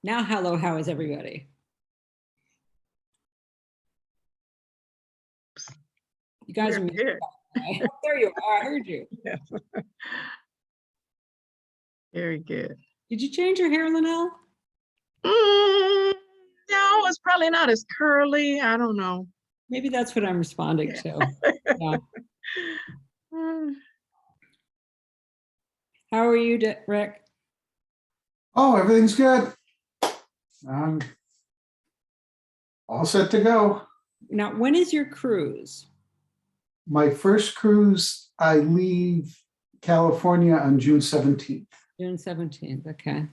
Now, hello, how is everybody? You guys are Here. Oh, there you are. I heard you. Yeah. Very good. Did you change your hair, Linnell? No, it's probably not as curly. I don't know. Maybe that's what I'm responding to. Yeah. How are you, Rick? Oh, everything's good. All set to go. Now, when is your cruise? My first cruise, I leave California on June 17th. June 17th, okay.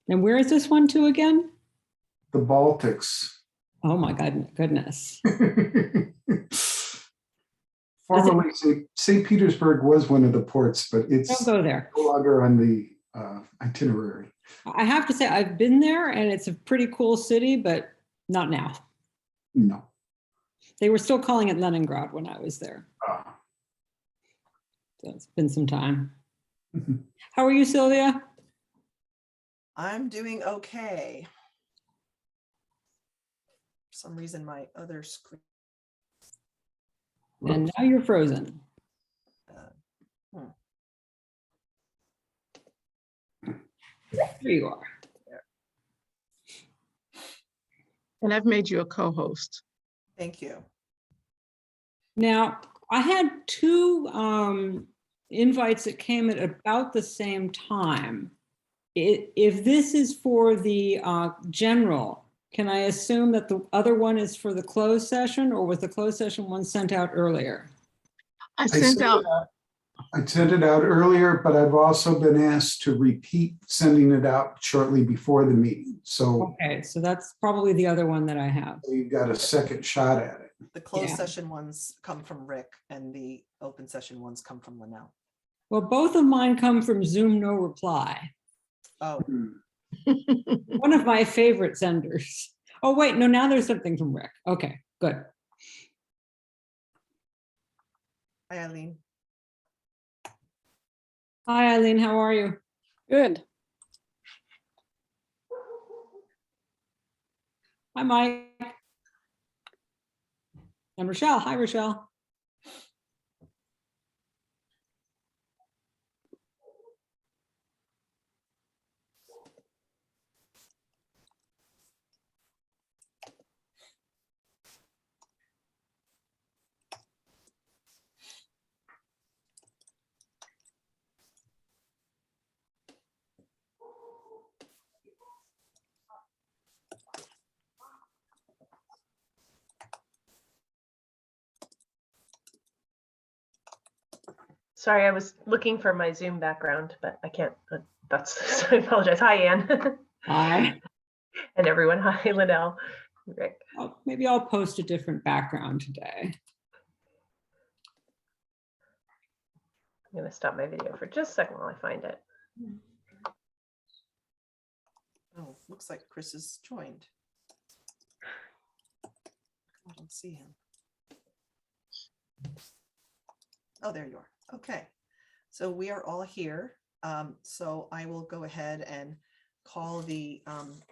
And where is this one to again? The Baltics. Oh my goodness. Formerly, St. Petersburg was one of the ports, but it's Don't go there. no longer on the itinerary. I have to say, I've been there and it's a pretty cool city, but not now. No. They were still calling it Leningrad when I was there. So it's been some time. How are you, Sylvia? I'm doing okay. For some reason, my other screen. And now you're frozen. There you are. And I've made you a co-host. Thank you. Now, I had two invites that came at about the same time. If this is for the general, can I assume that the other one is for the closed session, or was the closed session one sent out earlier? I sent out. I sent it out earlier, but I've also been asked to repeat sending it out shortly before the meeting. So Okay, so that's probably the other one that I have. you've got a second shot at it. The closed Yeah. session ones come from Rick and the open session ones come from Linnell. Well, both of mine come from Zoom no reply. Oh, One of my favorite senders. Oh, wait, no, now there's something from Rick. Okay, good. hi, Eileen. Hi, Eileen, how are you? Good. Hi, Mike. And Rochelle. Hi, Rochelle. Sorry, I was looking for my Zoom background, but I can't. So I apologize. Hi, Anne. Hi. And everyone. Hi, Linnell. Rick. Oh, maybe I'll post a different background today. I'm going to stop my video for just a second while I find it. Oh, looks like Chris is joined. I don't see him. Oh, there you are. Okay. So we are all here. So I will go ahead and call the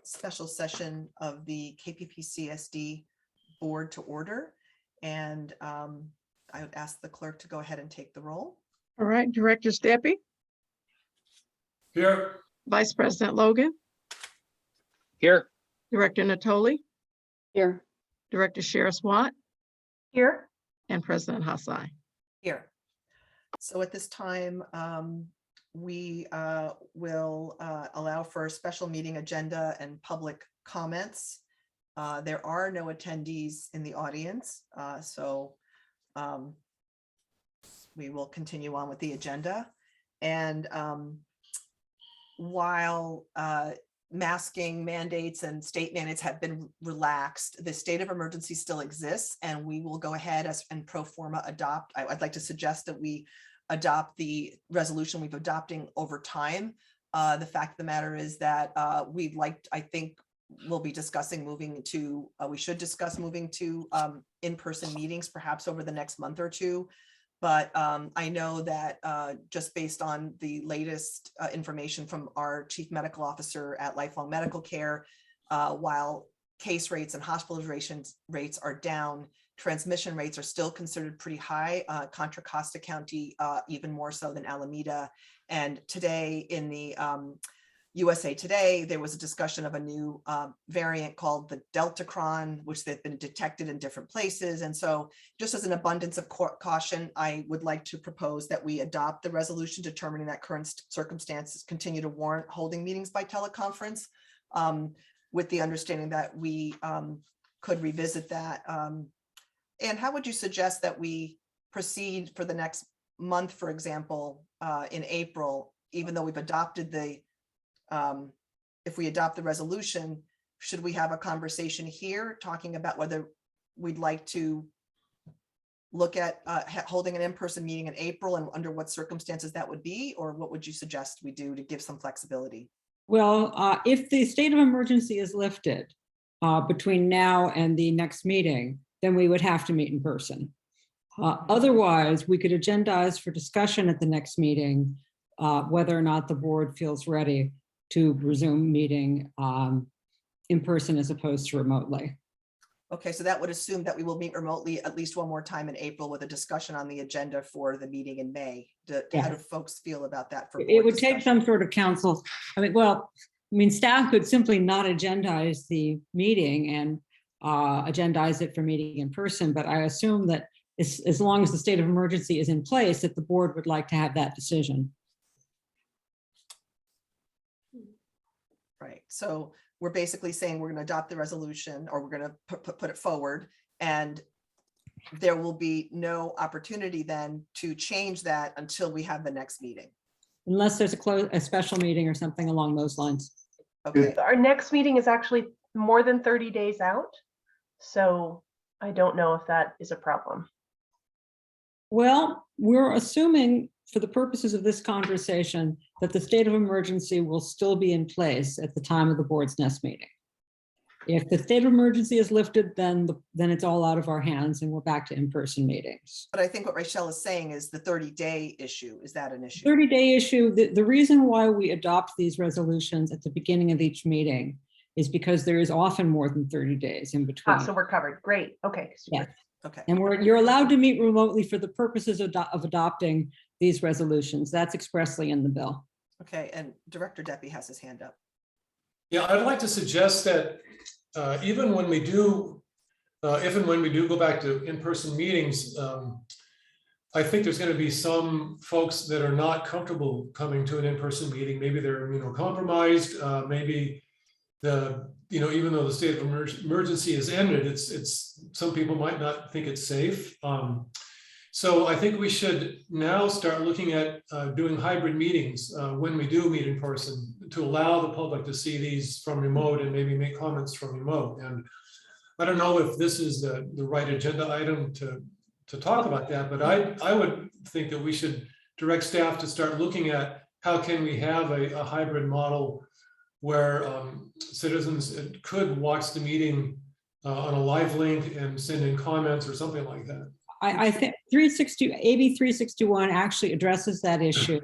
special session of the KPPCSD board to order. And I would ask the clerk to go ahead and take the roll. All right, Director Steppe. Here. Vice President Logan. Here. Director Natoli. Here. Director Sheriff Watt. Here. And President Hassai. Here. So at this time, we will allow for a special meeting agenda and public comments. There are no attendees in the audience, so we will continue on with the agenda. And while masking mandates and state mandates have been relaxed, the state of emergency still exists, and we will go ahead and pro forma adopt. I'd like to suggest that we adopt the resolution we've adopting over time. The fact of the matter is that I think we'll be discussing moving to, we should discuss moving to in-person meetings perhaps over the next month or two. But I know that just based on the latest information from our chief medical officer at Lifelong Medical Care, while case rates and hospitalization rates are down, transmission rates are still considered pretty high. Contra Costa County, even more so than Alameda. And today in the USA Today, there was a discussion of a new variant called the Deltacron, which they've been detected in different places. And so just as an abundance of caution, I would like to propose that we adopt the resolution determining that current circumstances continue to warrant holding meetings by teleconference, with the understanding that we could revisit that. And how would you suggest that we proceed for the next month, for example, in April, even though we've adopted the if we adopt the resolution, should we have a conversation here talking about whether we'd like to look at holding an in-person meeting in April and under what circumstances that would be, or what would you suggest we do to give some flexibility? Well, if the state of emergency is lifted between now and the next meeting, then we would have to meet in person. Otherwise, we could agendize for discussion at the next meeting whether or not the board feels ready to resume meeting in person as opposed to remotely. Okay, so that would assume that we will meet remotely at least one more time in April with a discussion on the agenda for the meeting in May. How do folks feel about that? For It would take some sort of counsel. I mean, staff could simply not agendize the meeting and agendize it for meeting in person, but I assume that as long as the state of emergency is in place, that the board would like to have that decision. Right, so we're basically saying we're going to adopt the resolution, or we're going to put it forward, and there will be no opportunity then to change that until we have the next meeting. Unless there's a special meeting or something along those lines. Okay, Our next meeting is actually more than 30 days out. So I don't know if that is a problem. Well, we're assuming for the purposes of this conversation that the state of emergency will still be in place at the time of the board's next meeting. If the state of emergency is lifted, then it's all out of our hands and we're back to in-person meetings. but I think what Rachel is saying is the 30-day issue. Is that an issue? 30-day issue, the reason why we adopt these resolutions at the beginning of each meeting is because there is often more than 30 days in between. So we're covered. Great. Okay. Super. Yeah. Okay, And you're allowed to meet remotely for the purposes of adopting these resolutions. That's expressly in the bill. okay, and Director Deppie has his hand up. Yeah, I'd like to suggest that even when we do, if and when we do go back to in-person meetings, I think there's going to be some folks that are not comfortable coming to an in-person meeting. Maybe they're immunocompromised, maybe even though the state of emergency is ended, it's some people might not think it's safe. So I think we should now start looking at doing hybrid meetings when we do meet in person to allow the public to see these from remote and maybe make comments from remote. And I don't know if this is the right agenda item to talk about that, but I would think that we should direct staff to start looking at how can we have a hybrid model where citizens could watch the meeting on a live link and send in comments or something like that. I think AB 361 actually addresses that issue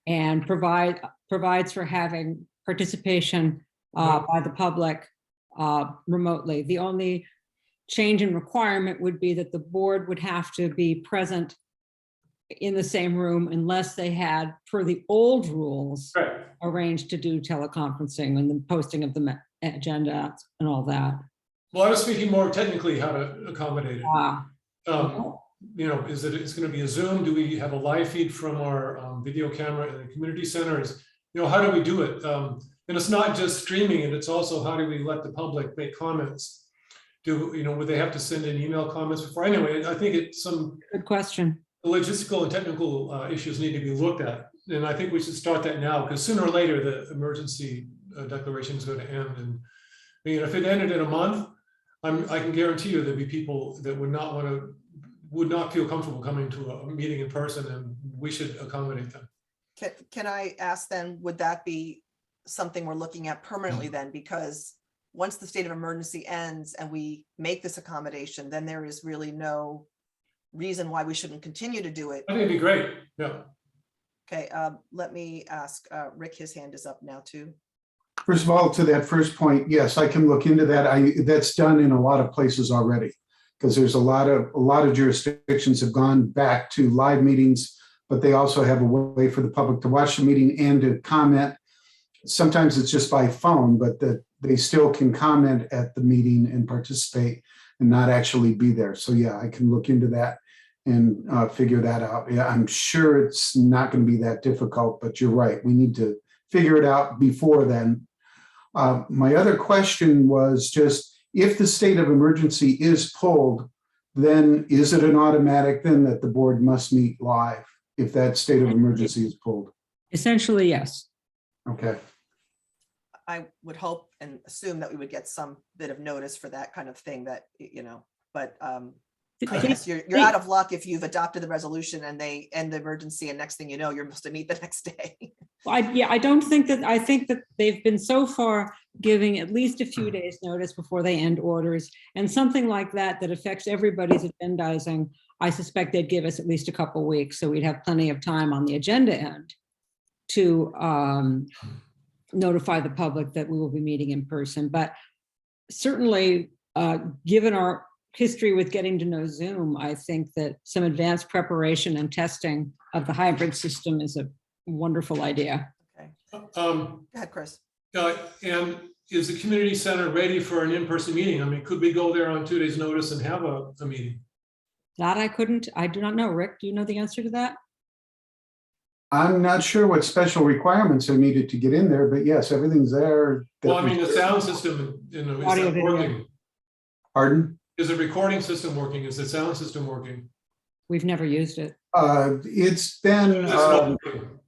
and provides for having participation by the public remotely. The only change in requirement would be that the board would have to be present in the same room unless they had, per the old rules, Right. arranged to do teleconferencing and the posting of the agenda and all that. Well, I was speaking more technically how to accommodate it. Is it's going to be a Zoom? Do we have a live feed from our video camera in the community center? How do we do it? And it's not just streaming it, it's also how do we let the public make comments? Would they have to send in email comments before? Anyway, I think it's some Good question. logistical and technical issues need to be looked at. And I think we should start that now, because sooner or later, the emergency declaration is going to end. And if it ended in a month, I can guarantee you there'd be people that would not feel comfortable coming to a meeting in person, and we should accommodate them. Can I ask then, would that be something we're looking at permanently then? Because once the state of emergency ends and we make this accommodation, then there is really no reason why we shouldn't continue to do it. I think it'd be great. Yeah. Okay, let me ask Rick, his hand is up now too. First of all, to that first point, yes, I can look into that. That's done in a lot of places already. Because there's a lot of jurisdictions have gone back to live meetings, but they also have a way for the public to watch the meeting and to comment. Sometimes it's just by phone, but that they still can comment at the meeting and participate and not actually be there. So yeah, I can look into that and figure that out. Yeah, I'm sure it's not going to be that difficult, but you're right. We need to figure it out before then. My other question was just, if the state of emergency is pulled, then is it an automatic then that the board must meet live if that state of emergency is pulled? Essentially, yes. Okay. I would hope and assume that we would get some bit of notice for that kind of thing that, but I guess you're out of luck if you've adopted the resolution and they end the emergency and next thing you know, you're supposed to meet the next day. I don't think that, I think that they've been so far giving at least a few days notice before they end orders, and something like that affects everybody's agendizing. I suspect they'd give us at least a couple weeks, so we'd have plenty of time on the agenda end to notify the public that we will be meeting in person. But certainly, given our history with getting to know Zoom, I think that some advanced preparation and testing of the hybrid system is a wonderful idea. Okay, Go ahead, Chris. And is the community center ready for an in-person meeting? I mean, could we go there on 2 days' notice and have a meeting? That I do not know. Rick, do you know the answer to that? I'm not sure what special requirements are needed to get in there, but yes, everything's there. Well, I mean, the sound system, is Audio, that video. working? Pardon? Is the recording system working? Is the sound system working? We've never used it. It's been It's not working.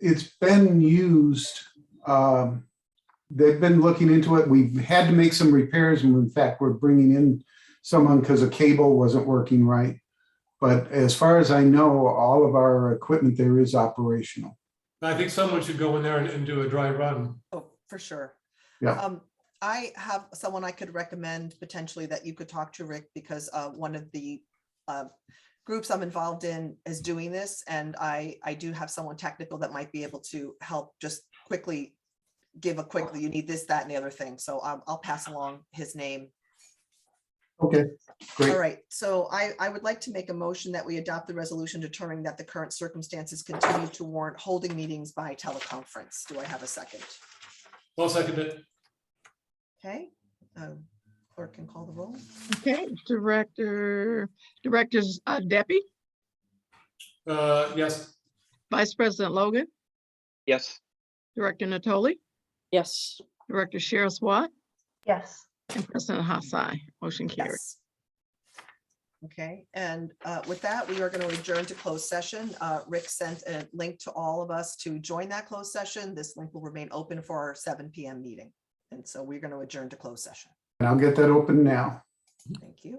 it's been used. They've been looking into it. We've had to make some repairs, and in fact, we're bringing in someone because a cable wasn't working right. But as far as I know, all of our equipment there is operational. I think someone should go in there and do a dry run. Oh, for sure. Yeah. I have someone I could recommend potentially that you could talk to, Rick, because one of the groups I'm involved in is doing this, and I do have someone technical that might be able to help just quickly give a quick, you need this, that, and the other thing. So I'll pass along his name. Okay, great. All right, so I would like to make a motion that we adopt the resolution determining that the current circumstances continue to warrant holding meetings by teleconference. Do I have a second? Well, second it. Okay, clerk can call the roll. Okay, directors, Deppie, Yes. Vice President Logan, Yes. Director Natoli, Yes. Director Cheryl Swat, Yes. and President Hassai. Motion carried. Yes. Okay, and with that, we are going to adjourn to closed session. Rick sent a link to all of us to join that closed session. This link will remain open for our 7 p.m. meeting. And so we're going to adjourn to closed session. And I'll get that open now. Thank you.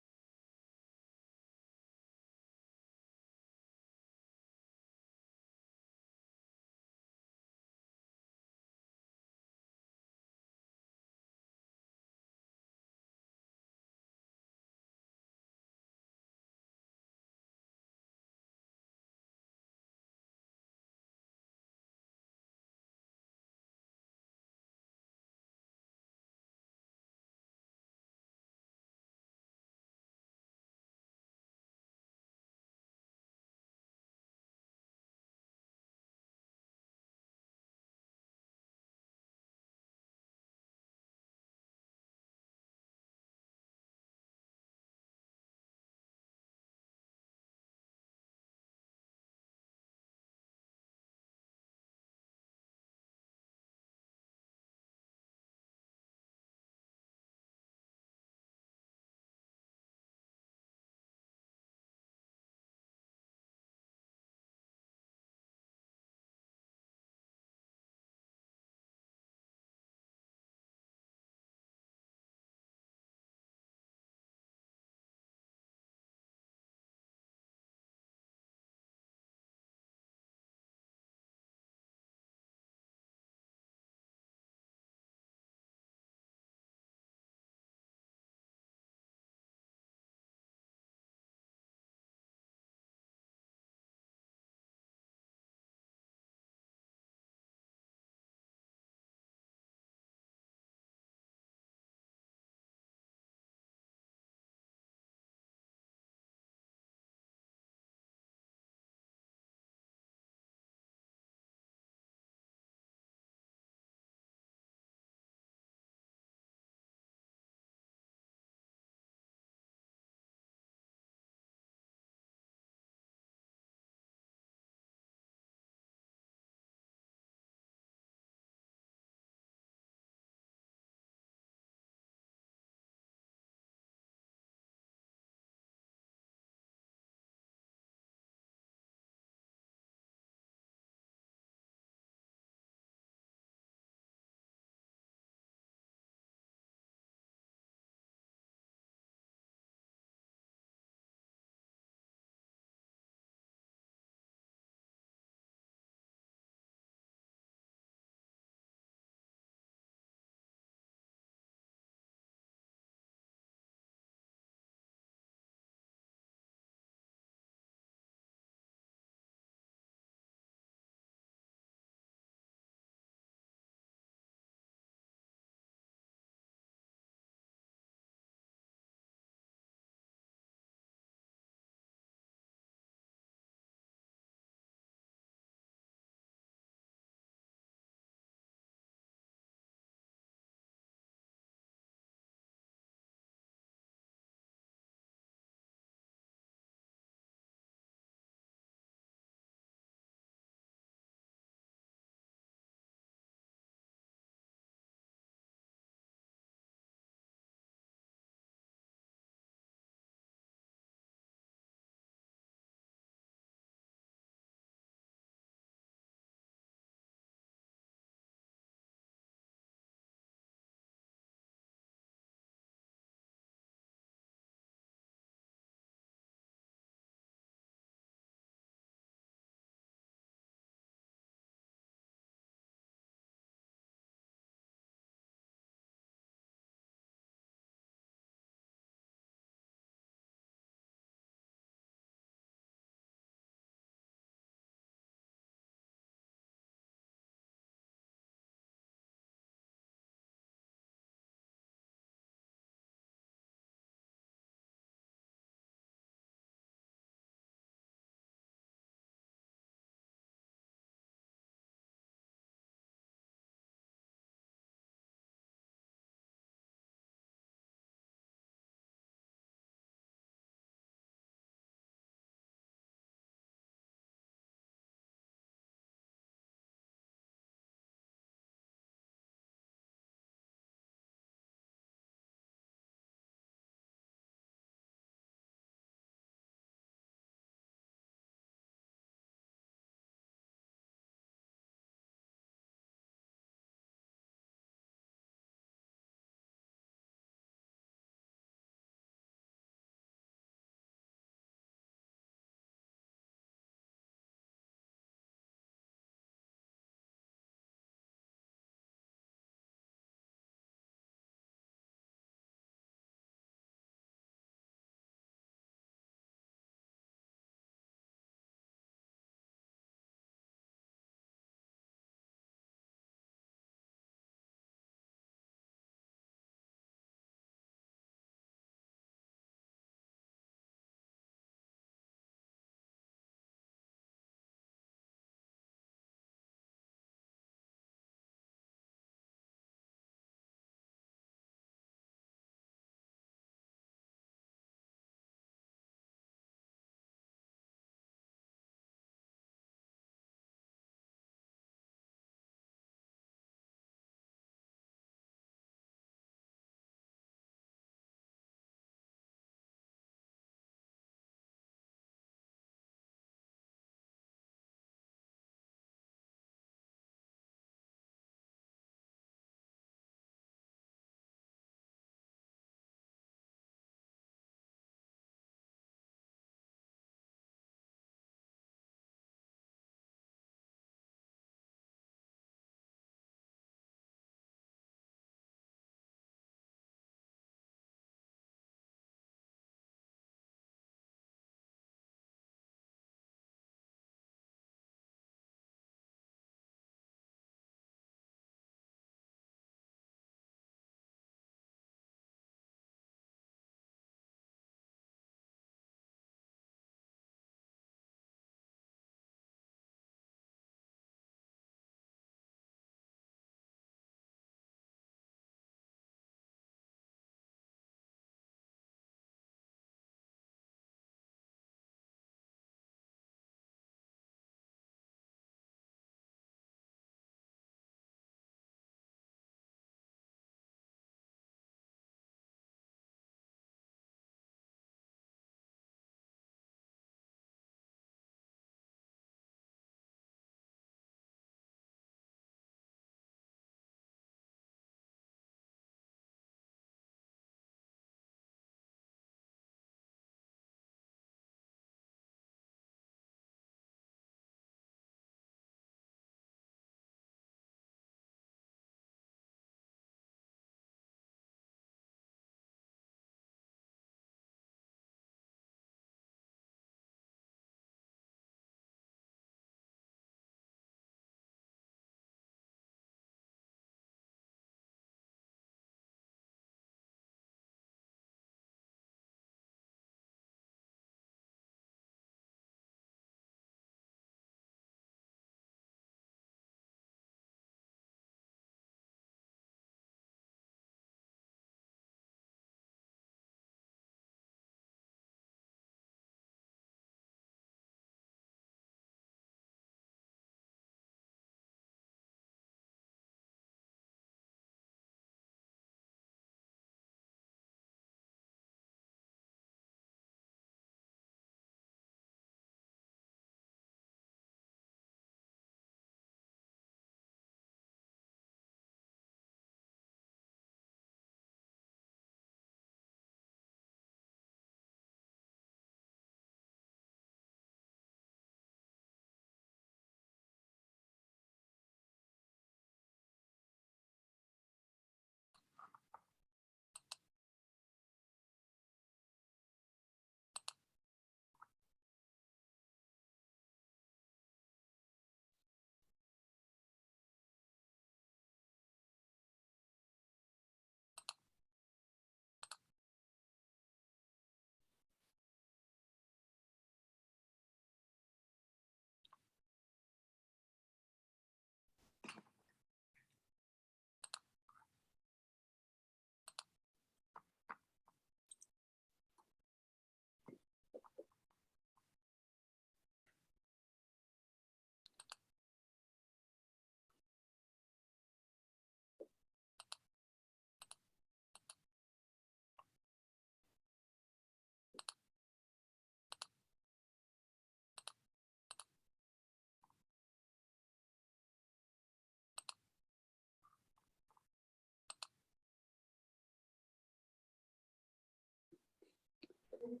What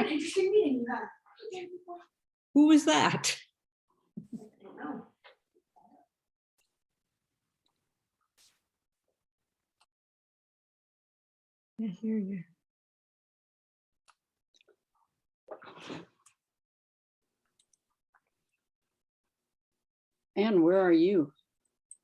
an interesting meeting you had. Who was that? I don't know. I hear you. Anne, where are you?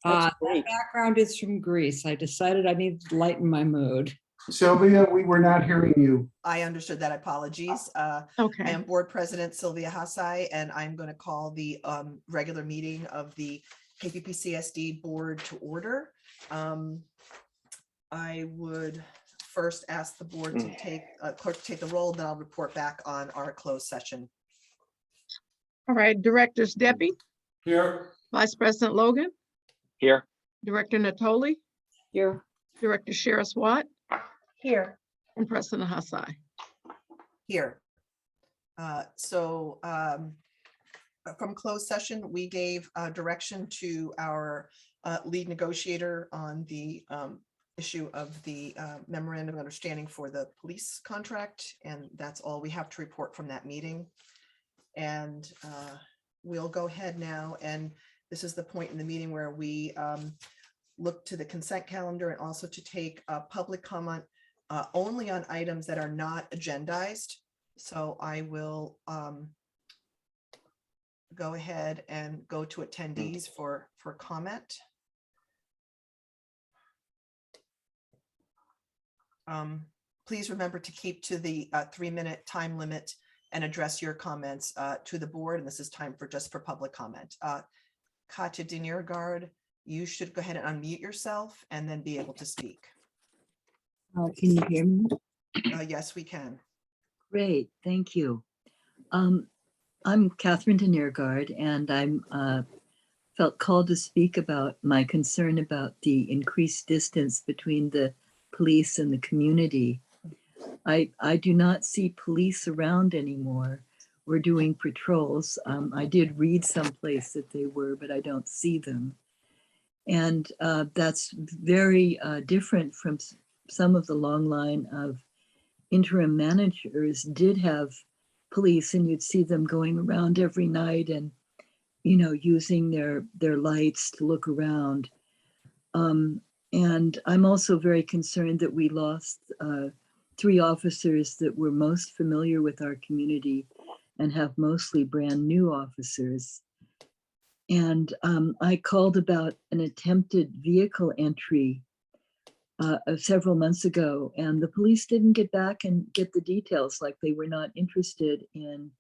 That's That great. background is from Greece. I decided I needed to lighten my mood. Sylvia, we were not hearing you. I understood that. Apologies. I Okay. am Board President Sylvia Hassai, and I'm going to call the regular meeting of the KPPCSD Board to order. I would first ask the board to take, clerk to take the roll, then I'll report back on our closed session. All right, Directors Debbie, Here, Vice President Logan, Here. Director Natoli, Here. Director Sheriff Watt, Here. and President Hassai. Here. From closed session, we gave direction to our lead negotiator on the issue of the memorandum of understanding for the police contract, and that's all we have to report from that meeting. And we'll go ahead now, and this is the point in the meeting where we look to the consent calendar and also to take public comment only on items that are not agendized. So I will go ahead and go to attendees for comment. Please remember to keep to the 3-minute time limit and address your comments to the board. And this is time for just for public comment. Katja Deniergaard, you should go ahead and unmute yourself and then be able to speak. Can you hear me? Yes, we can. Great, thank you. I'm Catherine Deniergaard, and I'm felt called to speak about my concern about the increased distance between the police and the community. I do not see police around anymore. We're doing patrols. I did read someplace that they were, but I don't see them. And that's very different from some of the long line of interim managers did have police, and you'd see them going around every night and, you know, using their lights to look around. And I'm also very concerned that we lost 3 officers that were most familiar with our community and have mostly brand new officers. And I called about an attempted vehicle entry several months ago, and the police didn't get back and get the details, like they were not interested in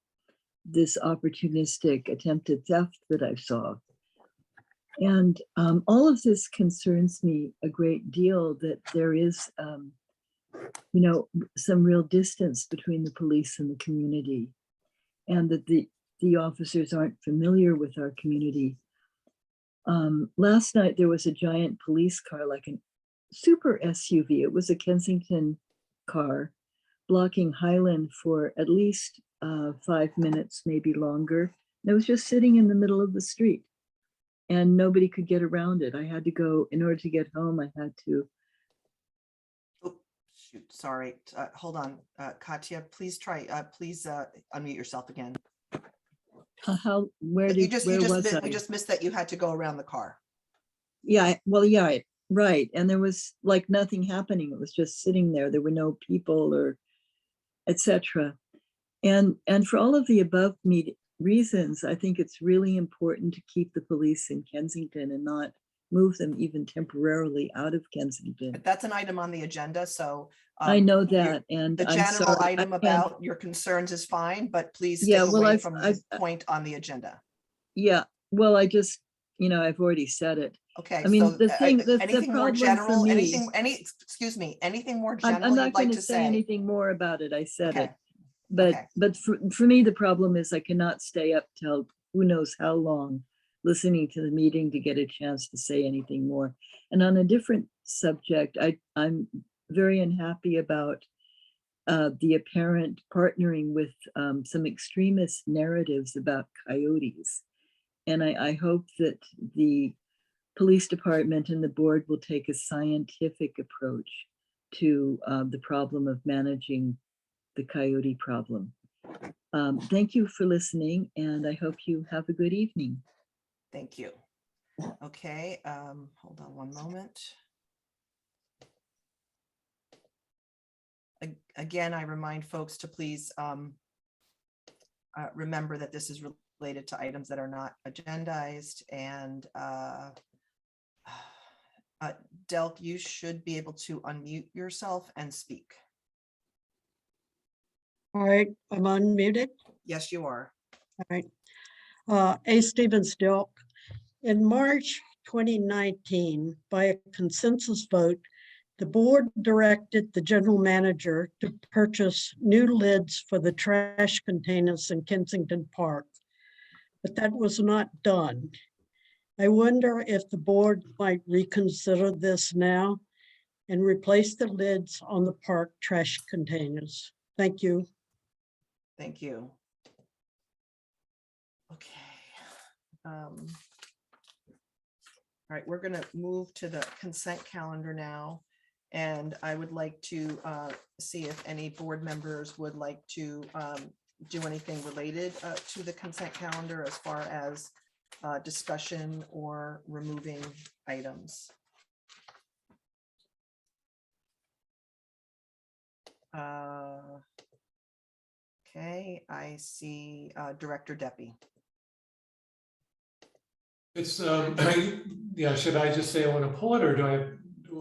this opportunistic attempted theft that I saw. And all of this concerns me a great deal, that there is, some real distance between the police and the community, and that the officers aren't familiar with our community. Last night, there was a giant police car, like a super SUV. It was a Kensington car, blocking Highland for at least 5 minutes, maybe longer. And it was just sitting in the middle of the street, and nobody could get around it. I had to go, in order to get home, I had to. Oh, shoot, sorry. Hold on, Katya, please please unmute yourself again. Where We was I? just missed that you had to go around the car. Yeah, well, yeah, right. And there was like nothing happening. It was just sitting there. There were no people or etc. And for all of the above reasons, I think it's really important to keep the police in Kensington and not move them even temporarily out of Kensington. But that's an item on the agenda, so. I know that, and The I'm general sorry, item I can't- about your concerns is fine, but please stay Yeah, well, away I've- from I've- the point on the agenda. Yeah, well, I just, I've already said it. Okay. I mean, so, the thing, the anything more problem for general, me, excuse me, anything more I'm general not you'd going like to to say say? anything more about it. I said Okay. it. But Okay. but for me, the problem is I cannot stay up till who knows how long listening to the meeting to get a chance to say anything more. And on a different subject, I'm very unhappy about the apparent partnering with some extremist narratives about coyotes. And I hope that the police department and the board will take a scientific approach to the problem of managing the coyote problem. Thank you for listening, and I hope you have a good evening. Thank you. Okay, hold on one moment. Again, I remind folks to please remember that this is related to items that are not agendized, and Delk, you should be able to unmute yourself and speak. All right, I'm unmuted. Yes, you are. All right. A. Stevens Dilk. In March 2019, by a consensus vote, the board directed the general manager to purchase new lids for the trash containers in Kensington Park, but that was not done. I wonder if the board might reconsider this now and replace the lids on the park trash containers. Thank you. Thank you. Okay. All right, we're going to move to the consent calendar now. And I would like to see if any board members would like to do anything related to the consent calendar as far as discussion or removing items. Okay, I see Director Deppie. It's, yeah, should I just say I want to pull it, or do I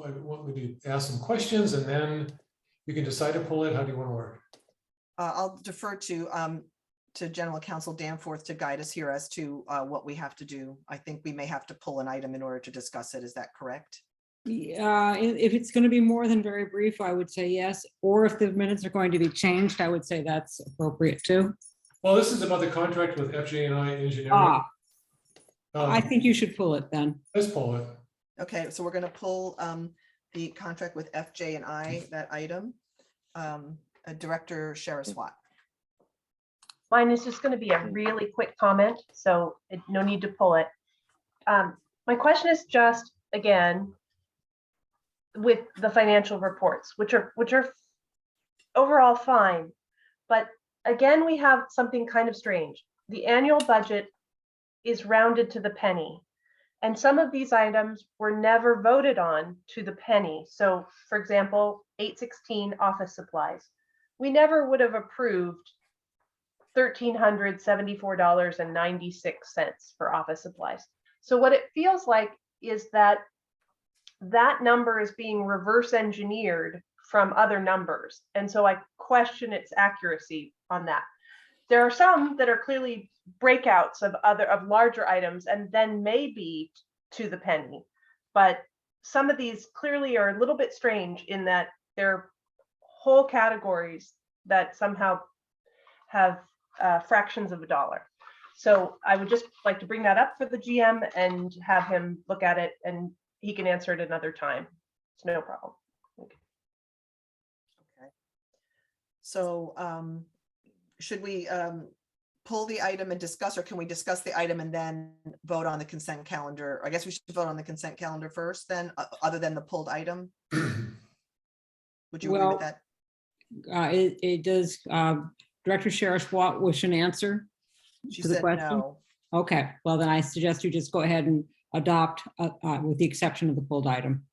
want me to ask some questions and then you can decide to pull it? How do you want to work? I'll defer to General Counsel Danforth to guide us here as to what we have to do. I think we may have to pull an item in order to discuss it. Is that correct? If it's going to be more than very brief, I would say yes. Or if the minutes are going to be changed, I would say that's appropriate too. Well, this is about the contract with FJ&I Engineering. I think you should pull it then. Let's pull it. Okay, so we're going to pull the contract with FJ&I, that item. Director Sherris-Watt. Mine is just going to be a really quick comment, so no need to pull it. My question is just, again, with the financial reports, which are overall fine, but again, we have something kind of strange. The annual budget is rounded to the penny, and some of these items were never voted on to the penny. So, for example, 816 office supplies. We never would have approved $1,374.96 for office supplies. So what it feels like is that number is being reverse engineered from other numbers. And so I question its accuracy on that. There are some that are clearly breakouts of larger items, and then maybe to the penny. But some of these clearly are a little bit strange in that they're whole categories that somehow have fractions of a dollar. So I would just like to bring that up for the GM and have him look at it, and he can answer it another time. It's no problem. Okay. So should we pull the item and discuss, or can we discuss the item and then vote on the consent calendar? I guess we should vote on the consent calendar first then, other than the pulled item. Would you agree with that? It does, Director Sheriff-Watt wish an answer She to the said question? no. Okay, well then I suggest you just go ahead and adopt with the exception of the pulled item.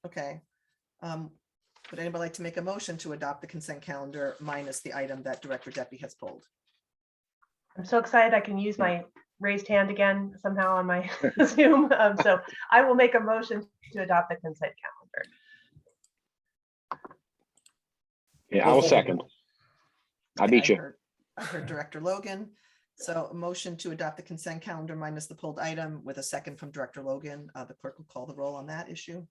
Okay. Would anybody like to make a motion to adopt the consent calendar minus the item that Director Deppie has pulled? I'm so excited I can use my raised hand again somehow on my Zoom. So I will make a motion to adopt the consent calendar. Yeah, I will second. I Okay, beat you. I heard Director Logan. So a motion to adopt the consent calendar minus the pulled item with a second from Director Logan. The clerk will call the roll on that issue.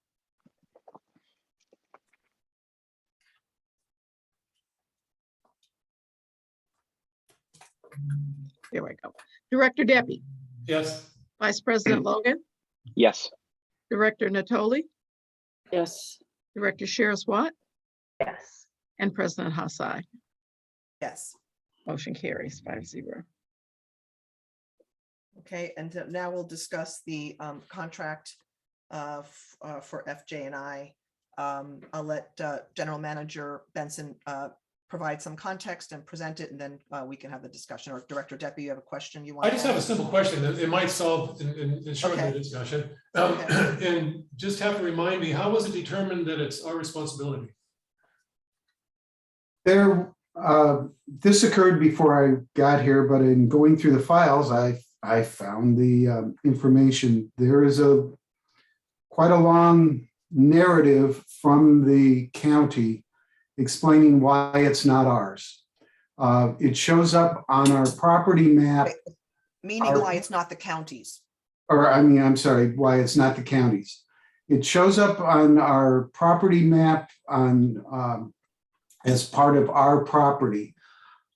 Here we go. Director Debbie, Yes. Vice President Logan, Yes. Director Natoli, Yes. Director Sheriff-Watt, Yes. and President Hassai. Yes. Motion carries 5-0. Okay, and now we'll discuss the contract for FJ and I. I'll let General Manager Benson provide some context and present it, and then we can have the discussion. Or Director Deppie, you have a question you want? I just have a simple question that it might solve in shorten the Okay. discussion. Okay. And just have to remind me, how was it determined that it's our responsibility? This occurred before I got here, but in going through the files, I found the information. There is quite a long narrative from the county explaining why it's not ours. It shows up on our property map, Meaning why it's not the county's. or I mean, I'm sorry, why it's not the county's. It shows up on our property map on as part of our property.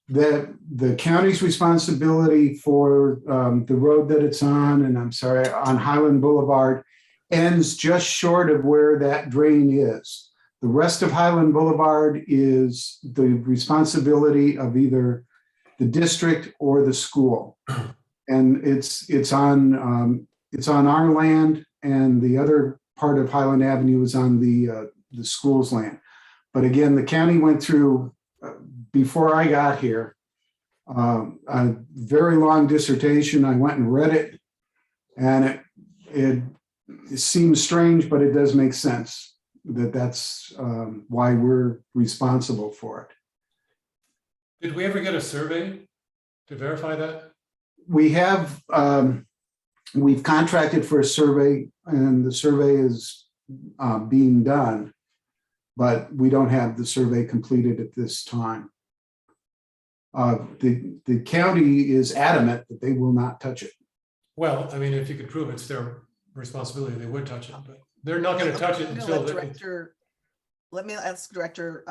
The county's responsibility for the road that it's on, and I'm sorry, on Highland Boulevard, ends just short of where that drain is. The rest of Highland Boulevard is the responsibility of either the district or the school. And it's on our land, and the other part of Highland Avenue is on the school's land. But again, the county went through, before I got here, a very long dissertation. I went and read it, and it seems strange, but it does make sense that that's why we're responsible for it. Did we ever get a survey to verify that? We have, we've contracted for a survey, and the survey is being done, but we don't have the survey completed at this time. The county is adamant that they will not touch it. Well, I mean, if you could prove it's their responsibility, they would touch it, but they're not going to touch it I'm gonna until. let me ask Director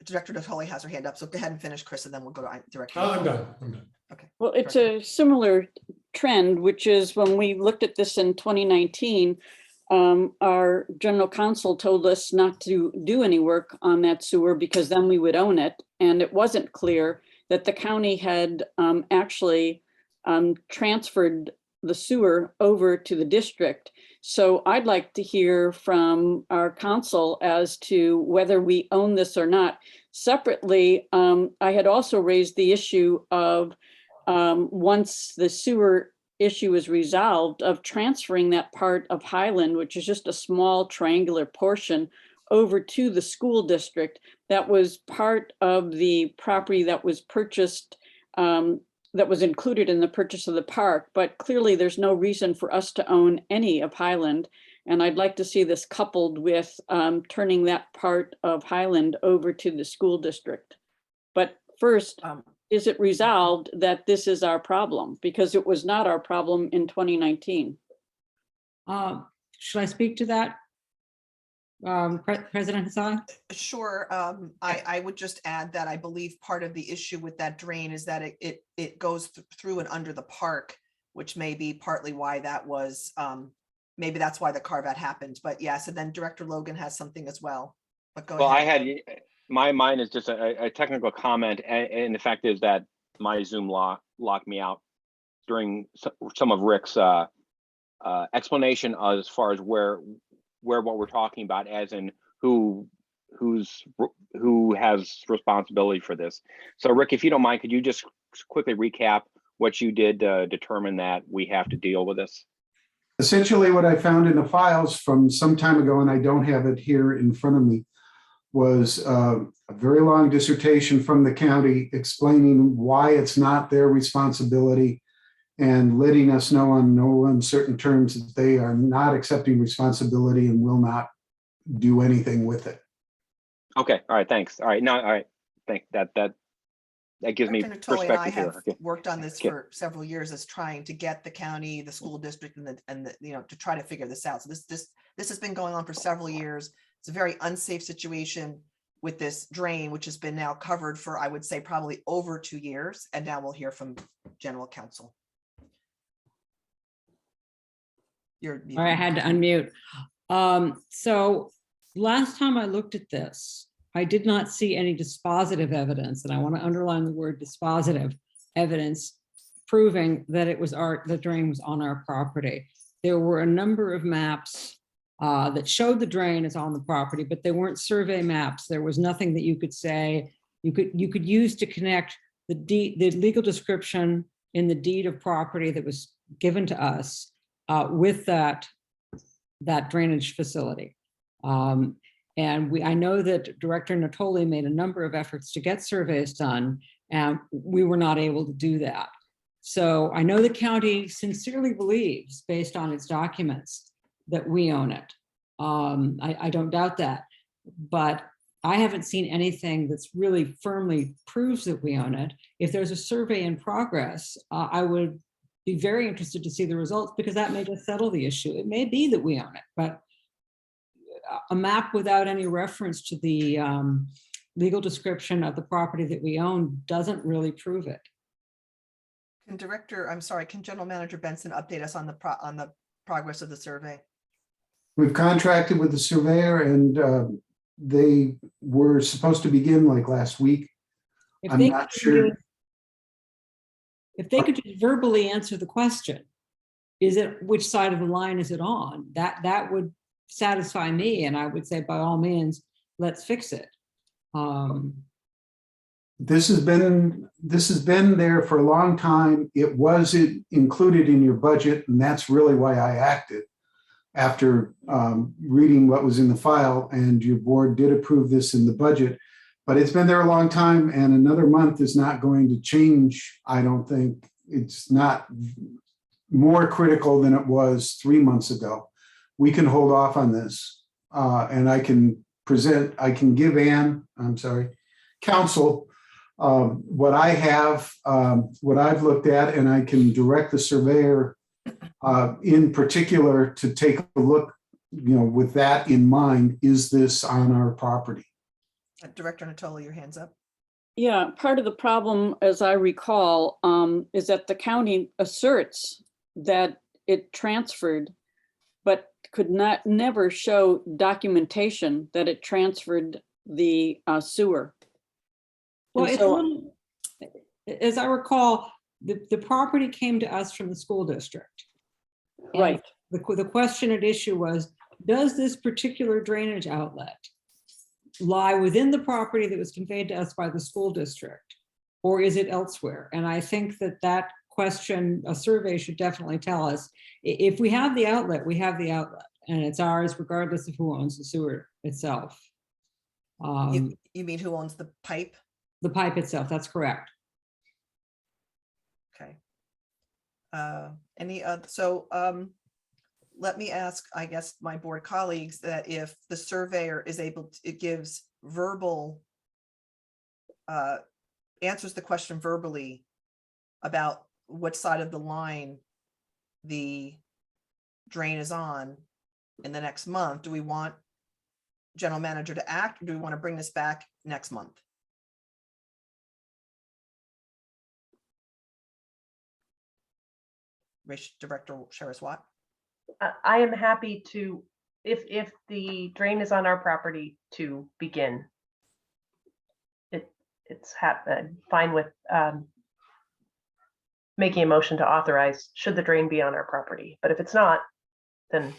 Natoli has her hand up. So go ahead and finish, Chris, and then we'll go to Director. I'm done. I'm done. Okay. Well, it's a similar trend, which is when we looked at this in 2019, our general counsel told us not to do any work on that sewer because then we would own it. And it wasn't clear that the county had actually transferred the sewer over to the district. So I'd like to hear from our counsel as to whether we own this or not. Separately, I had also raised the issue of once the sewer issue is resolved, of transferring that part of Highland, which is just a small triangular portion, over to the school district. That was part of the property that was purchased, that was included in the purchase of the park, but clearly there's no reason for us to own any of Highland. And I'd like to see this coupled with turning that part of Highland over to the school district. But first, is it resolved that this is our problem? Because it was not our problem in 2019. Should I speak to that? President Hassan? Sure. I would just add that I believe part of the issue with that drain is that it goes through and under the park, which may be partly why that was, maybe that's why the carve out happened. But yes, and then Director Logan has something as well. But go Well, ahead. mine is just a technical comment, and the fact is that my Zoom locked me out during some of Rick's explanation as far as where what we're talking about, as in who has responsibility for this. So Rick, if you don't mind, could you just quickly recap what you did to determine that we have to deal with this? Essentially, what I found in the files from some time ago, and I don't have it here in front of me, was a very long dissertation from the county explaining why it's not their responsibility and letting us know on no uncertain terms that they are not accepting responsibility and will not do anything with it. Okay, all right, thanks. All right, no, all right, thank that gives me Director Natoli and I perspective here. have Okay. worked on this Okay. for several years as trying to get the county, the school district, and the to try to figure this out. So this has been going on for several years. It's a very unsafe situation with this drain, which has been now covered for, I would say, probably over 2 years. And now we'll hear from General Counsel. You're muted. I had to unmute. So last time I looked at this, I did not see any dispositive evidence, and I want to underline the word dispositive evidence, proving that it was the drain was on our property. There were a number of maps that showed the drain is on the property, but they weren't survey maps. There was nothing that you could say you could use to connect the legal description in the deed of property that was given to us with that drainage facility. And I know that Director Natoli made a number of efforts to get surveys done, and we were not able to do that. So I know the county sincerely believes, based on its documents, that we own it. I don't doubt that, but I haven't seen anything that's really firmly proves that we own it. If there's a survey in progress, I would be very interested to see the results, because that may just settle the issue. It may be that we own it, but a map without any reference to the legal description of the property that we own doesn't really prove it. Can General Manager Benson update us on the progress of the survey? We've contracted with the surveyor, and they were supposed to begin like last week. I'm not sure. If they could just verbally answer the question, which side of the line is it on? That would satisfy me, and I would say, by all means, let's fix it. This has been there for a long time. It was included in your budget, and that's really why I acted after reading what was in the file, and your board did approve this in the budget. But it's been there a long time, and another month is not going to change. I don't think it's not more critical than it was 3 months ago. We can hold off on this, and I can give counsel what I have, what I've looked at, and I can direct the surveyor in particular to take a look, with that in mind. Is this on our property? Director Natoli, your hand's up. Yeah, part of the problem, as I recall, is that the county asserts that it transferred, but could never show documentation that it transferred the sewer. Well, And it's so- a little, as I recall, the property came to us from the school district. And Right. The question at issue was, does this particular drainage outlet lie within the property that was conveyed to us by the school district, or is it elsewhere? And I think that question, a survey should definitely tell us. If we have the outlet, we have the outlet, and it's ours regardless of who owns the sewer itself. You mean who owns the pipe? The pipe itself, that's correct. Okay. Let me ask, I guess, my board colleagues that if the surveyor is able to, it gives verbal, answers the question verbally about what side of the line the drain is on in the next month, do we want general manager to act? Or do we want to bring this back next month? Director Sheriff Watt. I am happy to, if the drain is on our property, to begin. It's fine with making a motion to authorize should the drain be on our property. But if it's not, then.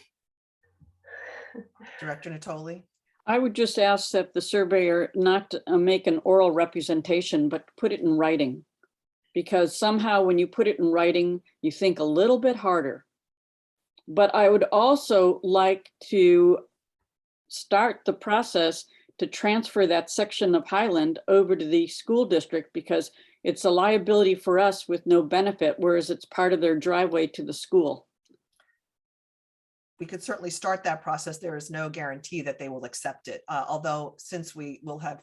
Director Natoli. I would just ask that the surveyor not make an oral representation, but put it in writing. Because somehow when you put it in writing, you think a little bit harder. But I would also like to start the process to transfer that section of Highland over to the school district, because it's a liability for us with no benefit, whereas it's part of their driveway to the school. We could certainly start that process. There is no guarantee that they will accept it. Although since we will have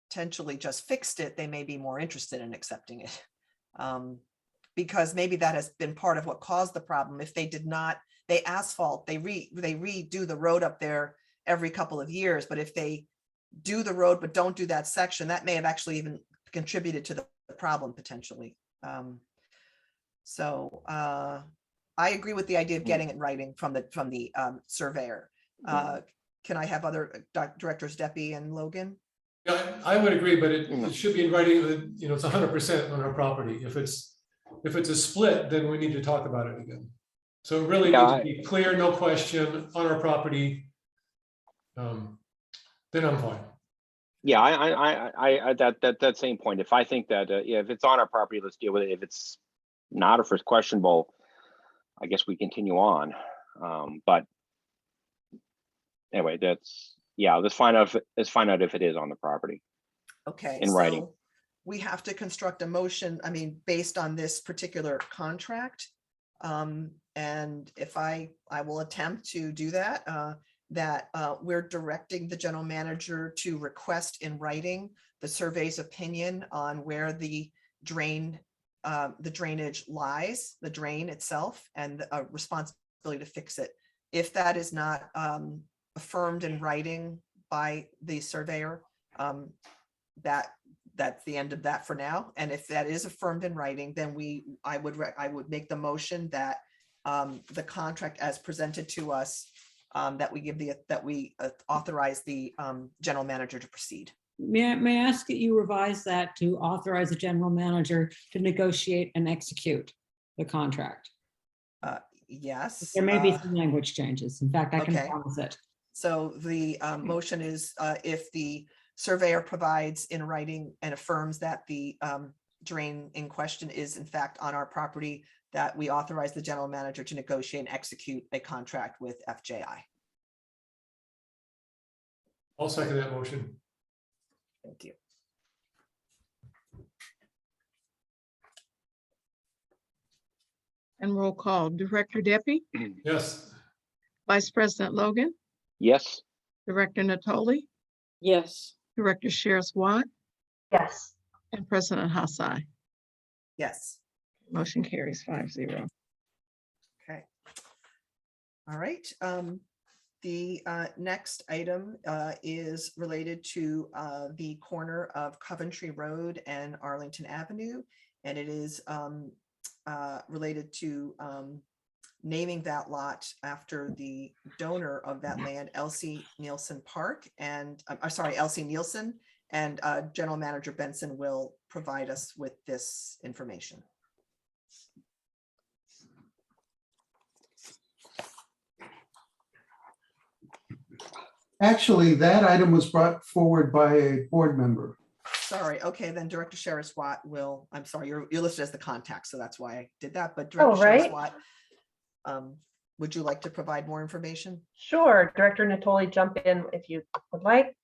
potentially just fixed it, they may be more interested in accepting it. Because maybe that has been part of what caused the problem. If they did not, they asphalt, they redo the road up there every couple of years. But if they do the road but don't do that section, that may have actually even contributed to the problem potentially. I agree with the idea of getting it in writing from the surveyor. Can I have other directors, Deppie and Logan? Yeah, I would agree, but it should be in writing that, you know, it's 100% on our property. If it's a split, then we need to talk about it again. So it really needs to be clear, no question, on our property. Then I'm fine. Yeah, I that same point. If I think that yeah, if it's on our property, let's deal with it. If it's not, or if it's questionable, I guess we continue on. But anyway, let's find out if it is on the property. Okay, in writing. so we have to construct a motion, I mean, based on this particular contract. And if I will attempt to do that, we're directing the general manager to request in writing the survey's opinion on where the drainage lies, the drain itself, and the responsibility to fix it. If that is not affirmed in writing by the surveyor, that's the end of that for now. And if that is affirmed in writing, then I would make the motion that the contract as presented to us, that we authorize the general manager to proceed. May I ask that you revise that to authorize the general manager to negotiate and execute the contract? Yes. There may be some language changes. In fact, I can Okay. promise it. So the motion is if the surveyor provides in writing and affirms that the drain in question is in fact on our property, that we authorize the general manager to negotiate and execute a contract with FJI. I'll second that motion. Thank you. And roll call, Director Deppie, Yes. Vice President Logan, Yes. Director Natoli, Yes. Director Sheriff Watt, Yes. and President Hassai. Yes. Motion carries 5-0. Okay. All right. The next item is related to the corner of Coventry Road and Arlington Avenue, and it is related to naming that lot after the donor of that land, Elsie Nielsen Park, and Elsie Nielsen, and General Manager Benson will provide us with this information. Actually, that item was brought forward by a board member. Sorry. Okay, then Director Sheriff Watt will, I'm sorry, you're listed as the contact, so that's why I did that. But Director Sheriff Watt, would you like to provide more information? Sure, Director Natoli, jump in if you would like.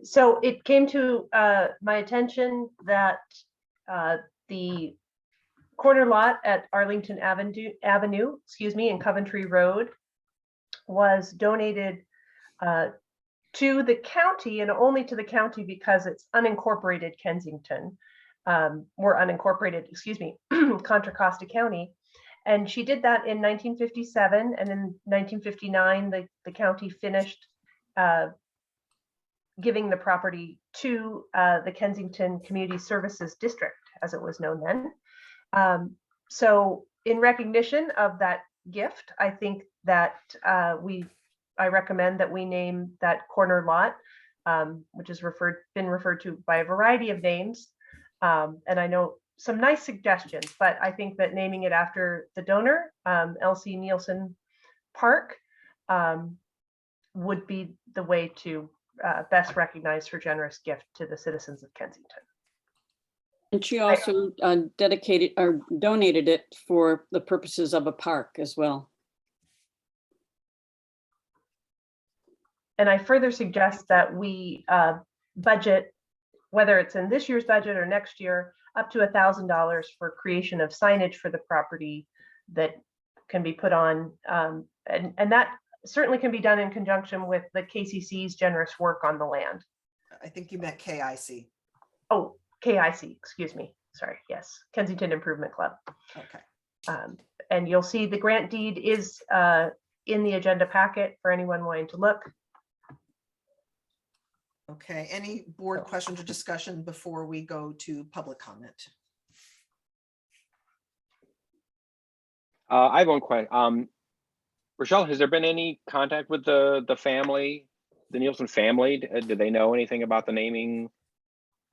So it came to my attention that the corner lot at Arlington Avenue, and Coventry Road was donated to the county, and only to the county because it's unincorporated Kensington, or unincorporated, Contra Costa County. And she did that in 1957, and in 1959, the county finished giving the property to the Kensington Community Services District, as it was known then. So in recognition of that gift, I think that I recommend that we name that corner lot, which has been referred to by a variety of names. And I know some nice suggestions, but I think that naming it after the donor, L.C. Nielsen Park, would be the way to best recognize her generous gift to the citizens of Kensington. And she also dedicated or donated it for the purposes of a park as well. And I further suggest that we budget, whether it's in this year's budget or next year, up to $1,000 for creation of signage for the property that can be put on. And that certainly can be done in conjunction with the KCC's generous work on the land. I think you meant KIC. Oh, KIC, excuse me. Sorry, yes, Kensington Improvement Club. Okay. And you'll see the grant deed is in the agenda packet for anyone wanting to look. Okay, any board questions or discussion before we go to public comment? I have one question. Rochelle, has there been any contact with the family, the Nielsen family? Do they know anything about the naming?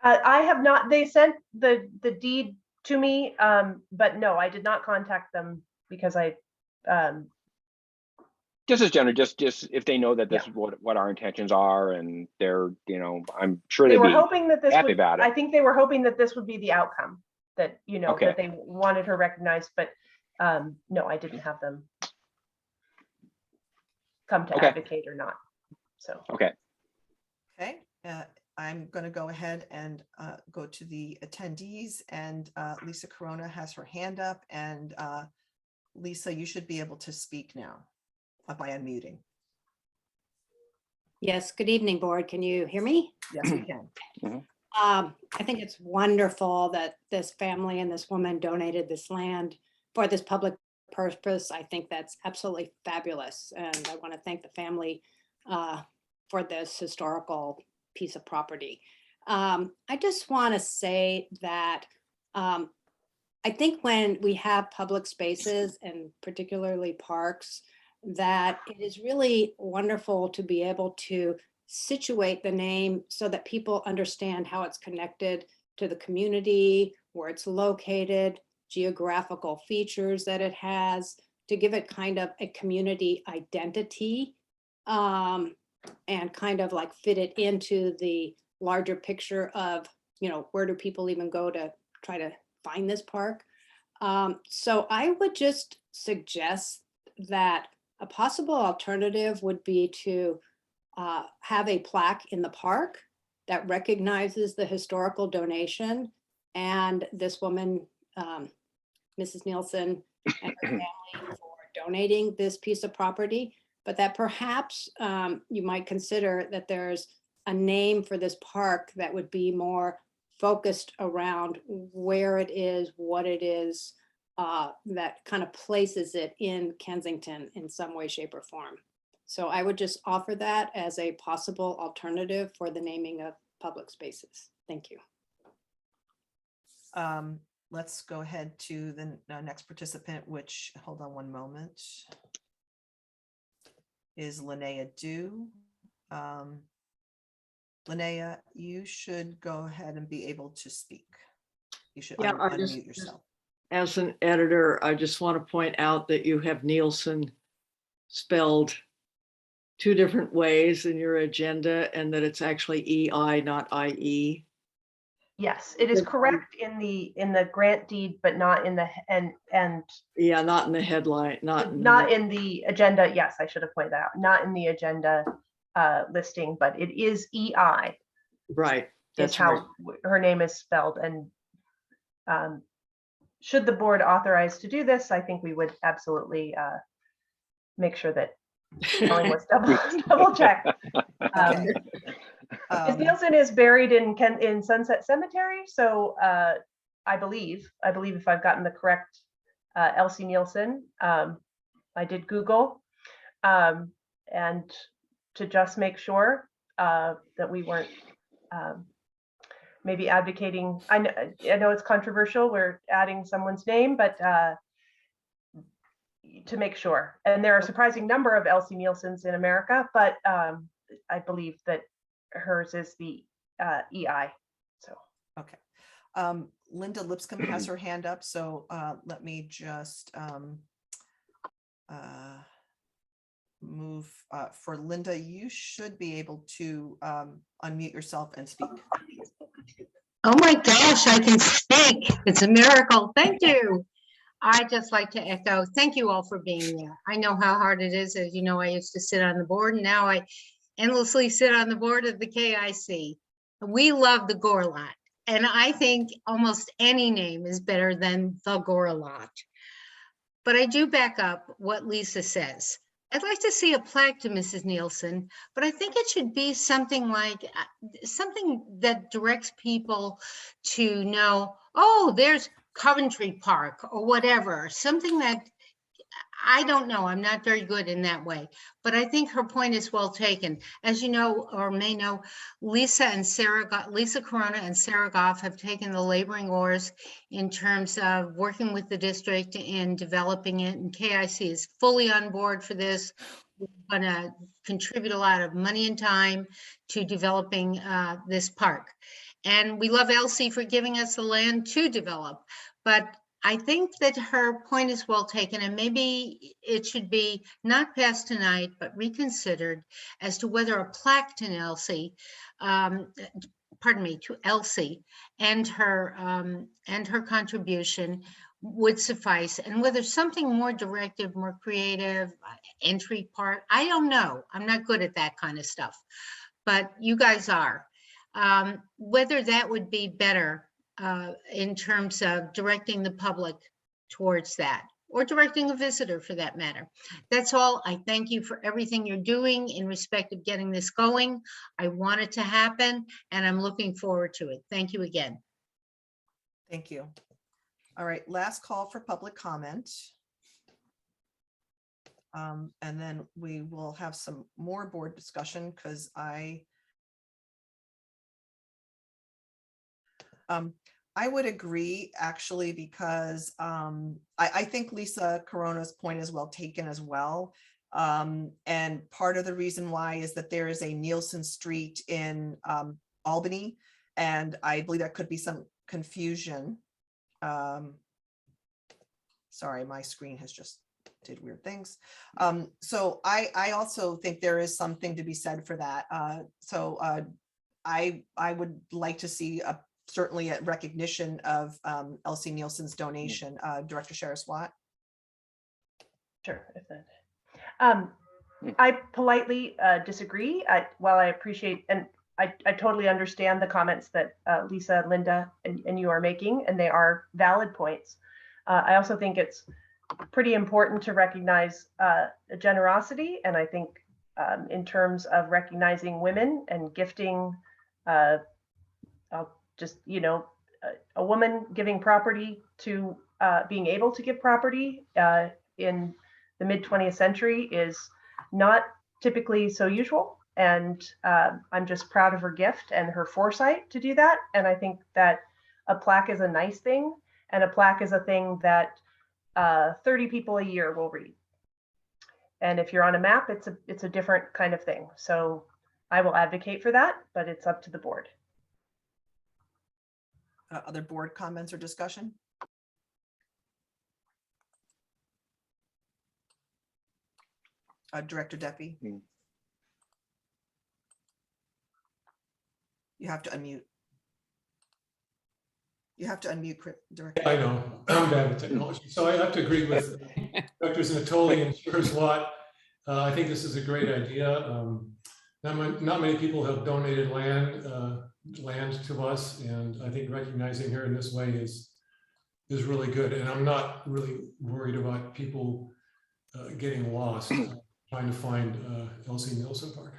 I have not, they sent the deed to me, but no, I did not contact them because I, Just as general, just if they know that this is what our intentions are, and they're, I'm sure they they'd were be hoping that this happy would, about it. I think they were hoping that this would be the outcome, that, Okay. that they wanted her recognized, but no, I didn't have them come to Okay. advocate or not, so. Okay. Okay, I'm going to go ahead and go to the attendees, and Lisa Corona has her hand up, and Lisa, you should be able to speak now by unmuting. Yes, good evening, board. Can you hear me? Yes, we can. I think it's wonderful that this family and this woman donated this land for this public purpose. I think that's absolutely fabulous. And I want to thank the family for this historical piece of property. I just want to say that I think when we have public spaces, and particularly parks, that it is really wonderful to be able to situate the name so that people understand how it's connected to the community, where it's located, geographical features that it has, to give it kind of a community identity, and kind of like fit it into the larger picture of, where do people even go to try to find this park. So I would just suggest that a possible alternative would be to have a plaque in the park that recognizes the historical donation and this woman, Mrs. Nielsen, and her family for donating this piece of property, but that perhaps you might consider that there's a name for this park that would be more focused around where it is, what it is, that kind of places it in Kensington in some way, shape, or form. So I would just offer that as a possible alternative for the naming of public spaces. Thank you. Let's go ahead to the next participant, which, hold on one moment, is Linnea Dew. Linnea, you should go ahead and be able to speak. You should unmute yourself. As an editor, I just want to point out that you have Nielsen spelled two different ways in your agenda, and that it's actually EI, not IE. Yes, it is correct in the grant deed, but not in the Yeah, not in the headline, not in the agenda. Yes, I should have pointed that out. Not in the agenda listing, but it is EI. Right. That's is how right. her name is spelled. And should the board authorize to do this, I think we would absolutely make sure that spelling was double checked. Okay. Ms. Nielsen is buried in Sunset Cemetery, so I believe if I've gotten the correct Elsie Nielsen. I did Google, and to just make sure that we weren't maybe advocating. I know it's controversial. We're adding someone's name, but to make sure. And there are a surprising number of Elsie Nielsens in America, but I believe that hers is the EI. So Okay. Linda Lipscomb has her hand up, so let me just move for Linda. You should be able to unmute yourself and speak. Oh my gosh, I can speak. It's a miracle. Thank you. I just like to echo, thank you all for being there. I know how hard it is. As you know, I used to sit on the board and now I endlessly sit on the board of the KIC. We love the Gore Lot. And I think almost any name is better than the Gore Lot. But I do back up what Lisa says. I'd like to see a plaque to Mrs. Nielsen, but I think it should be something like something that directs people to know, oh, there's Coventry Park or whatever, something that I don't know. I'm not very good in that way, but I think her point is well taken. As you know, or may know, Lisa Corona and Sarah Goff have taken the laboring oars in terms of working with the district in developing it, and KIC is fully on board for this. We're going to contribute a lot of money and time to developing this park. And we love Elsie for giving us the land to develop, but I think that her point is well taken, and maybe it should be not passed tonight, but reconsidered as to whether a plaque to Elsie, to Elsie and her contribution would suffice, and whether something more directive, more creative, entry part, I don't know. I'm not good at that kind of stuff, but you guys are. Whether that would be better in terms of directing the public towards that, or directing a visitor for that matter. That's all. I thank you for everything you're doing in respect of getting this going. I want it to happen, and I'm looking forward to it. Thank you again. Thank you. All right, last call for public comment. And then we will have some more board discussion because I would agree, actually, because I think Lisa Corona's point is well taken as well. And part of the reason why is that there is a Nielsen Street in Albany, and I believe that could be some confusion. Sorry, my screen has just did weird things. So I also think there is something to be said for that. I would like to see certainly a recognition of Elsie Nielsen's donation. Director Sharon-Swat. sure. I politely disagree. While I appreciate and I totally understand the comments that Lisa, Linda, and you are making, and they are valid points. I also think it's pretty important to recognize generosity, and I think in terms of recognizing women and gifting, just, you know, a woman giving property to being able to give property in the mid-20th century is not typically so usual. And I'm just proud of her gift and her foresight to do that. And I think that a plaque is a nice thing, and a plaque is a thing that 30 people a year will read. And if you're on a map, it's a different kind of thing. So I will advocate for that, but it's up to the board. Other board comments or discussion? Director Deppie. You have to unmute. You have to unmute, Director. I know, I'm bad with technology. So I have to agree with Directors Natoli and Sharon-Swat. I think this is a great idea. Not many people have donated land to us, and I think recognizing her in this way is really good. And I'm not really worried about people getting lost trying to find Elsie Nielsen Park.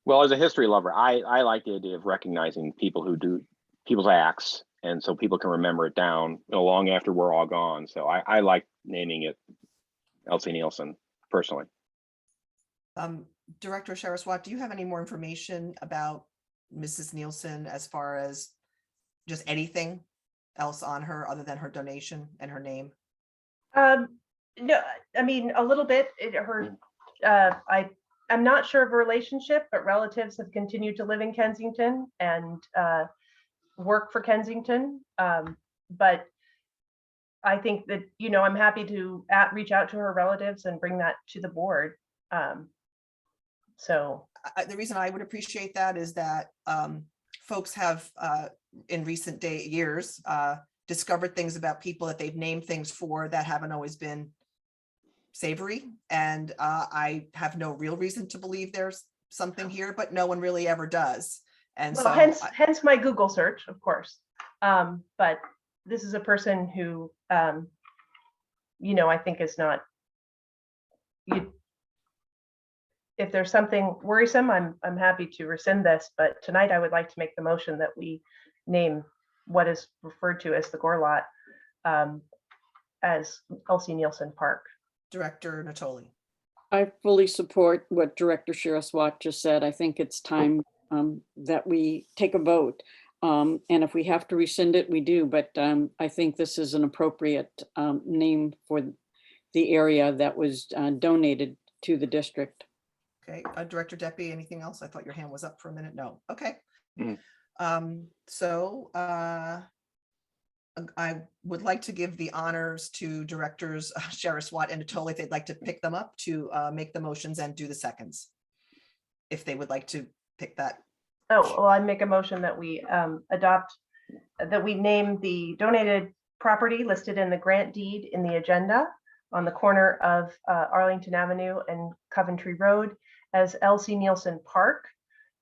Well, as a history lover, I like the idea of recognizing people who do people's acts, and so people can remember it down long after we're all gone. So I like naming it Elsie Nielsen personally. Director Saraswat, do you have any more information about Mrs. Nielsen as far as just anything else on her other than her donation and her name? No, I mean, a little bit. I'm not sure of a relationship, but relatives have continued to live in Kensington and work for Kensington. But I think that, I'm happy to reach out to her relatives and bring that to the board. So The reason I would appreciate that is that folks have in recent years discovered things about people that they've named things for that haven't always been savory. And I have no real reason to believe there's something here, but no one really ever does. And well, so hence my Google search, of course. But this is a person who, I think is not, if there's something worrisome, I'm happy to rescind this, but tonight I would like to make the motion that we name what is referred to as the Gore Lot as Elsie Nielsen Park. Director Natoli. I fully support what Director Saraswat just said. I think it's time that we take a vote. And if we have to rescind it, we do. But I think this is an appropriate name for the area that was donated to the district. Okay, Director Deppie, anything else? I thought your hand was up for a minute. No. Okay. Mhm. So I would like to give the honors to Directors Saraswat and Natoli if they'd like to pick them up to make the motions and do the seconds. If they would like to pick that. Oh, well, I make a motion that we name the donated property listed in the grant deed in the agenda on the corner of Arlington Avenue and Coventry Road as Elsie Nielsen Park.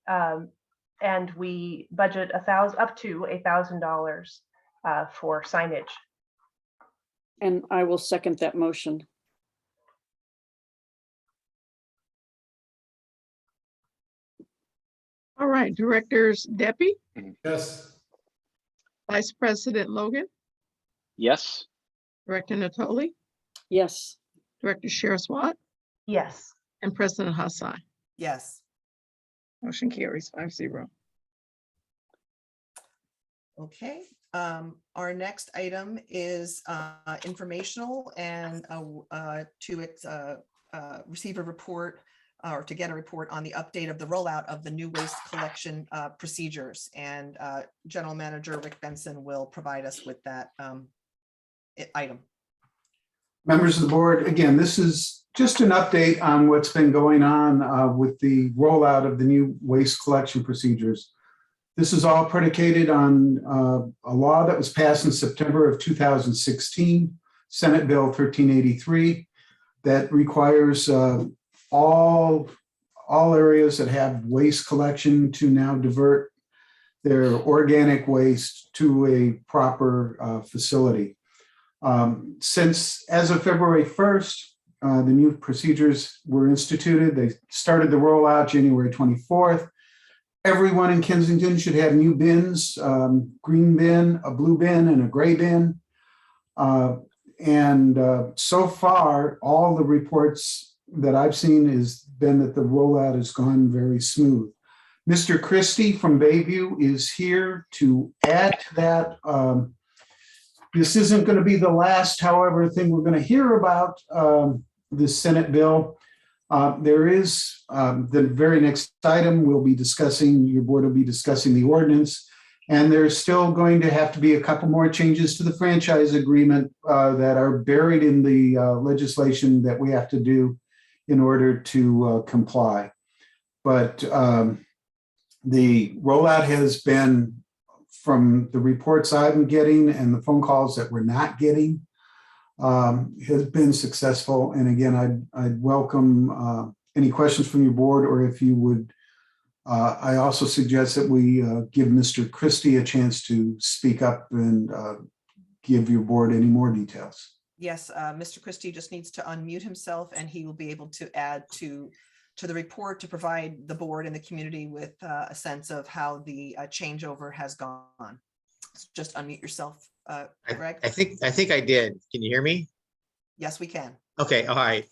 And we budget up to $1,000 for signage. And I will second that motion. All right, Directors Deppie, Yes. Vice President Logan, Yes. Director Natoli, Yes. Director Saraswat, Yes. and President Hassan. Yes. Motion carries 5-0. Okay. Our next item is informational and to receive a report or to get a report on the update of the rollout of the new waste collection procedures. And General Manager Rick Benson will provide us with that item. Members of the board, again, this is just an update on what's been going on with the rollout of the new waste collection procedures. This is all predicated on a law that was passed in September of 2016, Senate Bill 1383, that requires all areas that have waste collection to now divert their organic waste to a proper facility. Since as of February 1st, the new procedures were instituted. They started the rollout January 24th. Everyone in Kensington should have new bins, green bin, a blue bin, and a gray bin. So far, all the reports that I've seen has been that the rollout has gone very smooth. Mr. Christie from Bayview is here to add to that. This isn't going to be the last, however, thing we're going to hear about this Senate bill. There is the very next item we'll be discussing, your board will be discussing the ordinance, and there's still going to have to be a couple more changes to the franchise agreement that are buried in the legislation that we have to do in order to comply. But the rollout has been, from the reports I've been getting and the phone calls that we're not getting, has been successful. And again, I'd welcome any questions from your board, or if you would, I also suggest that we give Mr. Christie a chance to speak up and give your board any more details. Yes, Mr. Christie just needs to unmute himself and he will be able to add to to the report to provide the board and the community with a sense of how the changeover has gone. Just unmute yourself, Greg. I think I did. Can you hear me? Yes, we can. Okay, all right.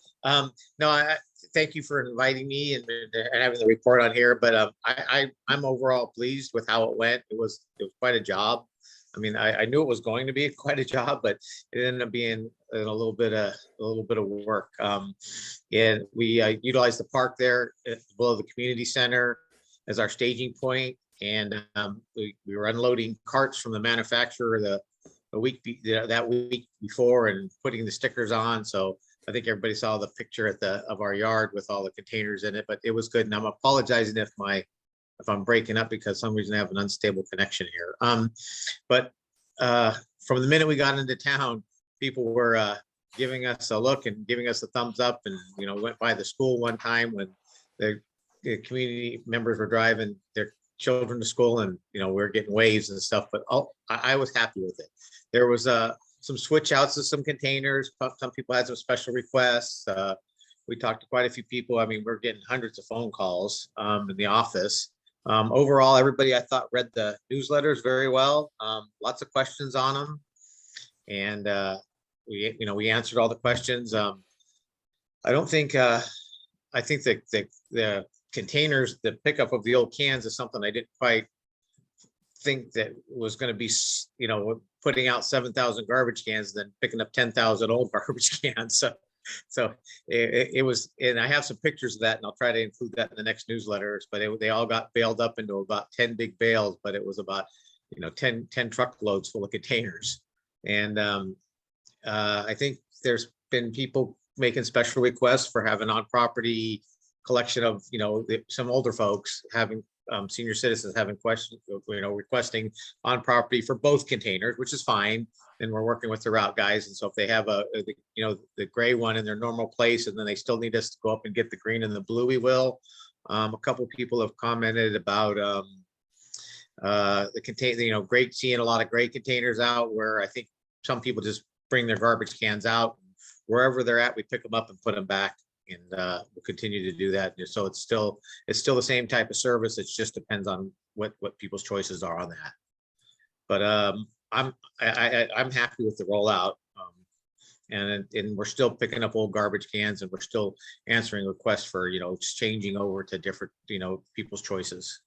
No, thank you for inviting me and having the report on here, but I'm overall pleased with how it went. It was quite a job. I mean, I knew it was going to be quite a job, but it ended up being a little bit of work. And we utilized the park there below the community center as our staging point, and we were unloading carts from the manufacturer that week before and putting the stickers on. So I think everybody saw the picture of our yard with all the containers in it, but it was good. And I'm apologizing if I'm breaking up because some reason I have an unstable connection here. But from the minute we got into town, people were giving us a look and giving us a thumbs up, and went by the school one time when the community members were driving their children to school, and we were getting waves and stuff. But I was happy with it. There was some switch outs of some containers. Some people had some special requests. We talked to quite a few people. I mean, we're getting hundreds of phone calls in the office. Overall, everybody I thought read the newsletters very well. Lots of questions on them, and we answered all the questions. I think that the containers, the pickup of the old cans is something I didn't quite think that was going to be, putting out 7,000 garbage cans, then picking up 10,000 old garbage cans. So it was, and I have some pictures of that, and I'll try to include that in the next newsletters, but they all got baled up into about 10 big bales, but it was about, 10 truckloads full of containers. And I think there's been people making special requests for having on-property collection of, some older folks having senior citizens having questions, requesting on property for both containers, which is fine. And we're working with the route guys. And so if they have the gray one in their normal place, and then they still need us to go up and get the green and the blue, we will. A couple of people have commented about the container, great, seeing a lot of gray containers out, where I think some people just bring their garbage cans out. Wherever they're at, we pick them up and put them back. And we'll continue to do that. So it's still the same type of service. It just depends on what people's choices are on that. But I'm happy with the rollout, and we're still picking up old garbage cans, and we're still answering requests for changing over to different people's choices.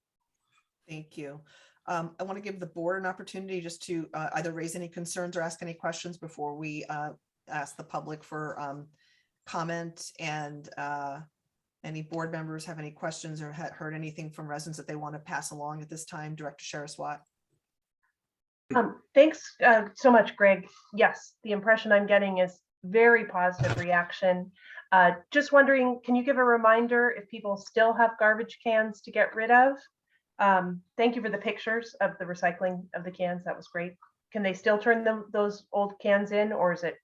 Thank you. I want to give the board an opportunity just to either raise any concerns or ask any questions before we ask the public for comment, and any board members have any questions or heard anything from residents that they want to pass along at this time. Director Sharaswat. Thanks so much, Greg. Yes, the impression I'm getting is very positive reaction. Just wondering, can you give a reminder if people still have garbage cans to get rid of? Thank you for the pictures of the recycling of the cans. That was great. Can they still turn those old cans in, or is it?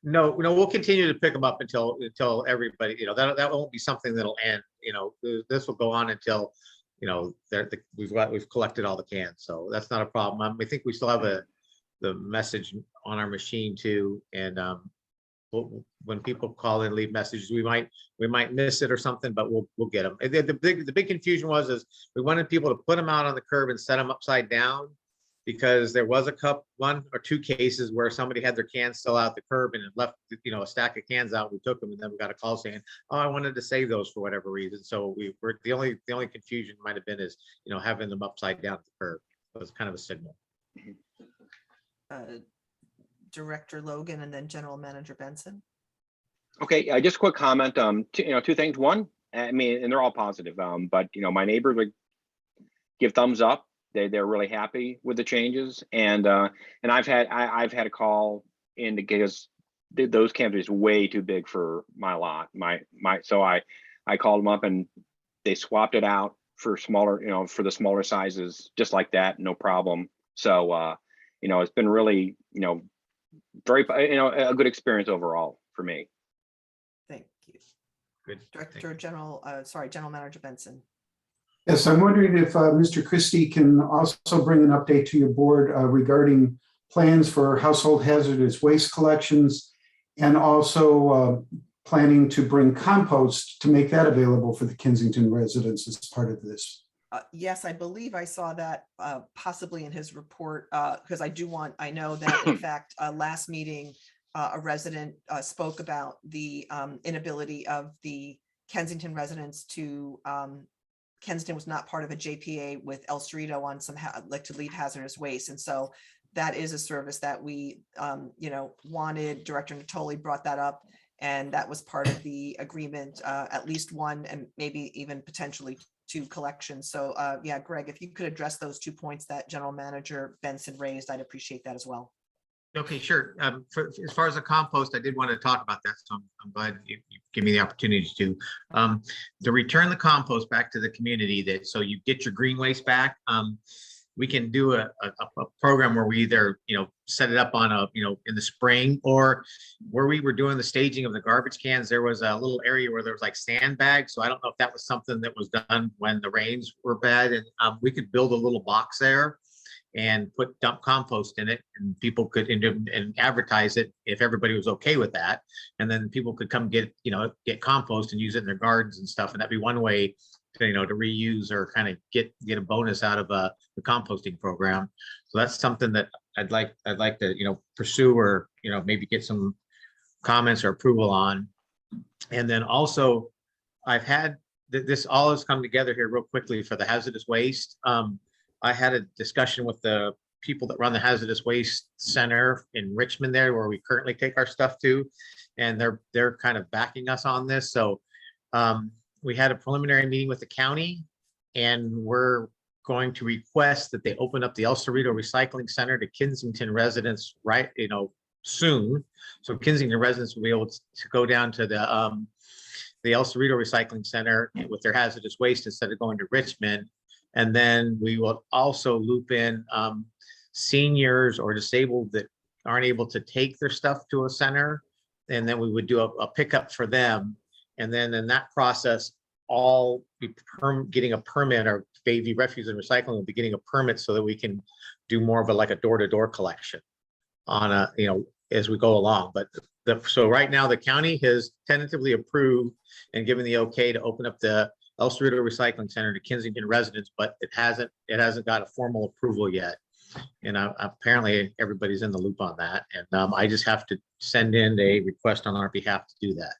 No, we'll continue to pick them up until everybody, that won't be something that'll end. This will go on until, we've collected all the cans. So that's not a problem. I think we still have the message on our machine too. And when people call in, leave messages, we might miss it or something, but we'll get them. The big confusion was we wanted people to put them out on the curb and set them upside down, because there was one or two cases where somebody had their cans still out the curb and it left, a stack of cans out. We took them, and then we got a call saying, "Oh, I wanted to save those for whatever reason." So we were the only confusion might have been is having them upside down at the curb. It was kind of a signal. Director Logan, and then General Manager Benson. Okay, just a quick comment. Two things. One, I mean, and they're all positive. But my neighbors would give thumbs up. They're really happy with the changes, and I've had a call in because those cans are just way too big for my lot. So I called them up, and they swapped it out for smaller, for the smaller sizes, just like that, no problem. So it's been really very a good experience overall for me. Thank you. Good. General Manager Benson. Yes, I'm wondering if Mr. Christie can also bring an update to your board regarding plans for household hazardous waste collections, and also planning to bring compost to make that available for the Kensington residents as part of this. Yes, I believe I saw that possibly in his report, because I know that in fact, last meeting, a resident spoke about the inability of the Kensington residents to, Kensington was not part of a JPA with El Cerrito on some, like to leave hazardous waste. And so that is a service that we, wanted. Director Natoli brought that up, and that was part of the agreement, at least one, and maybe even potentially two collections. So yeah, Greg, if you could address those 2 points that General Manager Benson raised, I'd appreciate that as well. Okay, sure. As far as the compost, I did want to talk about that, so I'm glad you give me the opportunity to return the compost back to the community. So you get your green waste back. We can do a program where we either set it up on in the spring, or where we were doing the staging of the garbage cans. There was a little area where there was like sandbags. So I don't know if that was something that was done when the rains were bad, and we could build a little box there and put dump compost in it, and people could and advertise it if everybody was okay with that. And then people could come get compost and use it in their gardens and stuff. And that'd be one way to, to reuse or kind of get a bonus out of the composting program. So that's something that I'd like to, pursue, or, maybe get some comments or approval on. And then also I've had this all has come together here real quickly for the hazardous waste. I had a discussion with the people that run the Hazardous Waste Center in Richmond there, where we currently take our stuff to, and they're kind of backing us on this. So we had a preliminary meeting with the county, and we're going to request that they open up the El Cerrito Recycling Center to Kensington residents soon. So Kensington residents will be able to go down to the El Cerrito Recycling Center with their hazardous waste instead of going to Richmond. And then we will also loop in seniors or disabled that aren't able to take their stuff to a center. And then we would do a pickup for them. And then in that process, all be getting a permit, or Bayview Refuse and Recycling will be getting a permit so that we can do more of a door-to-door collection on as we go along. But so right now the county has tentatively approved and given the okay to open up the El Cerrito Recycling Center to Kensington residents, but it hasn't got a formal approval yet. And apparently everybody's in the loop on that. And I just have to send in a request on our behalf to do that.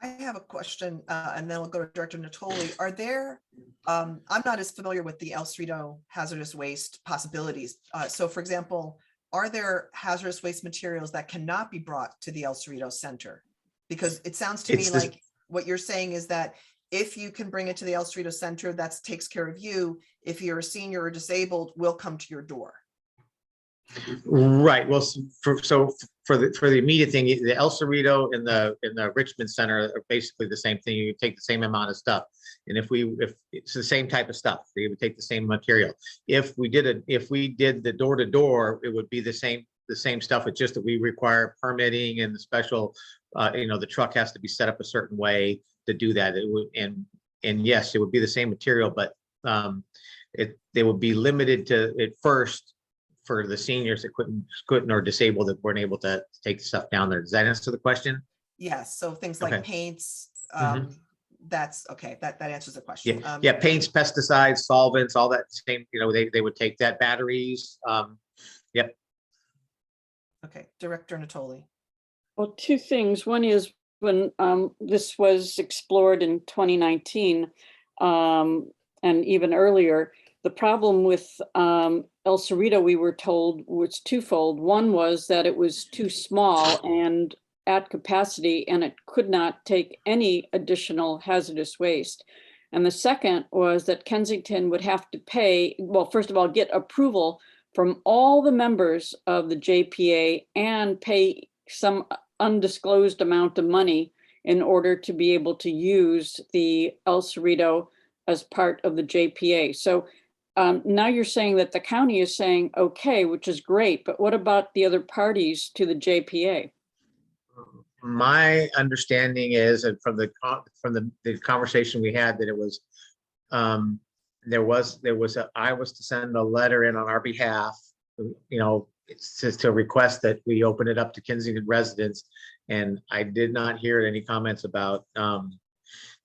I have a question, and then we'll go to Director Natoli. Are there, I'm not as familiar with the El Cerrito hazardous waste possibilities. So for example, are there hazardous waste materials that cannot be brought to the El Cerrito Center? Because it sounds to me like what you're saying is that if you can bring it to the El Cerrito Center, that takes care of you. If you're a senior or disabled, we'll come to your door. Right. Well, for the immediate thing, the El Cerrito and the Richmond Center are basically the same thing. You take the same amount of stuff, and if it's the same type of stuff, they would take the same material. If we did the door to door, it would be the same stuff. It's just that we require permitting and the special, the truck has to be set up a certain way to do that. It would, and yes, it would be the same material, but they would be limited to at first for the seniors that couldn't or disabled that weren't able to take the stuff down there. Does that answer the question? Yes. So things like paints, that's okay. That answers the question. Yeah, paints, pesticides, solvents, all that same, they would take that, batteries. Yep. Okay, Director Natoli. Well, two things. One is when this was explored in 2019 and even earlier, the problem with El Cerrito, we were told, was twofold. One was that it was too small and at capacity, and it could not take any additional hazardous waste. And the second was that Kensington would have to pay, well, first of all, get approval from all the members of the JPA and pay some undisclosed amount of money in order to be able to use the El Cerrito as part of the JPA. So now you're saying that the county is saying, okay, which is great, but what about the other parties to the JPA? My understanding is, and from the conversation we had, that it was, I was to send a letter in on our behalf, it's just to request that we open it up to Kensington residents, And I did not hear any comments about,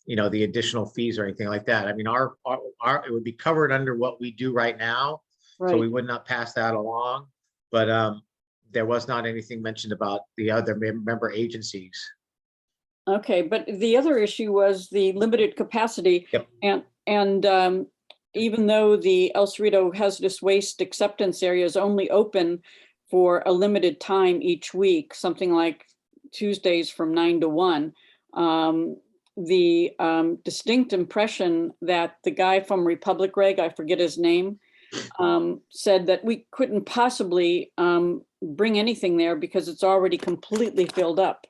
you know, the additional fees or anything like that. I mean, it would be covered under what we do right now. So we Right. would not pass that along, but there was not anything mentioned about the other member agencies. Okay, but the other issue was the limited capacity. Yep. And even though the El Cerrito hazardous waste acceptance area is only open for a limited time each week, something like Tuesdays from 9 to 1, the distinct impression that the guy from Republic Reg, I forget his name, said that we couldn't possibly bring anything there because it's already completely filled up.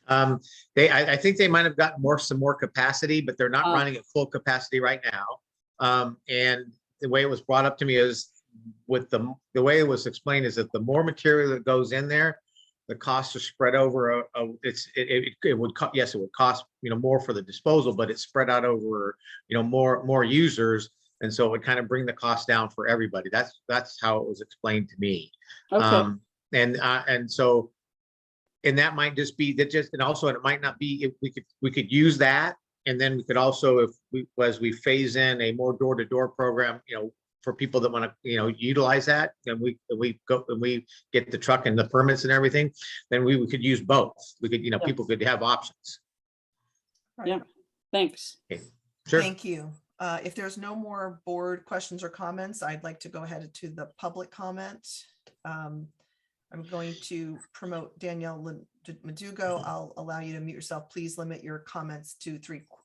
I think they might have gotten some more capacity, but they're not running at full capacity right now. And the way it was brought up to me is with the way it was explained is that the more material that goes in there, the costs are spread over it would yes, it would cost, you know, more for the disposal, but it's spread out over, you know, more users. And so it would kind of bring the cost down for everybody. That's how it was explained to me. Okay. And so, and that might just be that and also it might not be, if we could use that. And then we could also, as we phase in a more door-to-door program, you know, for people that want to, you know, utilize that, and we get the truck and the permits and everything, then we could use both. We could, you know, people could have options. Yeah, thanks. Okay. Sure. Thank you. If there's no more board questions or comments, I'd like to go ahead to the public comment. I'm going to promote Danielle Madugo. I'll allow you to mute yourself. Please limit your comments to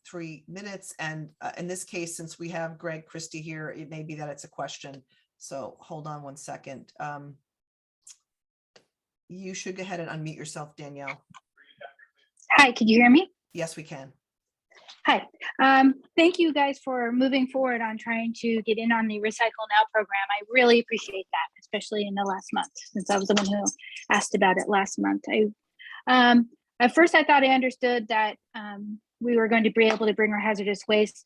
three minutes. And in this case, since we have Greg Christie here, it may be that it's a question. So hold on one second. You should go ahead and unmute yourself, Danielle. Hi, can you hear me? Yes, we can. Hi. Thank you guys for moving forward on trying to get in on the Recycle Now program. I really appreciate that, especially in the last month, since I was the one who asked about it last month. At first, I thought I understood that we were going to be able to bring our hazardous waste.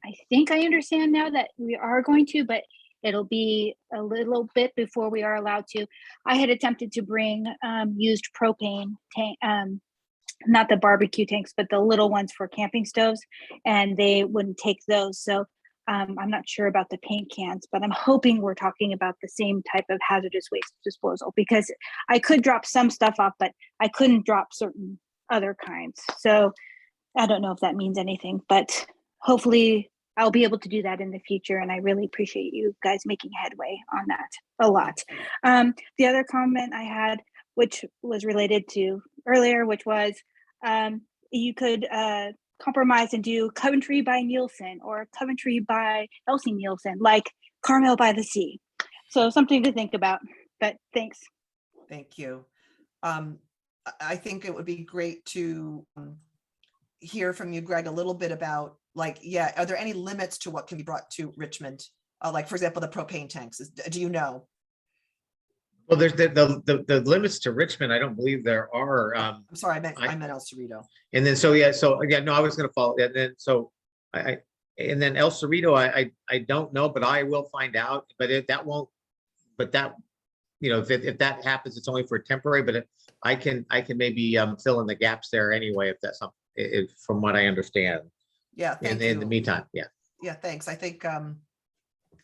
I think I understand now that we are going to, but it'll be a little bit before we are allowed to. I had attempted to bring used propane tank, not the barbecue tanks, but the little ones for camping stoves, and they wouldn't take those. So I'm not sure about the paint cans, but I'm hoping we're talking about the same type of hazardous waste disposal, because I could drop some stuff off, but I couldn't drop certain other kinds. So I don't know if that means anything, but hopefully I'll be able to do that in the future. And I really appreciate you guys making headway on that a lot. The other comment I had, which was related to earlier, which was you could compromise and do Coventry by Nielsen or Coventry by Elsie Nielsen, like Carmel by the Sea. So something to think about, but thanks. Thank you. I think it would be great to hear from you, Greg, a little bit about, like, yeah, are there any limits to what can be brought to Richmond? Like, for example, the propane tanks, do you know? Well, there's the limits to Richmond. I don't believe there are. I'm sorry, I meant El Cerrito. And then, no, I was going to follow. And then, and then El Cerrito, I don't know, but I will find out. But that won't. But that, you know, if that happens, it's only for temporary. But I can maybe fill in the gaps there anyway, if that's something, from what I understand. Yeah. Thank you. In the meantime, yeah. Yeah. Thanks. I think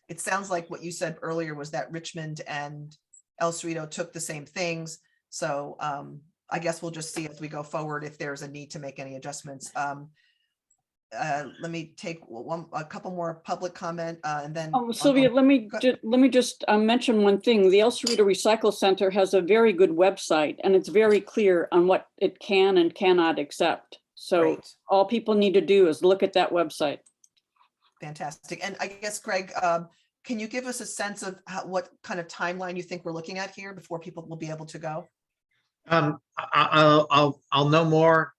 it sounds like what you said earlier was that Richmond and El Cerrito took the same things. So I guess we'll just see as we go forward if there's a need to make any adjustments. Let me take a couple more public comment and then. Oh, Sylvia, let me just mention one thing. The El Cerrito Recycle Center has a very good website, and it's very clear on what it can and cannot accept. So Great. All people need to do is look at that website. Fantastic. And I guess, Greg, can you give us a sense of what kind of timeline you think we're looking at here before people will be able to go? I'll know more.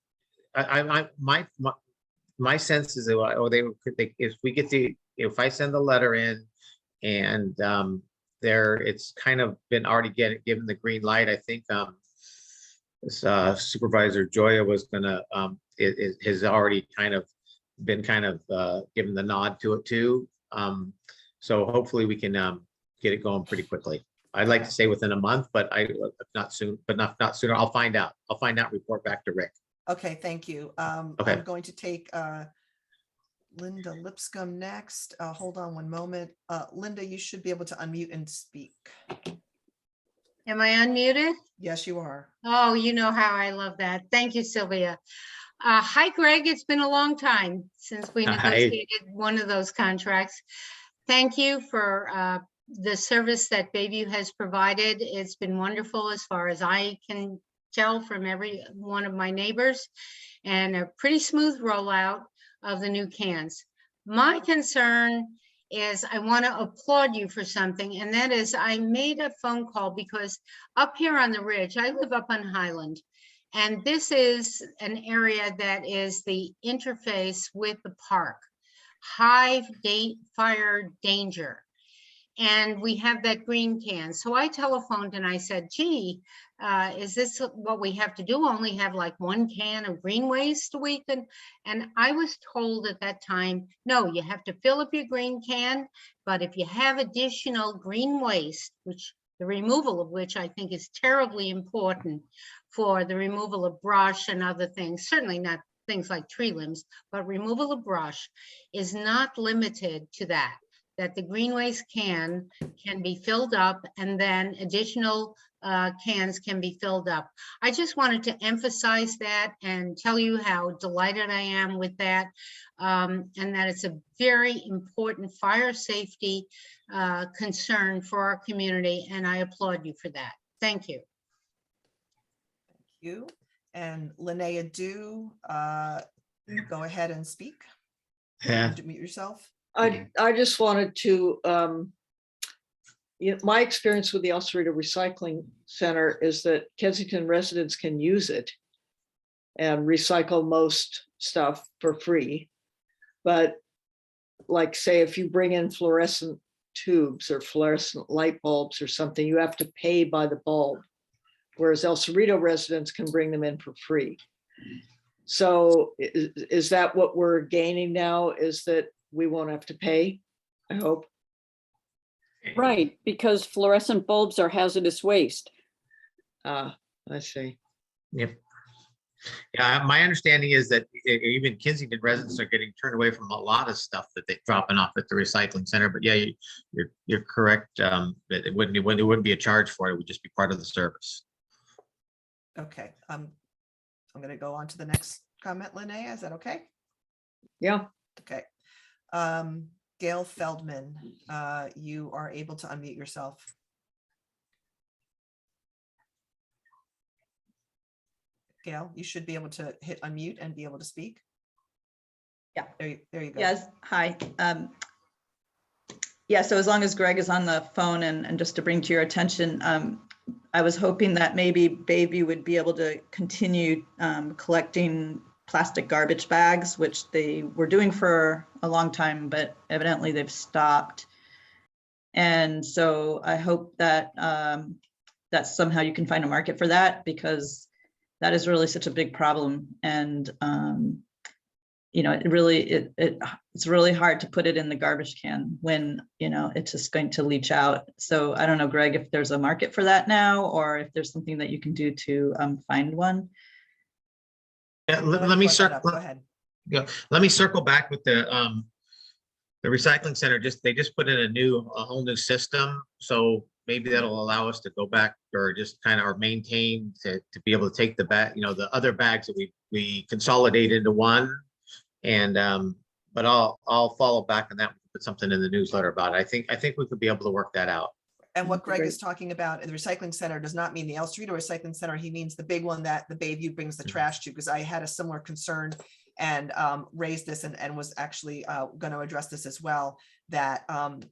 My sense is that if I send the letter in and it's kind of been already given the green light. I think Supervisor Joya was gonna has already been given the nod to it too. So hopefully we can get it going pretty quickly. I'd like to say within a month, but not soon, but not sooner. I'll find out. I'll find out, report back to Rick. Okay, thank you. Okay. I'm going to take Linda Lipscomb next. Hold on one moment. Linda, you should be able to unmute and speak. Am I unmuted? Yes, you are. Oh, you know how I love that. Thank you, Sylvia. Hi, Greg. It's been a long time since we Hi. negotiated one of those contracts. Thank you for the service that Bayview has provided. It's been wonderful as far as I can tell from every one of my neighbors, and a pretty smooth rollout of the new cans. My concern is I want to applaud you for something, and that is I made a phone call because up here on the ridge, I live up on Highland, and this is an area that is the interface with the park. High fire danger. And we have that green can. So I telephoned and I said, gee, is this what we have to do? Only have like one can of green waste a week? And I was told at that time, no, you have to fill up your green can. But if you have additional green waste, which the removal of which I think is terribly important for the removal of brush and other things, certainly not things like tree limbs, but removal of brush is not limited to that the green waste can be filled up and then additional cans can be filled up. I just wanted to emphasize that and tell you how delighted I am with that, and that it's a very important fire safety concern for our community, and I applaud you for that. Thank you. Thank you. And Linnea, do go ahead and speak. Yeah. Mute yourself. I just wanted to, my experience with the El Cerrito Recycling Center is that Kensington residents can use it and recycle most stuff for free. But like, say, if you bring in fluorescent tubes or fluorescent light bulbs or something, you have to pay by the bulb, whereas El Cerrito residents can bring them in for free. So is that what we're gaining now, is that we won't have to pay, I hope? Right, because fluorescent bulbs are hazardous waste. I see. Yep. Yeah, my understanding is that even Kensington residents are getting turned away from a lot of stuff that they're dropping off at the recycling center. But yeah, you're correct. That it wouldn't be a charge for it. It would just be part of the service. Okay. I'm going to go on to the next comment, Linnea. Is that okay? Yeah. Okay. Gail Feldman, you are able to unmute yourself. Gail, you should be able to hit unmute and be able to speak. Yeah. There you go. Yes. Hi. Yeah. So as long as Greg is on the phone, and just to bring to your attention, I was hoping that maybe Bayview would be able to continue collecting plastic garbage bags, which they were doing for a long time, but evidently they've stopped. And so I hope that that somehow you can find a market for that, because that is really such a big problem. And you know, it's really hard to put it in the garbage can when, you know, it's just going to leach out. So I don't know, Greg, if there's a market for that now, or if there's something that you can do to find one. Yeah, let me circle. Go ahead. Yeah, let me circle back with the recycling center. They just put in a whole new system. So maybe that'll allow us to go back, or just kind of, or maintain to be able to take the bag, you know, the other bags that we consolidate into one. And but I'll follow back on that, put something in the newsletter about it. I think we could be able to work that out. And what Greg is talking about in the recycling center does not mean the El Cerrito Recycling Center. He means the big one that the Bayview brings the trash to, because I had a similar concern and raised this and was actually going to address this as well, that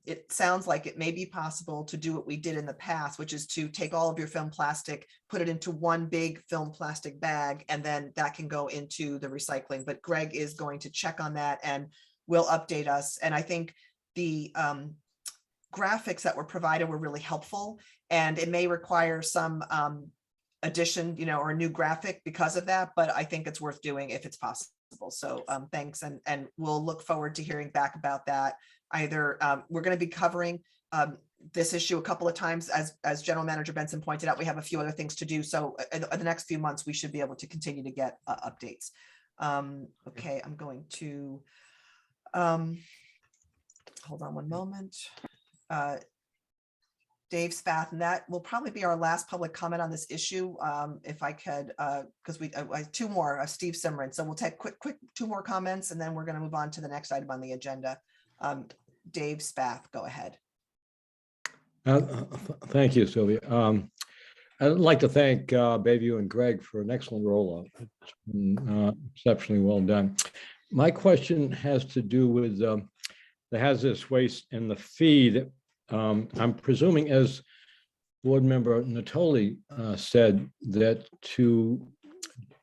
it sounds like it may be possible to do what we did in the past, which is to take all of your film plastic, put it into one big film plastic bag, and then that can go into the recycling. But Greg is going to check on that and will update us. And I think the graphics that were provided were really helpful, and it may require some addition, you know, or a new graphic because of that, but I think it's worth doing if it's possible. So thanks, and we'll look forward to hearing back about that. Either we're going to be covering this issue a couple of times. As General Manager Benson pointed out, we have a few other things to do. So in the next few months, we should be able to continue to get updates. Okay, I'm going to, hold on one moment. Dave Spath, and that will probably be our last public comment on this issue. If I could, because I have two more, Steve Simran. So we'll take quick two more comments, and then we're going to move on to the next item on the agenda. Dave Spath, go ahead. Thank you, Sylvia. I'd like to thank Bayview and Greg for an excellent rollout. It's been exceptionally well done. My question has to do with the hazardous waste and the fee that I'm presuming, as Board Member Natoli said, that to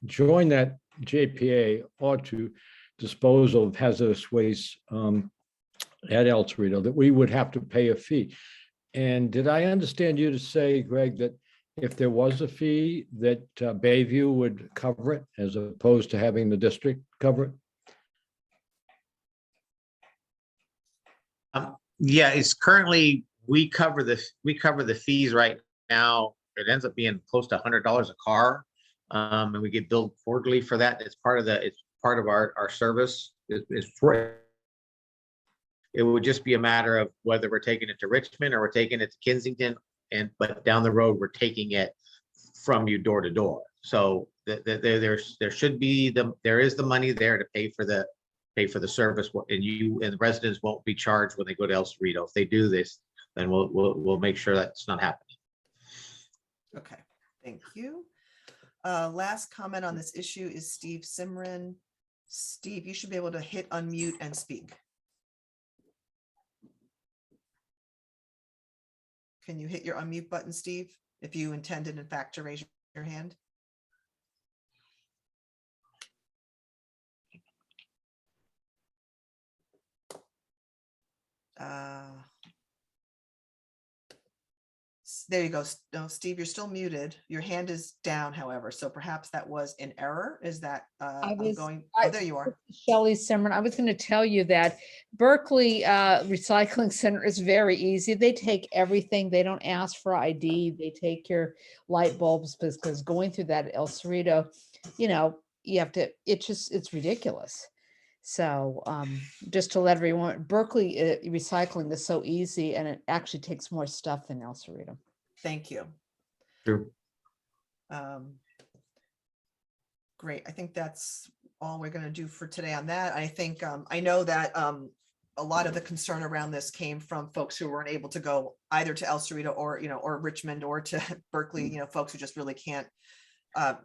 join that JPA or to dispose of hazardous waste at El Cerrito, that we would have to pay a fee. And did I understand you to say, Greg, that if there was a fee, that Bayview would cover it as opposed to having the district cover it? Yeah, it's currently, we cover the fees right now. It ends up being close to $100 a car. And we get billed quarterly for that. It's part of our service. It would just be a matter of whether we're taking it to Richmond or we're taking it to Kensington, but down the road, we're taking it from you door to door. So there is the money there to pay for the service, and the residents won't be charged when they go to El Cerrito. If they do this, then we'll make sure that's not happening. Okay, thank you. Last comment on this issue is Steve Simran. Steve, you should be able to hit unmute and speak. Can you hit your unmute button, Steve, if you intended, in fact, to raise your hand? There you go. No, Steve, you're still muted. Your hand is down, however, so perhaps that was an error. Is that oh, there you are. Shelley Simran, I was going to tell you that Berkeley Recycling Center is very easy. They take everything. They don't ask for ID. They take your light bulbs, because going through that El Cerrito, you have to, it's ridiculous. So just to let everyone, Berkeley Recycling is so easy, and it actually takes more stuff than El Cerrito. Thank you. Sure. Great. I think that's all we're going to do for today on that. I think I know that a lot of the concern around this came from folks who weren't able to go either to El Cerrito or Richmond or to Berkeley, folks who just really can't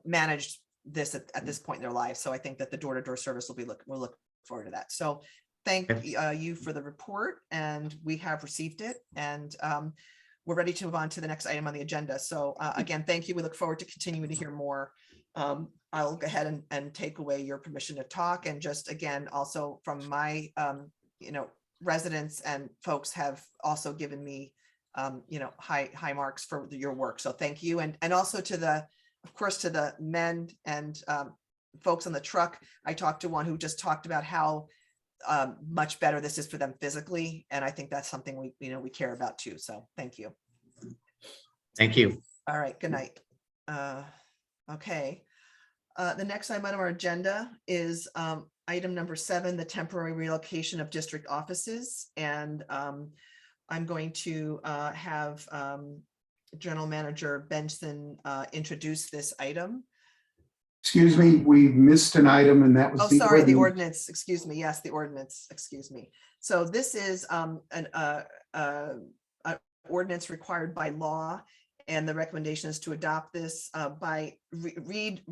manage this at this point in their lives. So I think that the door-to-door service we'll look forward to that. So thank you for the report, and we have received it, and we're ready to move on to the next item on the agenda. So again, thank you. We look forward to continuing to hear more. I'll go ahead and take away your permission to talk, and just again, also from my residents and folks have also given me high marks for your work. So thank you, and also of course to the men and folks on the truck. I talked to one who just talked about how much better this is for them physically, and I think that's something we care about too. So thank you. Thank you. All right, good night. Okay, the next item on our agenda is item number 7, the temporary relocation of district offices, and I'm going to have General Manager Benson introduce this item. Excuse me, we missed an item, and that was the ordinance. Excuse me. Yes, the ordinance. Excuse me. So this is an ordinance required by law, and the recommendation is to adopt this by read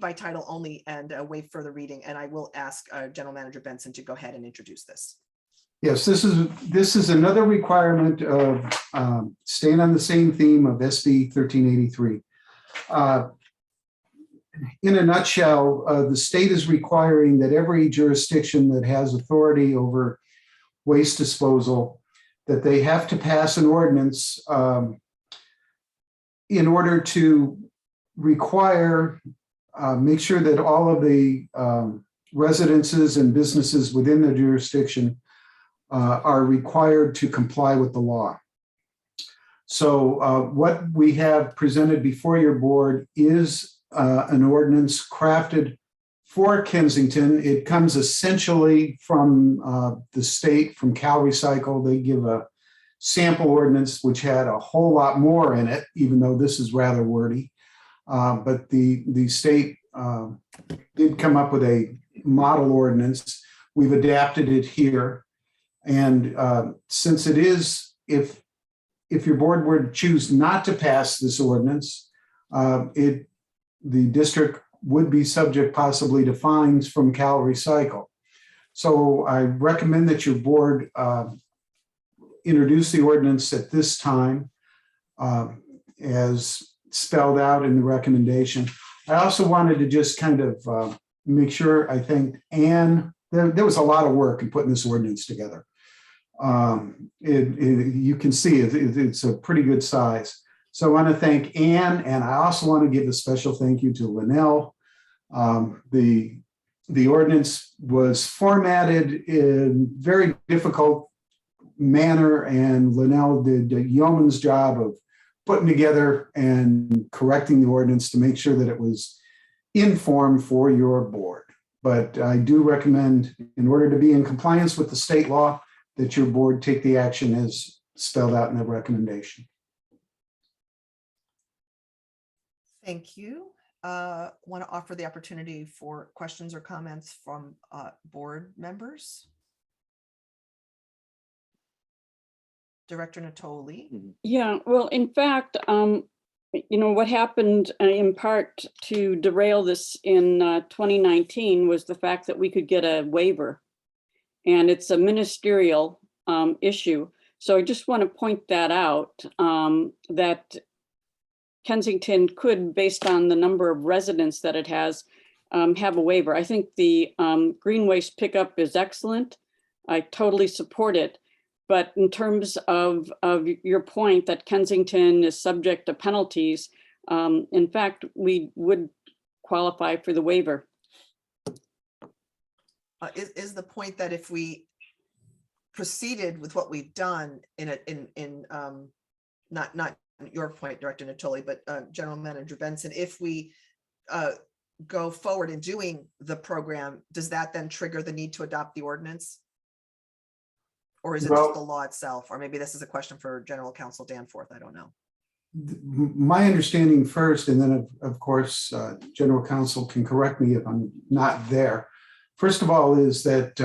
by title only and waive further reading. And I will ask General Manager Benson to go ahead and introduce this. Yes, this is another requirement of staying on the same theme of SB 1383. In a nutshell, the state is requiring that every jurisdiction that has authority over waste disposal, that they have to pass an ordinance in order to require, make sure that all of the residences and businesses within the jurisdiction are required to comply with the law. So what we have presented before your board is an ordinance crafted for Kensington. It comes essentially from the state, from Cal Recycle. They give a sample ordinance which had a whole lot more in it, even though this is rather wordy. But the state did come up with a model ordinance. We've adapted it here. And since it is, if your board were to choose not to pass this ordinance, the district would be subject possibly to fines from Cal Recycle. So I recommend that your board introduce the ordinance at this time as spelled out in the recommendation. I also wanted to just kind of make sure, I think, Anne, there was a lot of work in putting this ordinance together. You can see it's a pretty good size. So I want to thank Anne, and I also want to give a special thank you to Linnell. The ordinance was formatted in very difficult manner, and Linnell did a yeoman's job of putting together and correcting the ordinance to make sure that it was in form for your board. But I do recommend, in order to be in compliance with the state law, that your board take the action as spelled out in the recommendation. Thank you. Want to offer the opportunity for questions or comments from board members? Director Natoli. Yeah, well, in fact, what happened in part to derail this in 2019 was the fact that we could get a waiver, and it's a ministerial issue. So I just want to point that out, that Kensington could, based on the number of residents that it has, have a waiver. I think the green waste pickup is excellent. I totally support it. But in terms of your point that Kensington is subject to penalties, in fact, we would qualify for the waiver. Is the point that if we proceeded with what we've done not your point, Director Natoli, but General Manager Benson, if we go forward in doing the program, does that then trigger the need to adopt the ordinance? Or is it just the law itself? Or maybe this is a question for General Counsel Danforth. I don't know. My understanding first, and then of course, General Counsel can correct me if I'm not there. First of all, is that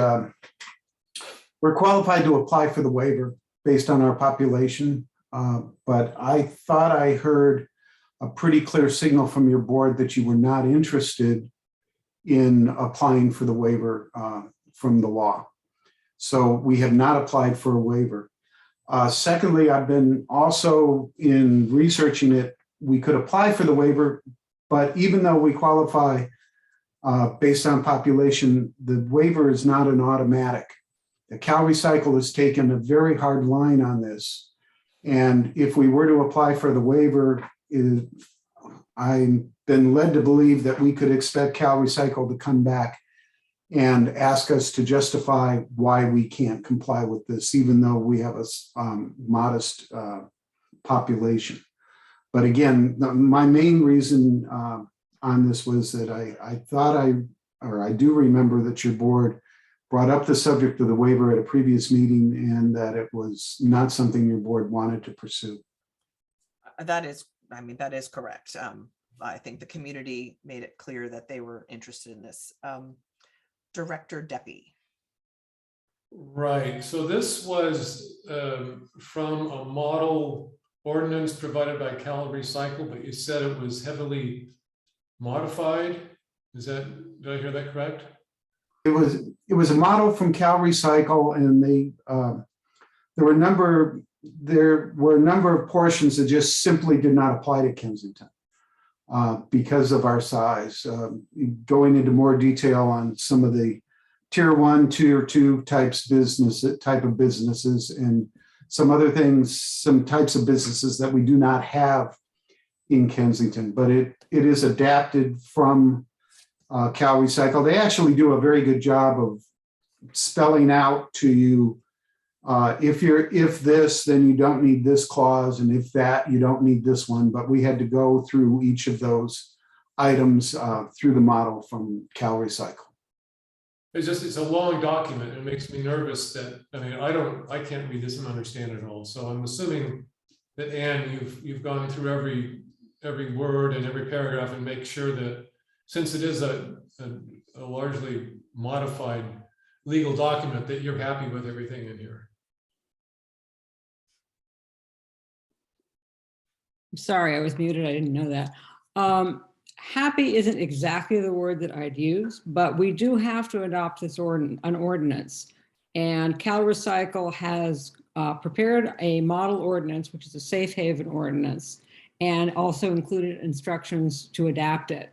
we're qualified to apply for the waiver based on our population. But I thought I heard a pretty clear signal from your board that you were not interested in applying for the waiver from the law. So we have not applied for a waiver. Secondly, I've been also in researching it. We could apply for the waiver, but even though we qualify based on population, the waiver is not an automatic. The Cal Recycle has taken a very hard line on this. And if we were to apply for the waiver, I've been led to believe that we could expect Cal Recycle to come back and ask us to justify why we can't comply with this, even though we have a modest population. But again, my main reason on this was that I do remember that your board brought up the subject of the waiver at a previous meeting and that it was not something your board wanted to pursue. That is correct. I think the community made it clear that they were interested in this. Director Deppie. Right, so this was from a model ordinance provided by Cal Recycle, but you said it was heavily modified. Did I hear that correct? It was a model from Cal Recycle, and there were a number of portions that just simply did not apply to Kensington because of our size. Going into more detail on some of the tier 1, tier 2 type of businesses, and some other things, some types of businesses that we do not have in Kensington, but it is adapted from Cal Recycle. They actually do a very good job of spelling out to you If this, then you don't need this clause, and if that, you don't need this one. But we had to go through each of those items through the model from Cal Recycle. It's a long document. It makes me nervous that, I mean, I can't read this and understand it all. So I'm assuming that, Anne, you've gone through every word and every paragraph and make sure that, since it is a largely modified legal document, that you're happy with everything in here. I'm sorry, I was muted. I didn't know that. Happy isn't exactly the word that I'd use, but we do have to adopt this an ordinance. And Cal Recycle has prepared a model ordinance, which is a safe haven ordinance, and also included instructions to adapt it.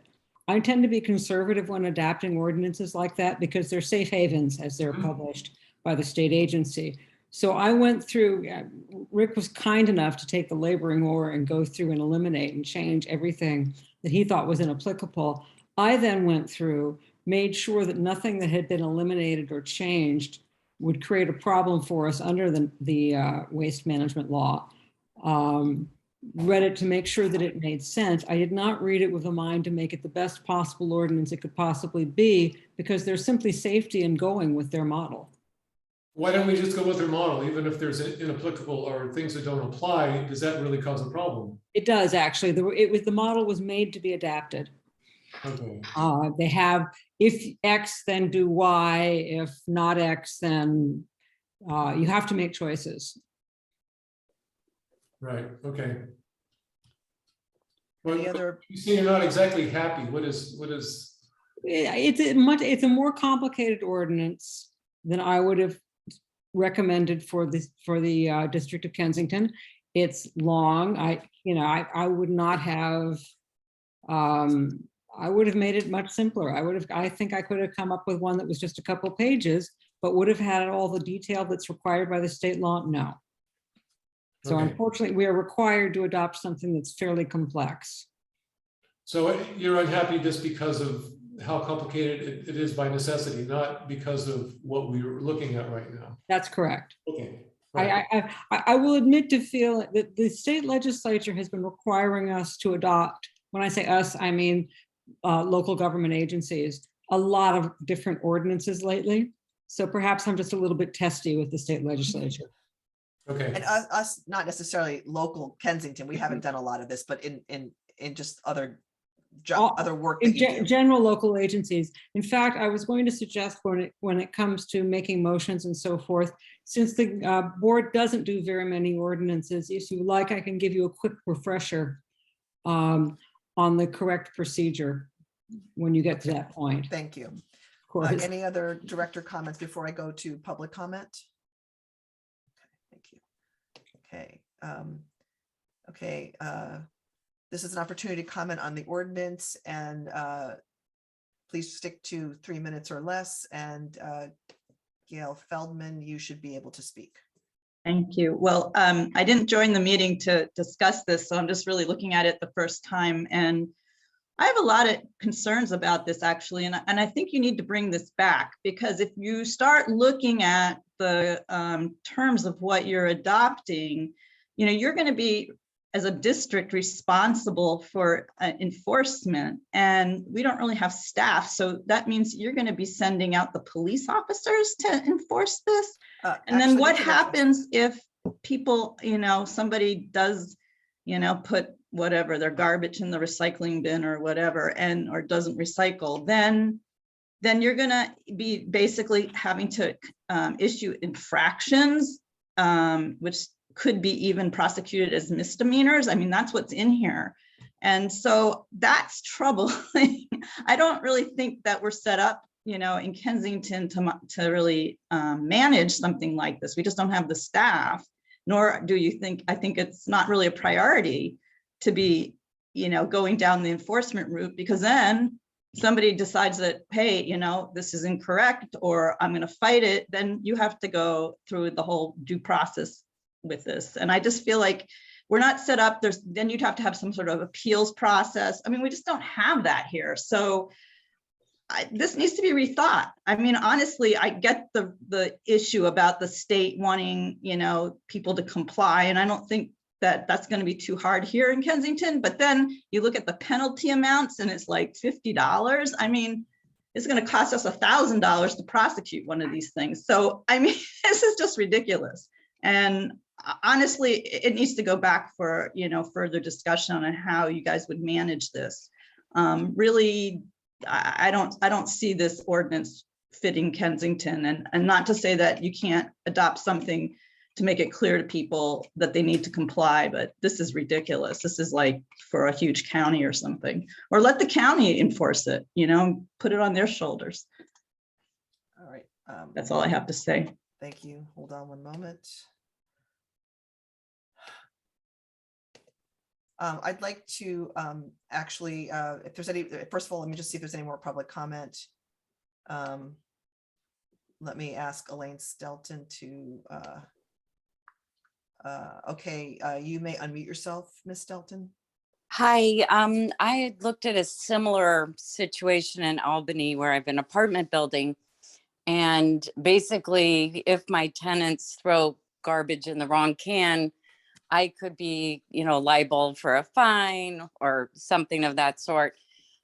I tend to be conservative when adapting ordinances like that because they're safe havens as they're published by the state agency. So I went through, Rick was kind enough to take the laboring oar and go through and eliminate and change everything that he thought was inapplicable. I then went through, made sure that nothing that had been eliminated or changed would create a problem for us under the waste management law. Read it to make sure that it made sense. I did not read it with a mind to make it the best possible ordinance it could possibly be, because there's simply safety in going with their model. Why don't we just go with their model, even if there's inapplicable or things that don't apply? Does that really cause a problem? It does, actually. The model was made to be adapted. Okay. They have, if X, then do Y. If not X, then you have to make choices. Right, okay. Well, Any other? you see, you're not exactly happy. What is? It's a more complicated ordinance than I would have recommended for the District of Kensington. It's long. I would not have. I would have made it much simpler. I think I could have come up with one that was just a couple pages, but would have had all the detail that's required by the state law. No. So Okay. Unfortunately, we are required to adopt something that's fairly complex. So you're unhappy just because of how complicated it is by necessity, not because of what we're looking at right now. That's correct. Okay. Right. I will admit to feel that the state legislature has been requiring us to adopt, when I say us, I mean local government agencies, a lot of different ordinances lately. So perhaps I'm just a little bit testy with the state legislature. Okay. And us, not necessarily local Kensington, we haven't done a lot of this, but in just other work that you do. General local agencies. In fact, I was going to suggest when it comes to making motions and so forth, since the board doesn't do very many ordinances, if you like, I can give you a quick refresher on the correct procedure when you get to that point. Thank you. Of course. Any other director comments before I go to public comment? Thank you. Okay. Okay. This is an opportunity to comment on the ordinance, and please stick to 3 minutes or less. And Gail Feldman, you should be able to speak. Thank you. Well, I didn't join the meeting to discuss this, so I'm just really looking at it the first time. And I have a lot of concerns about this, actually. And I think you need to bring this back, because if you start looking at the terms of what you're adopting, you know, you're going to be, as a district, responsible for enforcement, and we don't really have staff. So that means you're going to be sending out the police officers to enforce this. And then what happens if people, you know, somebody does, you know, put whatever, their garbage in the recycling bin or whatever, and or doesn't recycle, then you're going to be basically having to issue infractions, which could be even prosecuted as misdemeanors. I mean, that's what's in here. And so that's troubling. I don't really think that we're set up, you know, in Kensington to really manage something like this. We just don't have the staff, nor do you think, I think it's not really a priority to be, you know, going down the enforcement route, because then somebody decides that, hey, you know, this is incorrect, or I'm going to fight it, then you have to go through the whole due process with this. And I just feel like we're not set up. Then you'd have to have some sort of appeals process. I mean, we just don't have that here. So this needs to be rethought. I mean, honestly, I get the issue about the state wanting, people to comply, and I don't think that that's going to be too hard here in Kensington. But then you look at the penalty amounts and it's like $50. I mean, it's going to cost us $1,000 to prosecute one of these things. So, I mean, this is just ridiculous. And honestly, it needs to go back for, further discussion on how you guys would manage this. Really, I don't see this ordinance fitting Kensington, and not to say that you can't adopt something to make it clear to people that they need to comply, but this is ridiculous. This is like for a huge county or something, or let the county enforce it, put it on their shoulders. All right. That's all I have to say. Thank you. Hold on one moment. I'd like to actually, if there's any, first of all, let me just see if there's any more public comment. Let me ask Elaine Stelton to, okay, you may unmute yourself, Ms. Stelton. Hi, I had looked at a similar situation in Albany where I have an apartment building. And basically, if my tenants throw garbage in the wrong can, I could be, liable for a fine or something of that sort.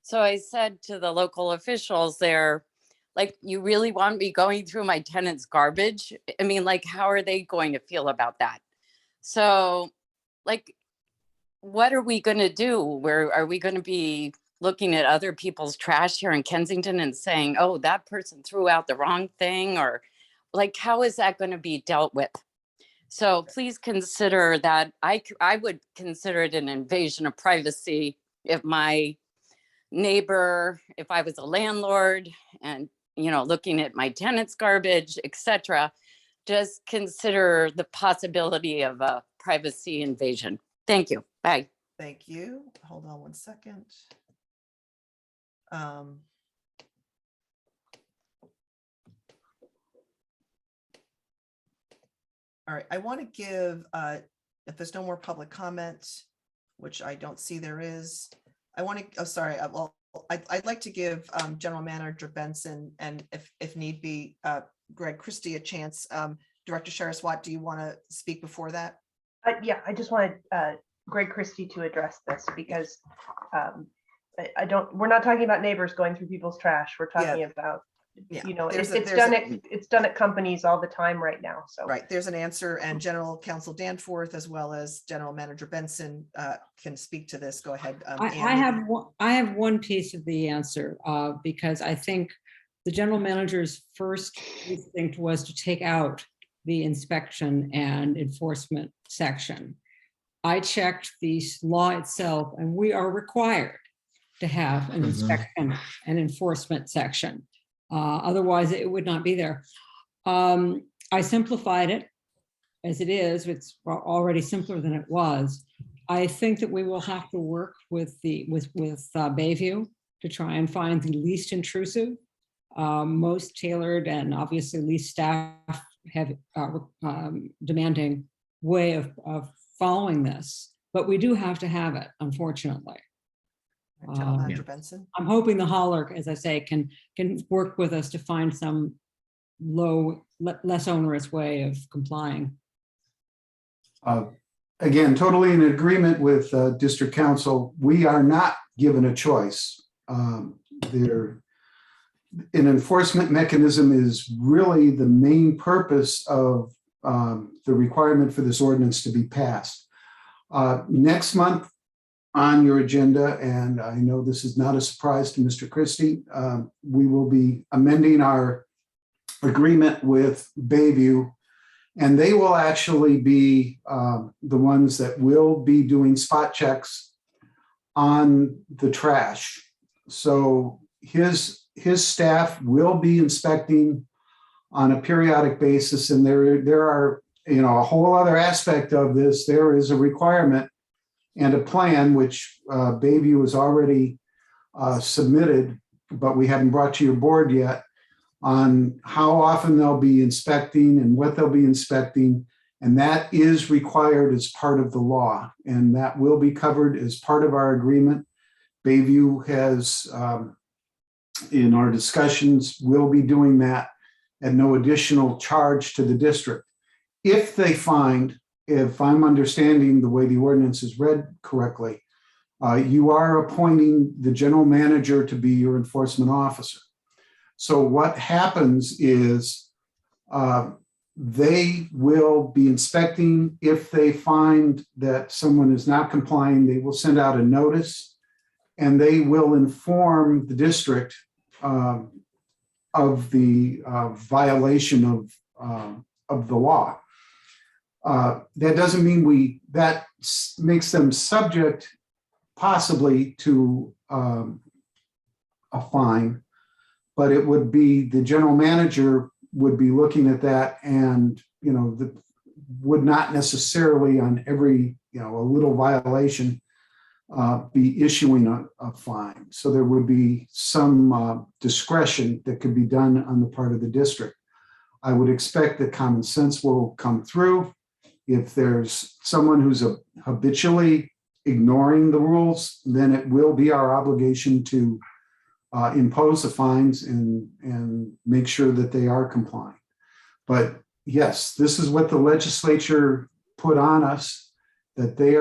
So I said to the local officials there, like, you really want me going through my tenants' garbage? I mean, like, how are they going to feel about that? So, like, what are we going to do? Are we going to be looking at other people's trash here in Kensington and saying, oh, that person threw out the wrong thing? Or like, how is that going to be dealt with? So please consider that. I would consider it an invasion of privacy if my neighbor, if I was a landlord and, looking at my tenants' garbage, etc. Just consider the possibility of a privacy invasion. Thank you. Bye. Thank you. Hold on one second. All right, I want to give, if there's no more public comment, which I don't see there is, I want to, oh, sorry, well, I'd like to give General Manager Benson and if need be, Greg Christie a chance. Director Sharon-Swat, do you want to speak before that? Yeah, I just wanted Greg Christie to address this because we're not talking about neighbors going through people's trash. We're talking about, it's done at companies all the time right now. So right, there's an answer, and General Counsel Danforth as well as General Manager Benson can speak to this. Go ahead. I have one piece of the answer because I think the general manager's first instinct was to take out the inspection and enforcement section. I checked the law itself, and we are required to have an inspection and enforcement section. Otherwise, it would not be there. I simplified it as it is. It's already simpler than it was. I think that we will have to work with Bayview to try and find the least intrusive, most tailored, and obviously least staff have demanding way of following this. But we do have to have it, unfortunately. General Manager Benson. I'm hoping the hauler, as I say, can work with us to find some less onerous way of complying. Again, totally in agreement with District Council. We are not given a choice. An enforcement mechanism is really the main purpose of the requirement for this ordinance to be passed. Next month, on your agenda, and I know this is not a surprise to Mr. Christie, we will be amending our agreement with Bayview, and they will actually be the ones that will be doing spot checks on the trash. So his staff will be inspecting on a periodic basis, and there are a whole other aspect of this. There is a requirement and a plan which Bayview has already submitted, but we haven't brought to your board yet, on how often they'll be inspecting and what they'll be inspecting. And that is required as part of the law, and that will be covered as part of our agreement. Bayview has in our discussions, will be doing that at no additional charge to the district. If they find, if I'm understanding the way the ordinance is read correctly, you are appointing the general manager to be your enforcement officer. So what happens is they will be inspecting. If they find that someone is not complying, they will send out a notice and they will inform the district of the violation of the law. That doesn't mean that makes them subject possibly to a fine, but it would be the general manager would be looking at that and, would not necessarily on every, a little violation be issuing a fine. So there would be some discretion that could be done on the part of the district. I would expect that common sense will come through. If there's someone who's habitually ignoring the rules, then it will be our obligation to impose the fines and make sure that they are complying. But yes, this is what the legislature put on us, that they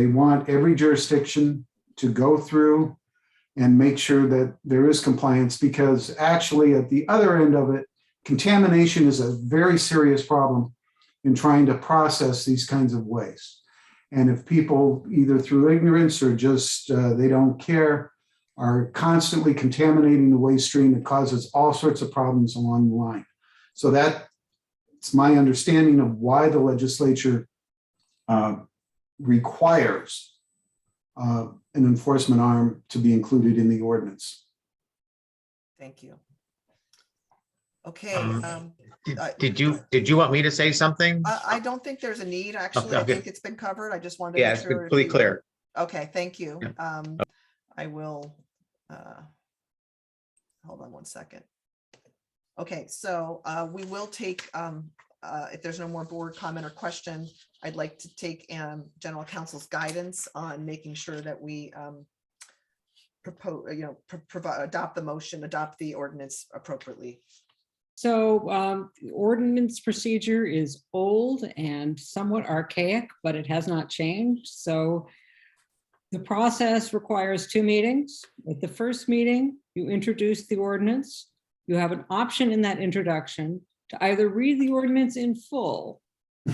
want every jurisdiction to go through and make sure that there is compliance, because actually at the other end of it, contamination is a very serious problem in trying to process these kinds of waste. And if people, either through ignorance or just they don't care, are constantly contaminating the waste stream, it causes all sorts of problems along the line. So that's my understanding of why the legislature requires an enforcement arm to be included in the ordinance. Thank you. Okay. Did you want me to say something? I don't think there's a need, actually. I Okay. think it's been covered. I just wanted to Yeah, make it's sure. been pretty clear. Okay, thank you. Yeah. I will, hold on one second. Okay, so we will take, if there's no more board comment or question, I'd like to take general counsel's guidance on making sure that we propose, adopt the motion, adopt the ordinance appropriately. So the ordinance procedure is old and somewhat archaic, but it has not changed. So the process requires 2 meetings. At the first meeting, you introduce the ordinance. You have an option in that introduction to either read the ordinance in full,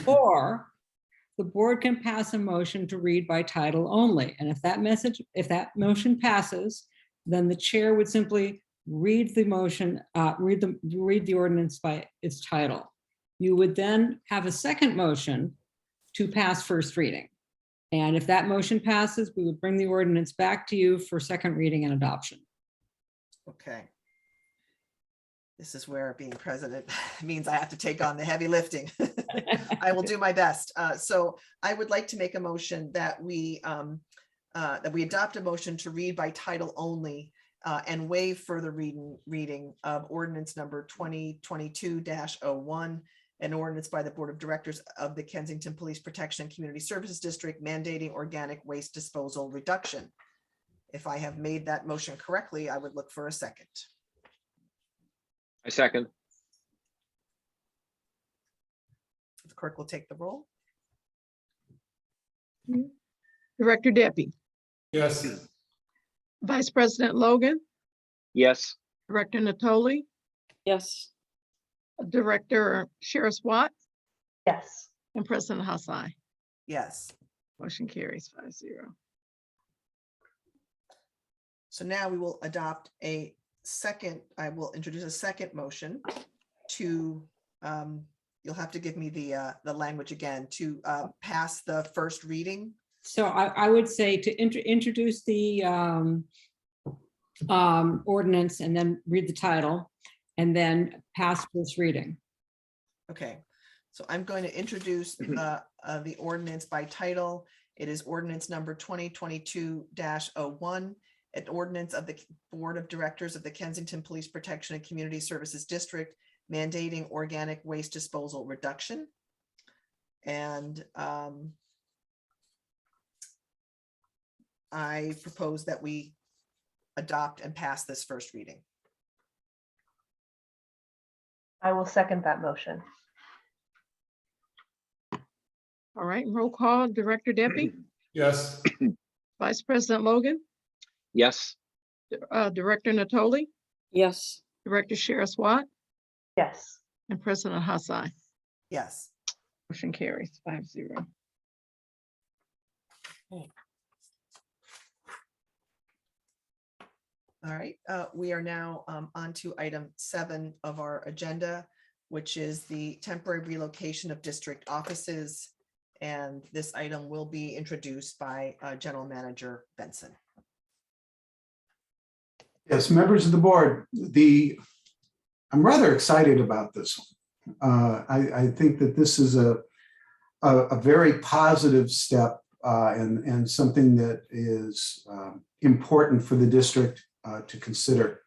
or the board can pass a motion to read by title only. And if that motion passes, then the chair would simply read the motion, read the ordinance by its title. You would then have a second motion to pass first reading. And if that motion passes, we would bring the ordinance back to you for second reading and adoption. Okay. This is where being president means I have to take on the heavy lifting. I will do my best. So I would like to make a motion that we adopt a motion to read by title only and waive further reading of ordinance number 2022-01, an ordinance by the Board of Directors of the Kensington Police Protection and Community Services District mandating organic waste disposal reduction. If I have made that motion correctly, I would look for a second. I second. The clerk will take the roll. Director Deppie, Yes. Vice President Logan, Yes. Director Natoli, Yes. Director Sheriff Watt, Yes. and President Hassai. Yes. Motion carries 5-0. So now we will adopt a second, I will introduce a second motion to, you'll have to give me the language again, to pass the first reading. So I would say to introduce the ordinance and then read the title and then pass first reading. Okay, so I'm going to introduce the ordinance by title. It is ordinance number 2022-01, an ordinance of the Board of Directors of the Kensington Police Protection and Community Services District mandating organic waste disposal reduction. And I propose that we adopt and pass this first reading. I will second that motion. All right, roll call, Director Debbie, Yes. Vice President Logan, Yes. Director Natoli, Yes. Director Shara Swat, Yes. and President Hassai. Yes. Motion carries 5-0. All right, we are now on to item 7 of our agenda, which is the temporary relocation of district offices. And this item will be introduced by General Manager Benson. Yes, members of the board, I'm rather excited about this one. I think that this is a very positive step and something that is important for the district to consider.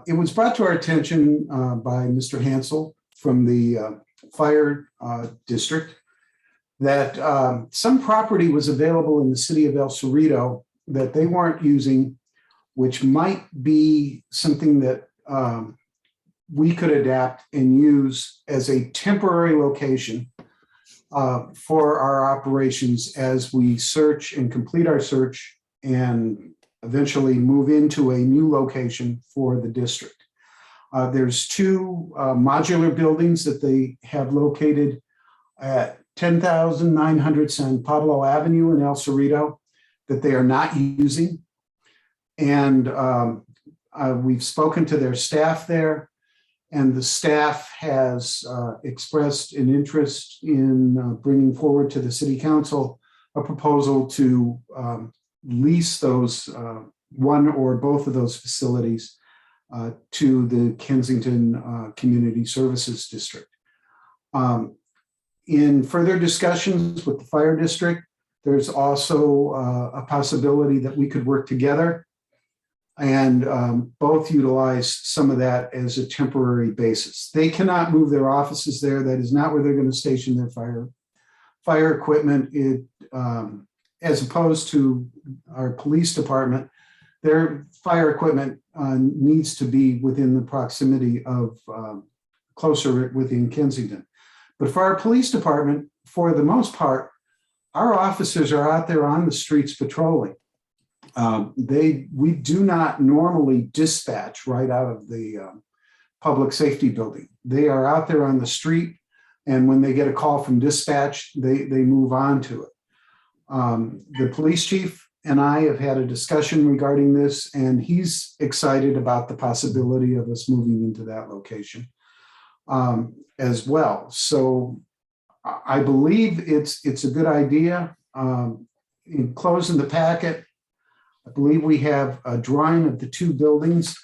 It was brought to our attention by Mr. Hansel from the fire district that some property was available in the city of El Cerrito that they weren't using, which might be something that we could adapt and use as a temporary location for our operations as we search and complete our search and eventually move into a new location for the district. There's 2 modular buildings that they have located at 10,900 San Pablo Avenue in El Cerrito that they are not using. And we've spoken to their staff there, and the staff has expressed an interest in bringing forward to the city council a proposal to lease those one or both of those facilities to the Kensington Community Services District. In further discussions with the fire district, there's also a possibility that we could work together and both utilize some of that as a temporary basis. They cannot move their offices there. That is not where they're going to station their fire equipment. As opposed to our police department, their fire equipment needs to be within the proximity of closer within Kensington. But for our police department, for the most part, our officers are out there on the streets patrolling. We do not normally dispatch right out of the public safety building. They are out there on the street, and when they get a call from dispatch, they move on to it. The police chief and I have had a discussion regarding this, and he's excited about the possibility of us moving into that location as well. So I believe it's a good idea. In closing the packet, I believe we have a drawing of the 2 buildings.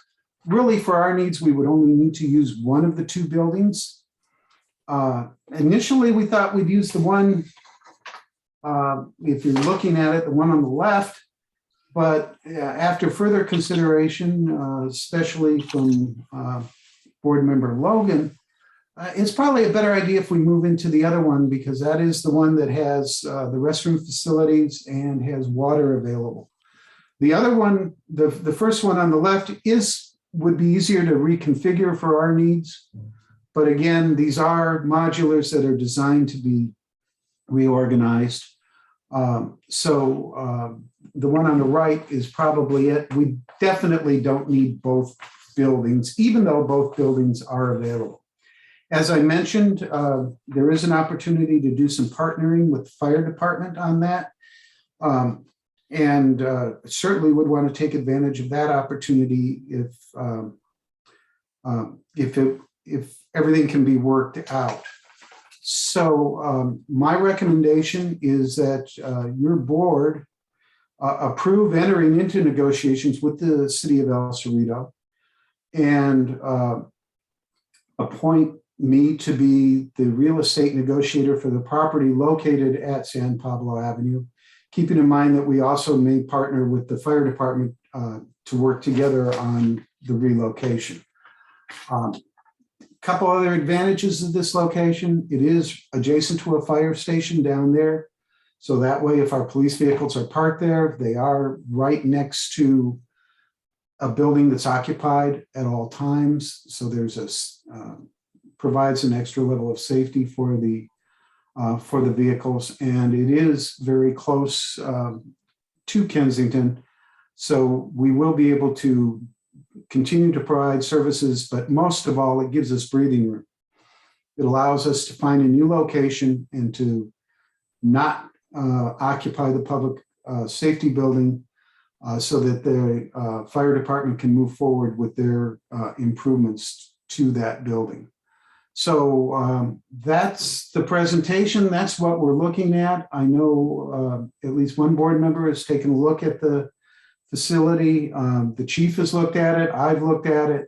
Really, for our needs, we would only need to use one of the 2 buildings. Initially, we thought we'd use the one, if you're looking at it, the one on the left. But after further consideration, especially from board member Logan, it's probably a better idea if we move into the other one, because that is the one that has the restroom facilities and has water available. The other one, the first one on the left, would be easier to reconfigure for our needs. But again, these are modulars that are designed to be reorganized. So the one on the right is probably it. We definitely don't need both buildings, even though both buildings are available. As I mentioned, there is an opportunity to do some partnering with the fire department on that. And certainly would want to take advantage of that opportunity if everything can be worked out. So my recommendation is that your board approve entering into negotiations with the city of El Cerrito and appoint me to be the real estate negotiator for the property located at San Pablo Avenue, keeping in mind that we also may partner with the fire department to work together on the relocation. Couple other advantages of this location: it is adjacent to a fire station down there. So that way, if our police vehicles are parked there, they are right next to a building that's occupied at all times. So there's provides an extra level of safety for the vehicles, and it is very close to Kensington. So we will be able to continue to provide services, but most of all, it gives us breathing room. It allows us to find a new location and to not occupy the public safety building so that the fire department can move forward with their improvements to that building. So that's the presentation. That's what we're looking at. I know at least one board member has taken a look at the facility. The chief has looked at it. I've looked at it.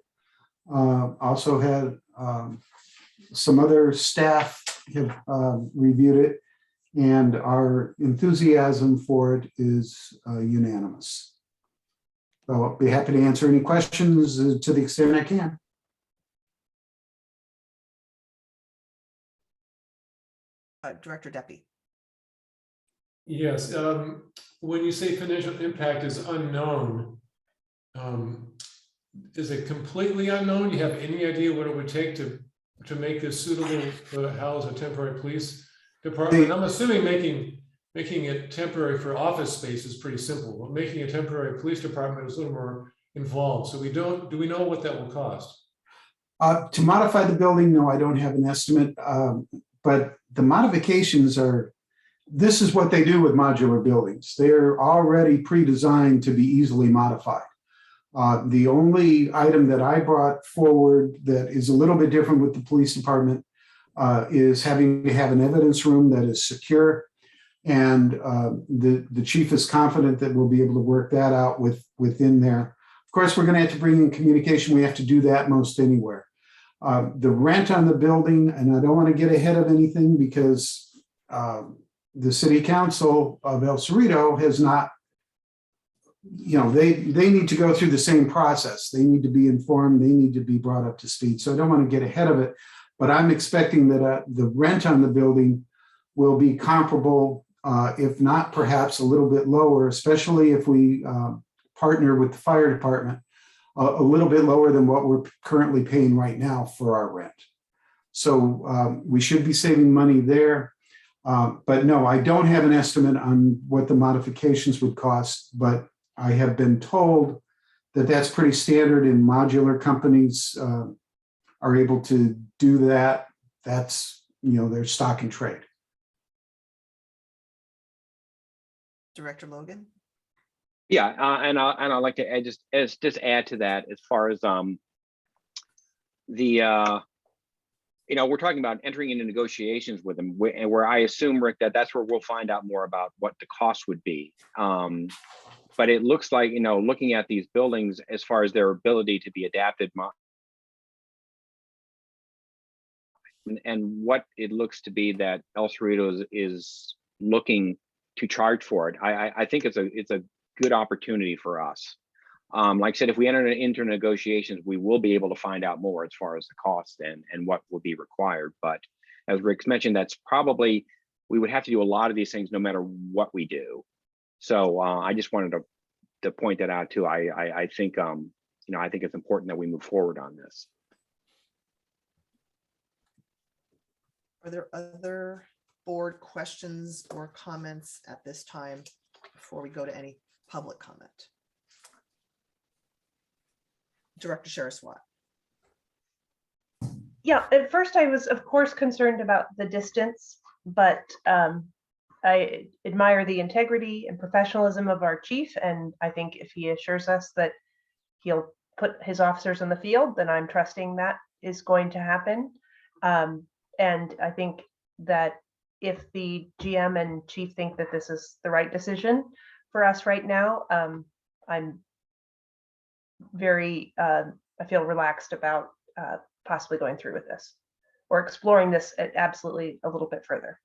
Also had some other staff have reviewed it, and our enthusiasm for it is unanimous. So I'll be happy to answer any questions to the extent I can. Director Deppie. Yes, when you say financial impact is unknown, is it completely unknown? Do you have any idea what it would take to make this suitable to house a temporary police department? I'm assuming making it temporary for office space is pretty simple, but making a temporary police department is a little more involved. So do we know what that will cost? To modify the building, no, I don't have an estimate, but the modifications this is what they do with modular buildings. They're already pre-designed to be easily modified. The only item that I brought forward that is a little bit different with the police department is having to have an evidence room that is secure. And the chief is confident that we'll be able to work that out within there. Of course, we're going to have to bring in communication. We have to do that most anywhere. The rent on the building, and I don't want to get ahead of anything because the city council of El Cerrito has not, they need to go through the same process. They need to be informed. They need to be brought up to speed. So I don't want to get ahead of it, but I'm expecting that the rent on the building will be comparable, if not perhaps a little bit lower, especially if we partner with the fire department, a little bit lower than what we're currently paying right now for our rent. So we should be saving money there. But no, I don't have an estimate on what the modifications would cost, but I have been told that that's pretty standard in modular companies are able to do that. That's, their stock and trade. Director Logan. Yeah, and I'd like to just add to that as far as we're talking about entering into negotiations with them, and where I assume, Rick, that's where we'll find out more about what the cost would be. But it looks like, looking at these buildings as far as their ability to be adapted, and what it looks to be that El Cerrito is looking to charge for it, I think it's a good opportunity for us. Like I said, if we enter into negotiations, we will be able to find out more as far as the cost and what will be required. But as Rick's mentioned, that's probably, we would have to do a lot of these things no matter what we do. So I just wanted to point that out too. I think I think it's important that we move forward on this. Are there other board questions or comments at this time before we go to any public comment? Director Sherri-Swat. Yeah, at first I was, of course, concerned about the distance, but I admire the integrity and professionalism of our chief. And I think if he assures us that he'll put his officers in the field, then I'm trusting that is going to happen. And I think that if the GM and chief think that this is the right decision for us right now, I'm very, I feel relaxed about possibly going through with this or exploring this absolutely a little bit further.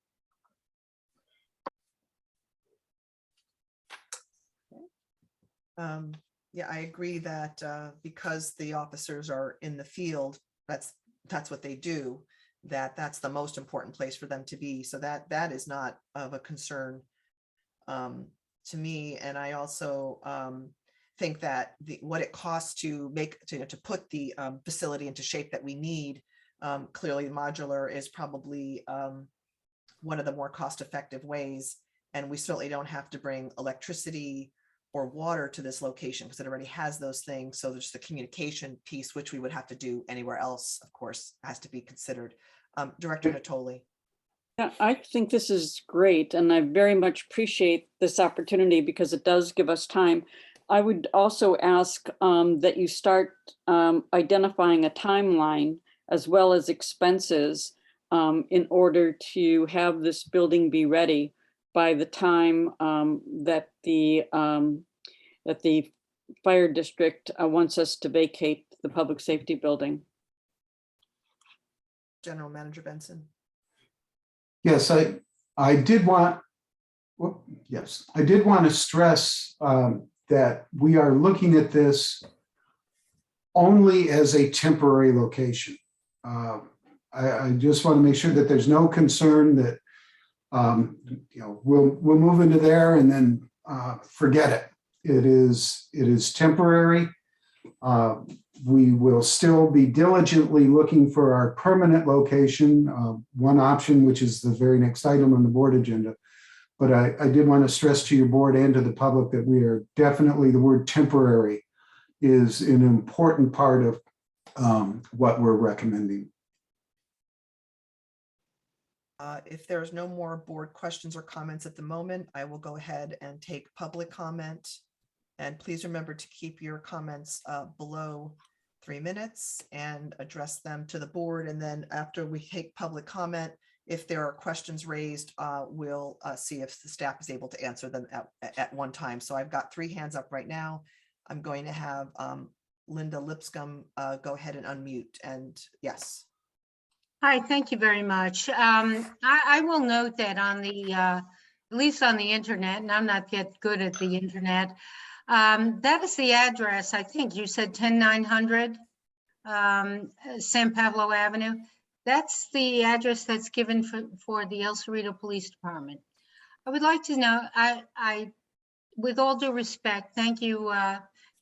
Yeah, I agree that because the officers are in the field, that's what they do, that's the most important place for them to be. So that is not of a concern to me. And I also think that what it costs to put the facility into shape that we need, clearly modular is probably one of the more cost-effective ways. And we certainly don't have to bring electricity or water to this location because it already has those things. So there's the communication piece, which we would have to do anywhere else, of course, has to be considered. Director Natoli. Yeah, I think this is great, and I very much appreciate this opportunity because it does give us time. I would also ask that you start identifying a timeline as well as expenses in order to have this building be ready by the time that the fire district wants us to vacate the public safety building. General Manager Benson. Yes, I did want to stress that we are looking at this only as a temporary location. I just want to make sure that there's no concern that we'll move into there and then forget it. It is temporary. We will still be diligently looking for our permanent location, one option, which is the very next item on the board agenda. But I did want to stress to your board and to the public that we are definitely, the word temporary is an important part of what we're recommending. If there's no more board questions or comments at the moment, I will go ahead and take public comment. And please remember to keep your comments below 3 minutes and address them to the board. And then after we take public comment, if there are questions raised, we'll see if the staff is able to answer them at one time. So I've got 3 hands up right now. I'm going to have Linda Lipscomb go ahead and unmute. And yes. Hi, thank you very much. I will note that on the, at least on the internet, and I'm not yet good at the internet, that is the address, I think you said 10900 San Pablo Avenue. That's the address that's given for the El Cerrito Police Department. I would like to know, I with all due respect, thank you,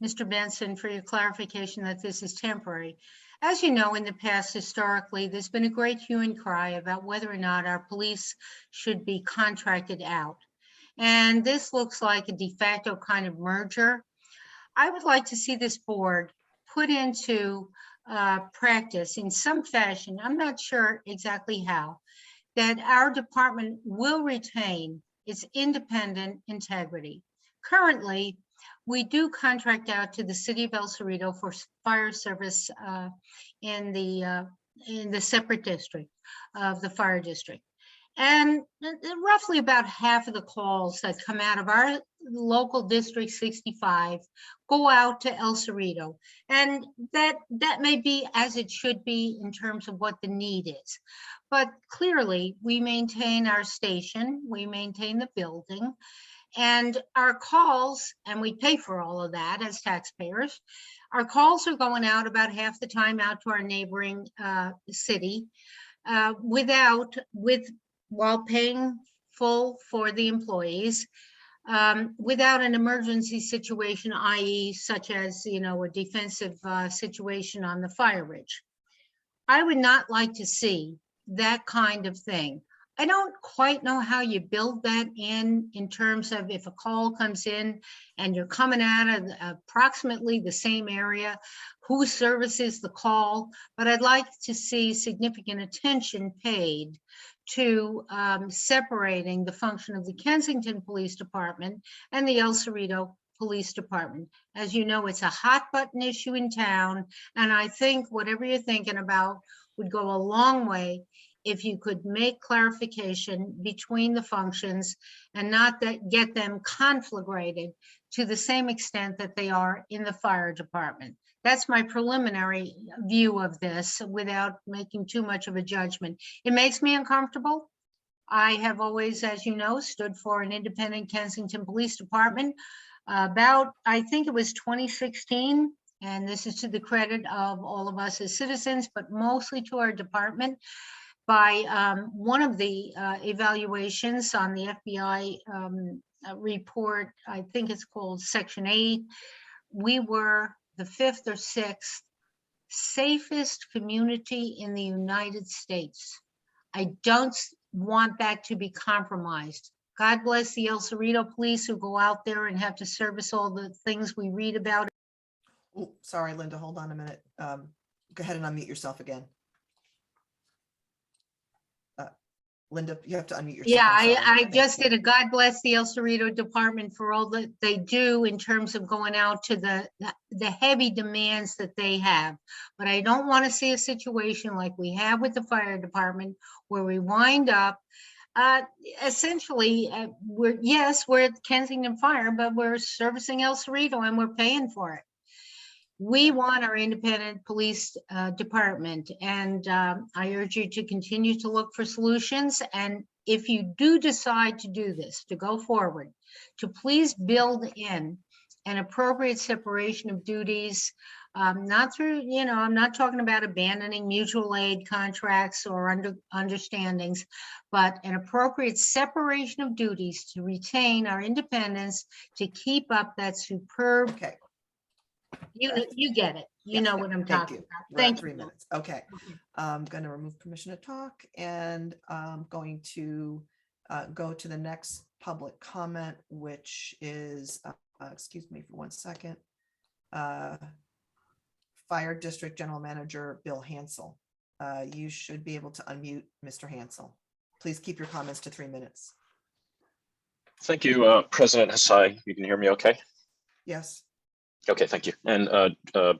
Mr. Benson, for your clarification that this is temporary. As you know, in the past, historically, there's been a great hue and cry about whether or not our police should be contracted out. And this looks like a de facto kind of merger. I would like to see this board put into practice in some fashion, I'm not sure exactly how, that our department will retain its independent integrity. Currently, we do contract out to the city of El Cerrito for fire service in the separate district of the fire district. And roughly about half of the calls that come out of our local District 65 go out to El Cerrito. And that may be as it should be in terms of what the need is. But clearly, we maintain our station, we maintain the building, and our calls, and we pay for all of that as taxpayers, our calls are going out about half the time out to our neighboring city while paying full for the employees, without an emergency situation, i.e. such as, a defensive situation on the fire ridge. I would not like to see that kind of thing. I don't quite know how you build that in terms of if a call comes in and you're coming out of approximately the same area, who services the call, but I'd like to see significant attention paid to separating the function of the Kensington Police Department and the El Cerrito Police Department. As you know, it's a hot button issue in town, and I think whatever you're thinking about would go a long way if you could make clarification between the functions and not get them conflagrated to the same extent that they are in the fire department. That's my preliminary view of this without making too much of a judgment. It makes me uncomfortable. I have always, as you know, stood for an independent Kensington Police Department about, I think it was 2016, and this is to the credit of all of us as citizens, but mostly to our department. By one of the evaluations on the FBI report, I think it's called Section 8, we were the 5th or 6th safest community in the United States. I don't want that to be compromised. God bless the El Cerrito police who go out there and have to service all the things we read about. Oh, sorry, Linda, hold on a minute. Go ahead and unmute yourself again. Linda, you have to unmute yourself. Yeah, I'm sorry. I just did a God bless the El Cerrito department for all that they do in terms of going out to the heavy demands that they have. But I don't want to see a situation like we have with the fire department where we wind up essentially we're at Kensington Fire, but we're servicing El Cerrito and we're paying for it. We want our independent police department, and I urge you to continue to look for solutions. And if you do decide to do this, to go forward, to please build in an appropriate separation of duties, not through, I'm not talking about abandoning mutual aid contracts or understandings, but an appropriate separation of duties to retain our independence, to keep up that superb. Okay. You get it. You know what I'm talking about. Thank you. 3 minutes. Okay. I'm going to remove permission to talk, and I'm going to go to the next public comment, which is, excuse me for 1 second, Fire District General Manager Bill Hansel. You should be able to unmute Mr. Hansel. Please keep your comments to 3 minutes. Thank you, President Hasai. You can hear me okay? Yes. Okay, thank you. And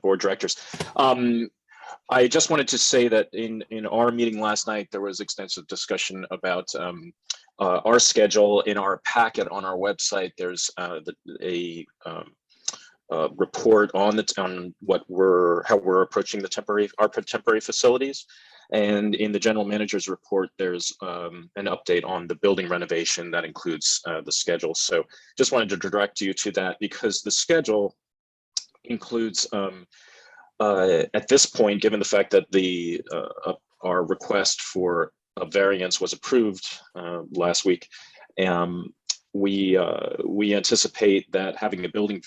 board directors. I just wanted to say that in our meeting last night, there was extensive discussion about our schedule. In our packet on our website, there's a report on how we're approaching our temporary facilities. And in the general manager's report, there's an update on the building renovation that includes the schedule. So just wanted to direct you to that, because the schedule includes at this point, given the fact that our request for a variance was approved last week, we anticipate that having a building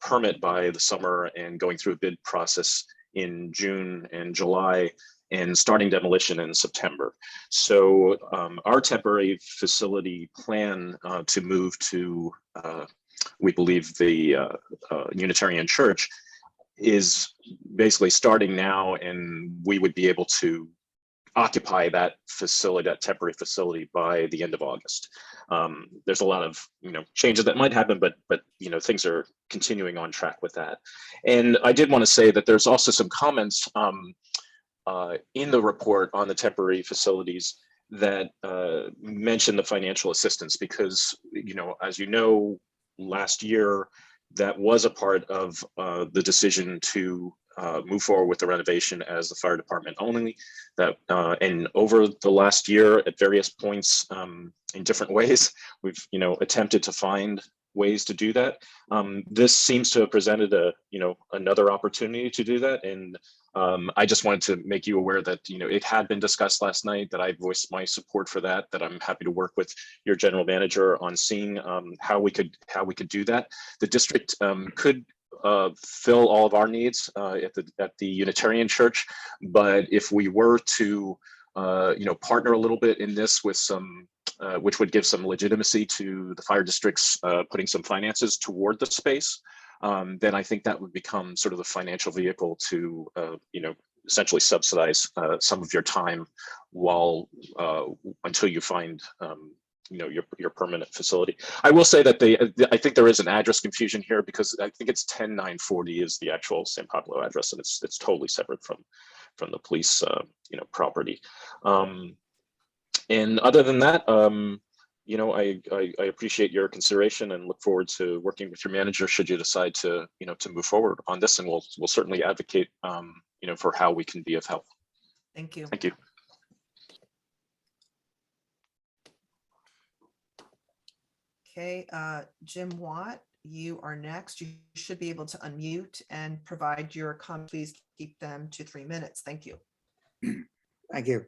permit by the summer and going through a bid process in June and July, and starting demolition in September. So our temporary facility plan to move to, we believe, the Unitarian Church is basically starting now, and we would be able to occupy that facility, that temporary facility, by the end of August. There's a lot of changes that might happen, but things are continuing on track with that. And I did want to say that there's also some comments in the report on the temporary facilities that mention the financial assistance, because as you know, last year that was a part of the decision to move forward with the renovation as the fire department only. That and over the last year, at various points in different ways, we've attempted to find ways to do that. This seems to have presented another opportunity to do that, and I just wanted to make you aware that it had been discussed last night, that I voiced my support for that. That I'm happy to work with your general manager on seeing how we could do that. The district could fill all of our needs at the Unitarian Church, but if we were to partner a little bit in this with some which would give some legitimacy to the fire districts putting some finances toward the space, then I think that would become sort of the financial vehicle to essentially subsidize some of your time while until you find your permanent facility. I will say that I think there is an address confusion here, because I think it's 10940 is the actual San Pablo address, and it's totally separate from the police property. And other than that, I appreciate your consideration and look forward to working with your manager should you decide to move forward on this, and we'll certainly advocate for how we can be of help. Thank you. Thank you. Okay, Jim Watt, you are next. You should be able to unmute and provide your comments. Please keep them to 3 minutes. Thank you. Thank you.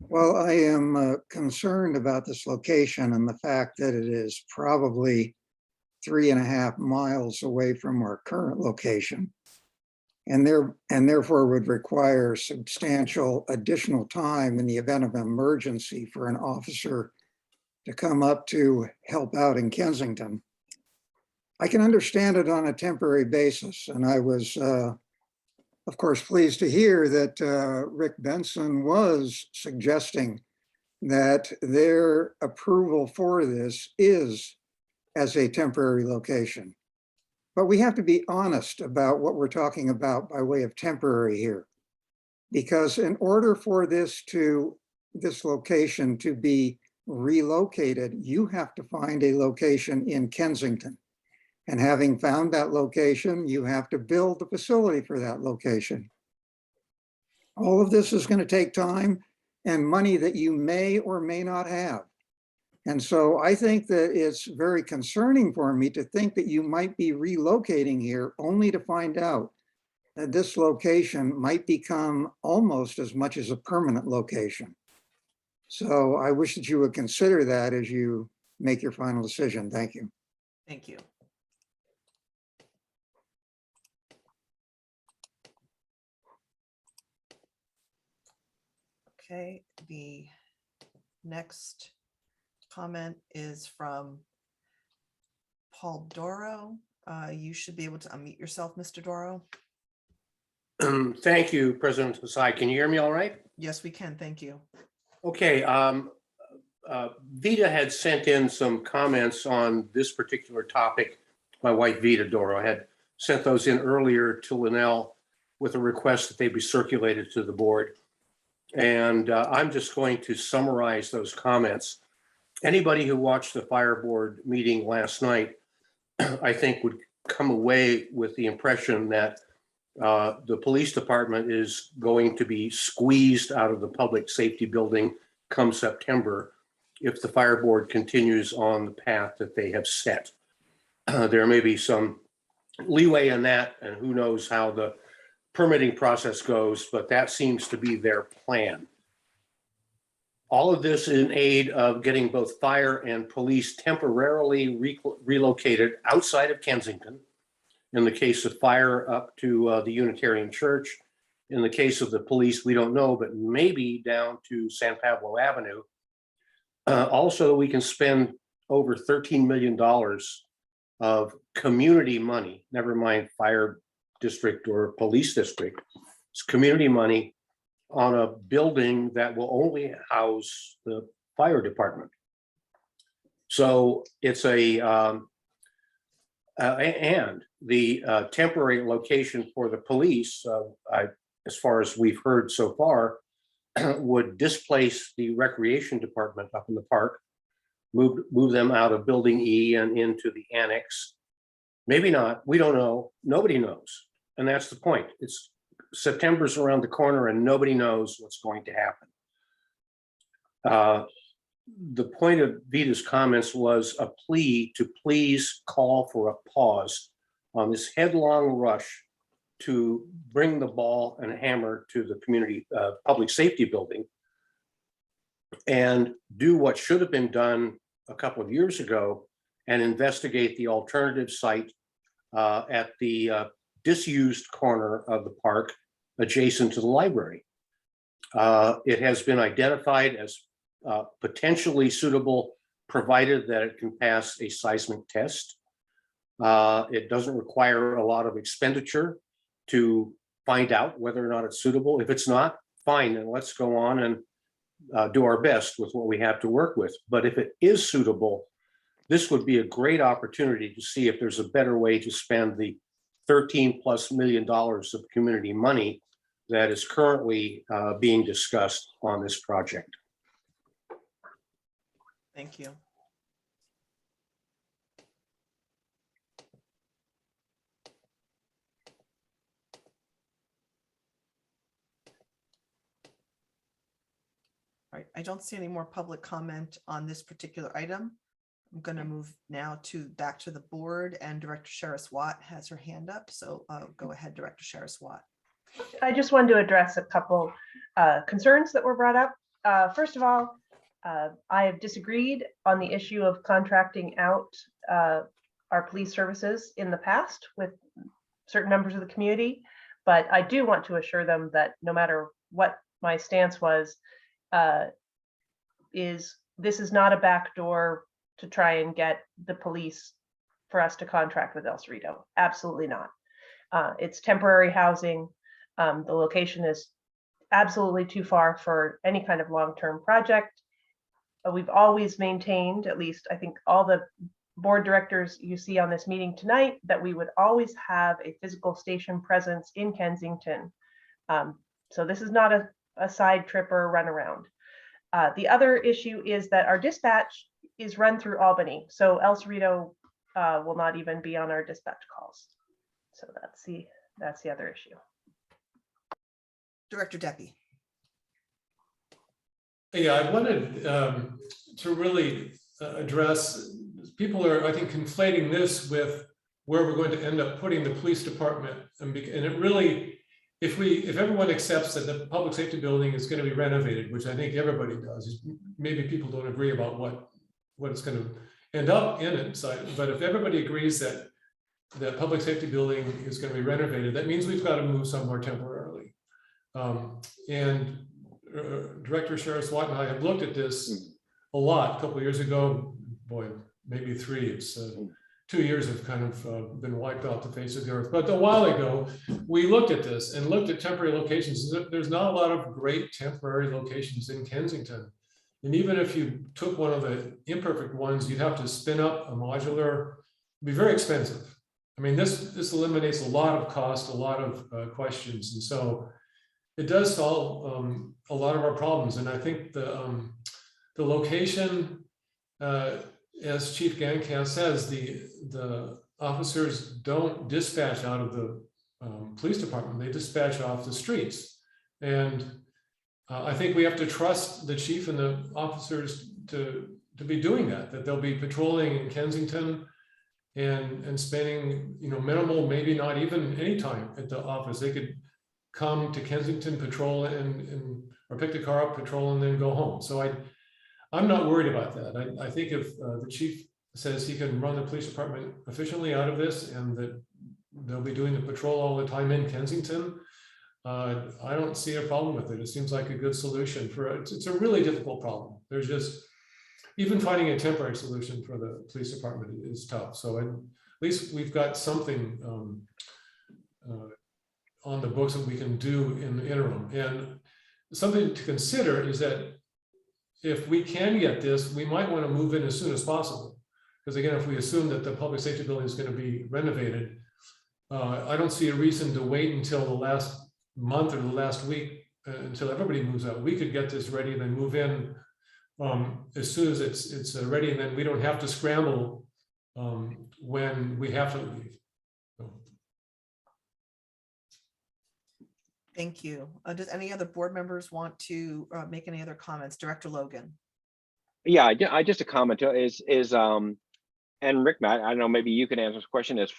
Well, I am concerned about this location and the fact that it is probably 3.5 miles away from our current location. And therefore would require substantial additional time in the event of an emergency for an officer to come up to help out in Kensington. I can understand it on a temporary basis. And I was, of course, pleased to hear that Rick Benson was suggesting that their approval for this is as a temporary location. But we have to be honest about what we're talking about by way of temporary here. Because in order for this location to be relocated, you have to find a location in Kensington. And having found that location, you have to build the facility for that location. All of this is going to take time and money that you may or may not have. And so I think that it's very concerning for me to think that you might be relocating here only to find out that this location might become almost as much as a permanent location. So I wish that you would consider that as you make your final decision. Thank you. Thank you. Okay, the next comment is from Paul Doro. You should be able to unmute yourself, Mr. Doro. Thank you, President Hasai. Can you hear me all right? Yes, we can. Thank you. Okay. Vita had sent in some comments on this particular topic. My wife, Vita Doro, had sent those in earlier to Linnell with a request that they be circulated to the board. And I'm just going to summarize those comments. Anybody who watched the fire board meeting last night, I think would come away with the impression that the police department is going to be squeezed out of the public safety building come September if the fire board continues on the path that they have set. There may be some leeway in that, and who knows how the permitting process goes, but that seems to be their plan. All of this in aid of getting both fire and police temporarily relocated outside of Kensington. In the case of fire, up to the Unitarian Church. In the case of the police, we don't know, but maybe down to San Pablo Avenue. Also, we can spend over $13 million of community money, never mind fire district or police district. It's community money on a building that will only house the fire department. So it's and the temporary location for the police, as far as we've heard so far, would displace the recreation department up in the park, move them out of building E and into the annex. Maybe not, we don't know, nobody knows. And that's the point. It's September's around the corner and nobody knows what's going to happen. The point of Vita's comments was a plea to please call for a pause on this headlong rush to bring the ball and hammer to the community public safety building and do what should have been done a couple of years ago and investigate the alternative site at the disused corner of the park adjacent to the library. It has been identified as potentially suitable, provided that it can pass a seismic test. It doesn't require a lot of expenditure to find out whether or not it's suitable. If it's not, fine, and let's go on and do our best with what we have to work with. But if it is suitable, this would be a great opportunity to see if there's a better way to spend the $13+ million of community money that is currently being discussed on this project. Thank you. All right, I don't see any more public comment on this particular item. I'm going to move now back to the board, and Director Sharis Watt has her hand up. So go ahead, Director Sharis Watt. I just wanted to address a couple concerns that were brought up. First of all, I have disagreed on the issue of contracting out our police services in the past with certain members of the community, but I do want to assure them that no matter what my stance was, this is not a backdoor to try and get the police for us to contract with El Cerrito. Absolutely not. It's temporary housing. The location is absolutely too far for any kind of long-term project. We've always maintained, at least I think all the board directors you see on this meeting tonight, that we would always have a physical station presence in Kensington. So this is not a side trip or a runaround. The other issue is that our dispatch is run through Albany. So El Cerrito will not even be on our dispatch calls. So that's the other issue. Director Deppie. Yeah, I wanted to really address, people are, I think, conflating this with where we're going to end up putting the police department. And it really, if everyone accepts that the public safety building is going to be renovated, which I think everybody does, maybe people don't agree about what it's going to end up in inside, but if everybody agrees that the public safety building is going to be renovated, that means we've got to move somewhere temporarily. And Director Sheriff Swat and I have looked at this a lot. A couple of years ago, boy, maybe 3. It's 2 years have kind of been wiped off the face of the earth. But a while ago, we looked at this and looked at temporary locations. There's not a lot of great temporary locations in Kensington. And even if you took one of the imperfect ones, you'd have to spin up a modular, it'd be very expensive. I mean, this eliminates a lot of cost, a lot of questions. And so it does solve a lot of our problems. And I think the location, as Chief Gankamp says, the officers don't dispatch out of the police department, they dispatch off the streets. And I think we have to trust the chief and the officers to be doing that they'll be patrolling in Kensington and spending, minimal, maybe not even any time at the office. They could come to Kensington, patrol or pick the car up, patrol, and then go home. So I'm not worried about that. I think if the chief says he can run the police department efficiently out of this and that they'll be doing the patrol all the time in Kensington, I don't see a problem with it. It seems like a good solution it's a really difficult problem. There's just, even finding a temporary solution for the police department is tough. So at least we've got something on the books that we can do in the interim. And something to consider is that if we can get this, we might want to move in as soon as possible. Because again, if we assume that the public safety building is going to be renovated, I don't see a reason to wait until the last month or the last week until everybody moves out. We could get this ready and then move in as soon as it's ready, and then we don't have to scramble when we have to leave. So. Thank you. Does any other board members want to make any other comments? Director Logan. Yeah, I just a comment is and Rick, Matt, I don't know, maybe you can answer this question. Is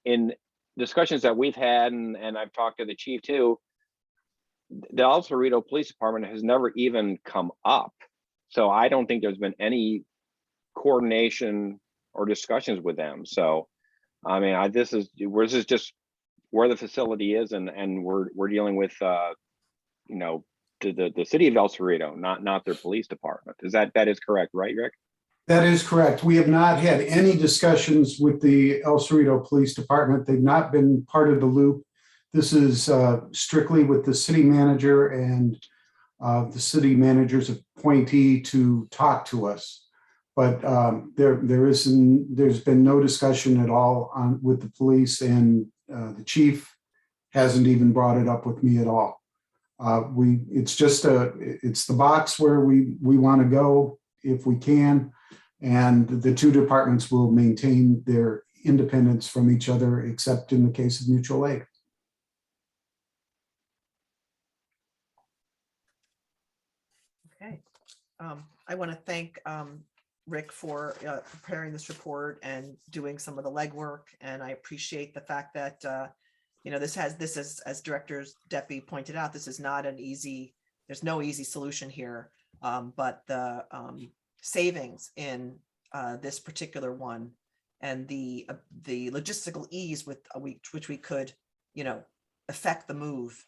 in discussions that we've had, and I've talked to the chief too, the El Cerrito Police Department has never even come up. So I don't think there's been any coordination or discussions with them. So, I mean, this is just where the facility is, and we're dealing with, the city of El Cerrito, not their police department. That is correct, right, Rick? That is correct. We have not had any discussions with the El Cerrito Police Department. They've not been part of the loop. This is strictly with the city manager and the city manager's appointee to talk to us. But there's been no discussion at all with the police, and the chief hasn't even brought it up with me at all. It's the box where we want to go if we can, and the two departments will maintain their independence from each other, except in the case of mutual aid. Okay. I want to thank Rick for preparing this report and doing some of the legwork. And I appreciate the fact that, this is, as Director Deppie pointed out, this is not there's no easy solution here, but the savings in this particular one the logistical ease with which we could, affect the move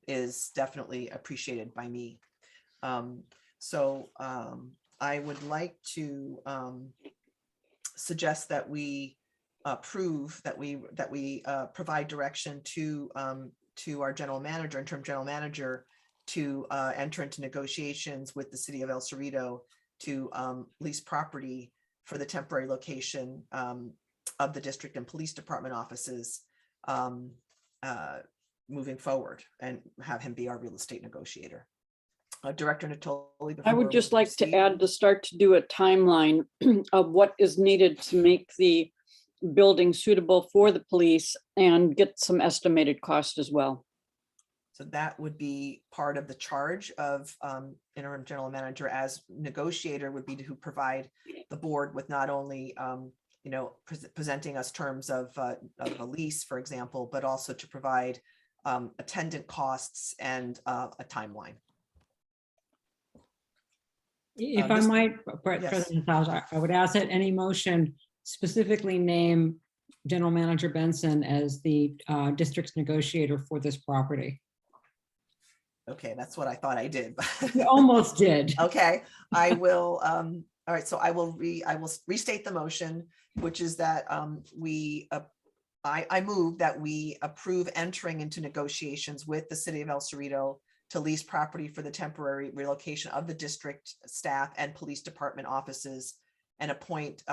is definitely appreciated by me. So I would like to suggest that we approve that we provide direction to our interim general manager, to enter into negotiations with the city of El Cerrito to lease property for the temporary location of the district and police department offices moving forward, and have him be our real estate negotiator. Director Natoli. I would before just we like to proceed. add to start to do a timeline of what is needed to make the building suitable for the police and get some estimated cost as well. So that would be part of the charge of interim general manager as negotiator, would be to provide the board with not only presenting us terms of a lease, for example, but also to provide attendant costs and a timeline. If I might, yes. President House, I would ask that any motion specifically name General Manager Benson as the district's negotiator for this property. Okay, that's what I thought I did. You almost did. Okay, I will. All right, so I will restate the motion, which is that I move that we approve entering into negotiations with the city of El Cerrito to lease property for the temporary relocation of the district staff and police department offices, and appoint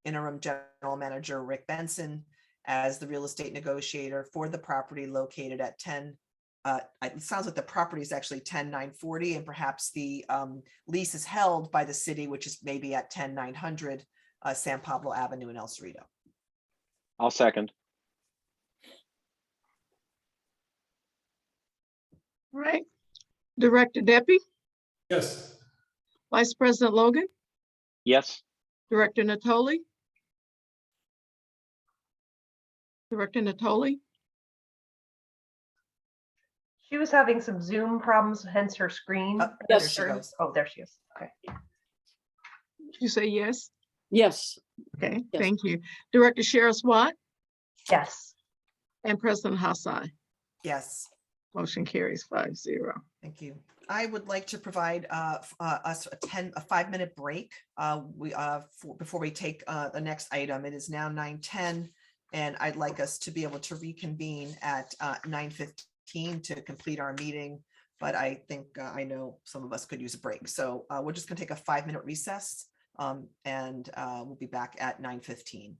interim general manager Rick Benson as the real estate negotiator for the property located at 10. It sounds like the property is actually 10-940, and perhaps the lease is held by the city, which is maybe at 10-900 San Pablo Avenue in El Cerrito. I'll second. All right. Director Deppie, Yes. Vice President Logan, Yes. Director Natoli. Director Natoli. She was having some Zoom problems, hence her screen. There she goes. Oh, there she is. Okay. You say yes? Yes. Okay, Yes. thank you. Director Sheriff Swat Yes. and President Hassai. Yes. Motion carries 5-0. Thank you. I would like to provide us a 5-minute break before we take the next item. It is now 9:10, and I'd like us to be able to reconvene at 9:15 to complete our meeting. But I think I know some of us could use a break. So we're just going to take a 5-minute recess, and we'll be back at 9:15.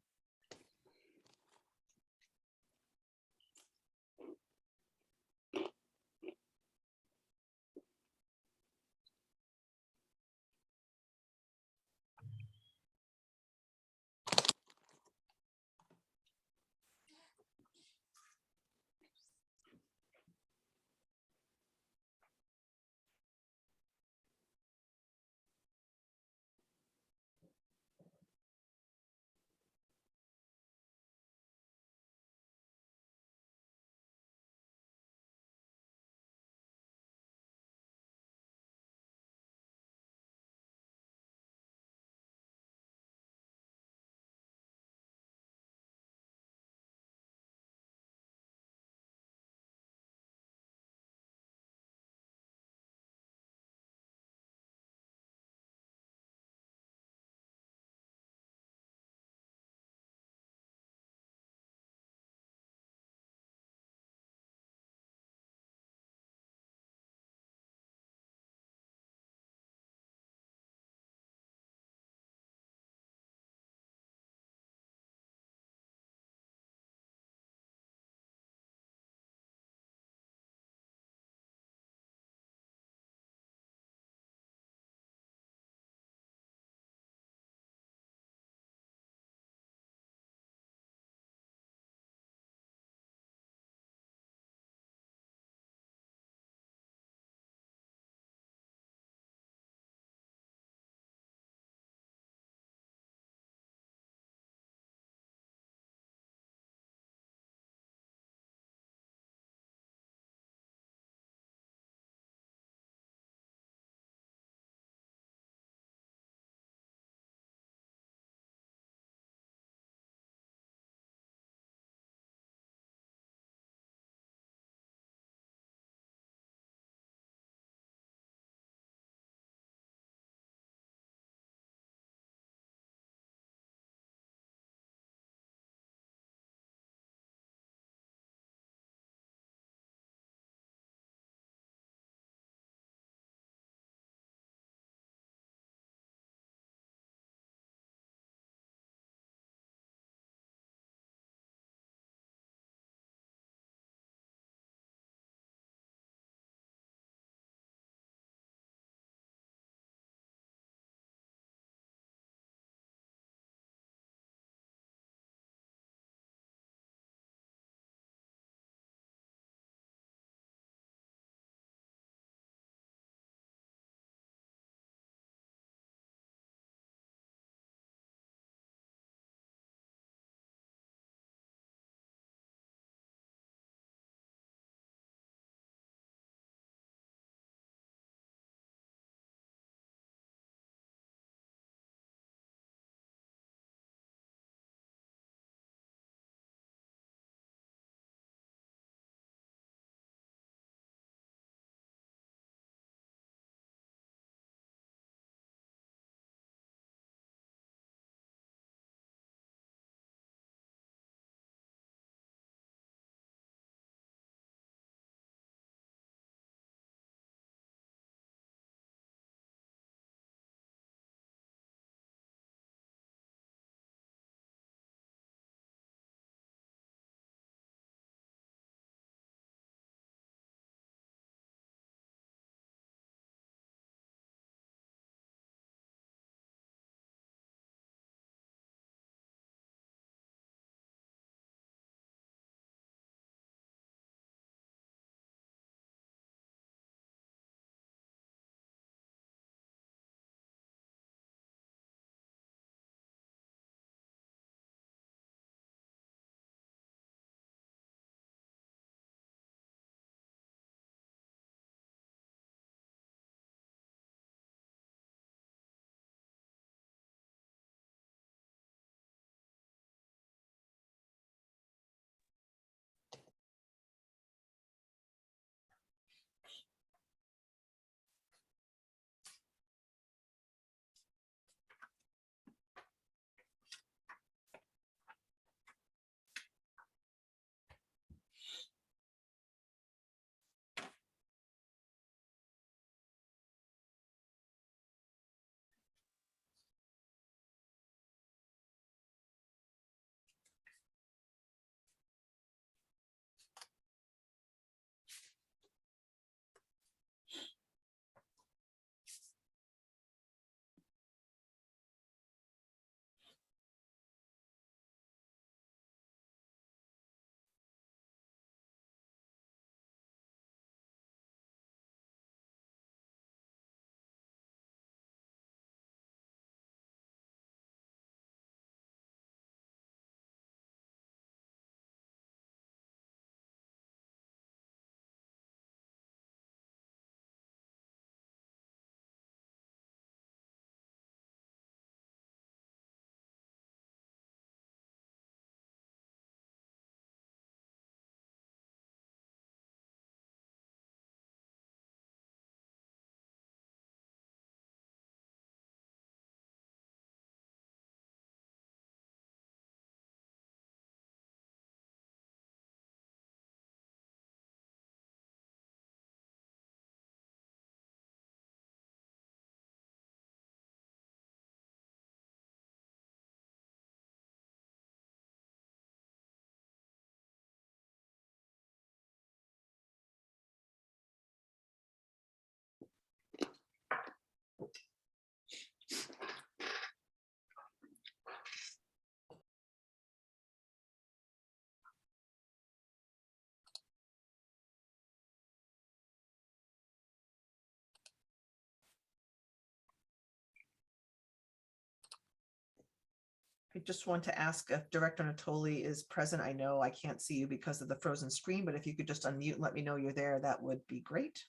I just want to ask if Director Natoli is present. I know I can't see you because of the frozen screen, but if you could just unmute and let me know you're there, that would be great.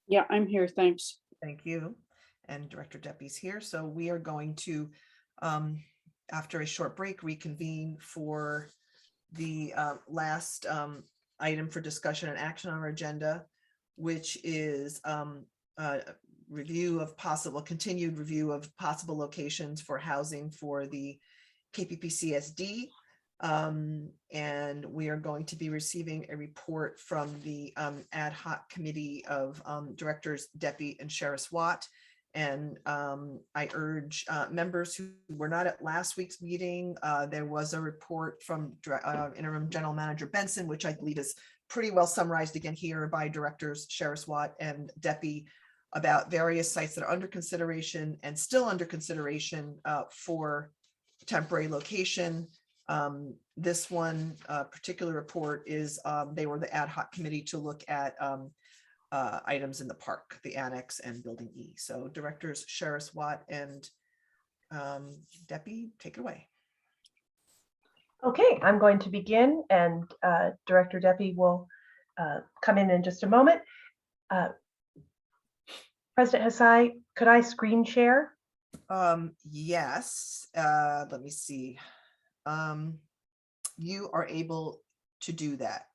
Yeah, I'm here. Thanks. Thank you. And Director Deppie's here. So we are going to, after a short break, reconvene for the last item for discussion and action on our agenda, which is continued review of possible locations for housing for the KPPCSD. And we are going to be receiving a report from the ad hoc committee of directors Deppie and Sheriff Watt. And I urge members who were not at last week's meeting, there was a report from Interim General Manager Benson, which I believe is pretty well summarized again here by directors Sheriff Watt and Deppie, about various sites that are under consideration and still under consideration for temporary location. This one particular report is they were the ad hoc committee to look at items in the park, the annex and building E. So directors Sheriff Watt and Deppie, take it away. Okay, I'm going to begin, and Director Deppie will come in just a moment. President Hasai, could I screen share? Yes, let me see. You are able to do that.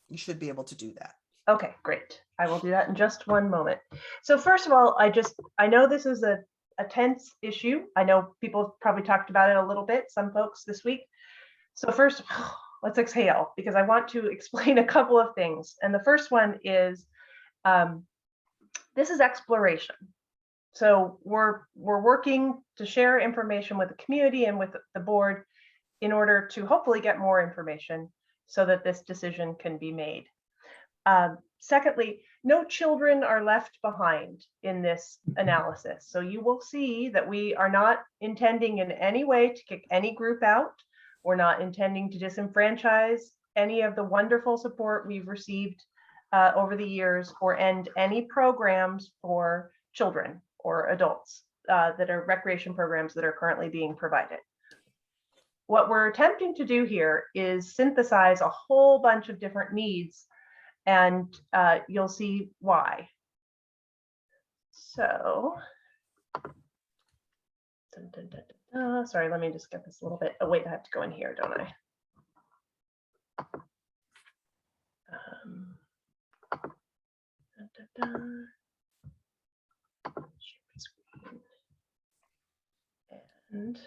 You should be able to do that. Okay, great. I will do that in just one moment. So first of all, I know this is a tense issue. I know people have probably talked about it a little bit, some folks this week. So first, let's exhale, because I want to explain a couple of things. And the first one is, this is exploration. So we're working to share information with the community and with the board in order to hopefully get more information so that this decision can be made. Secondly, no children are left behind in this analysis. So you will see that we are not intending in any way to kick any group out. We're not intending to disenfranchise any of the wonderful support we've received over the years, or end any programs for children or adults that are recreation programs that are currently being provided. What we're attempting to do here is synthesize a whole bunch of different needs, and you'll see why. So, sorry, let me just get this a little bit. Oh wait, I have to go in here, don't I? And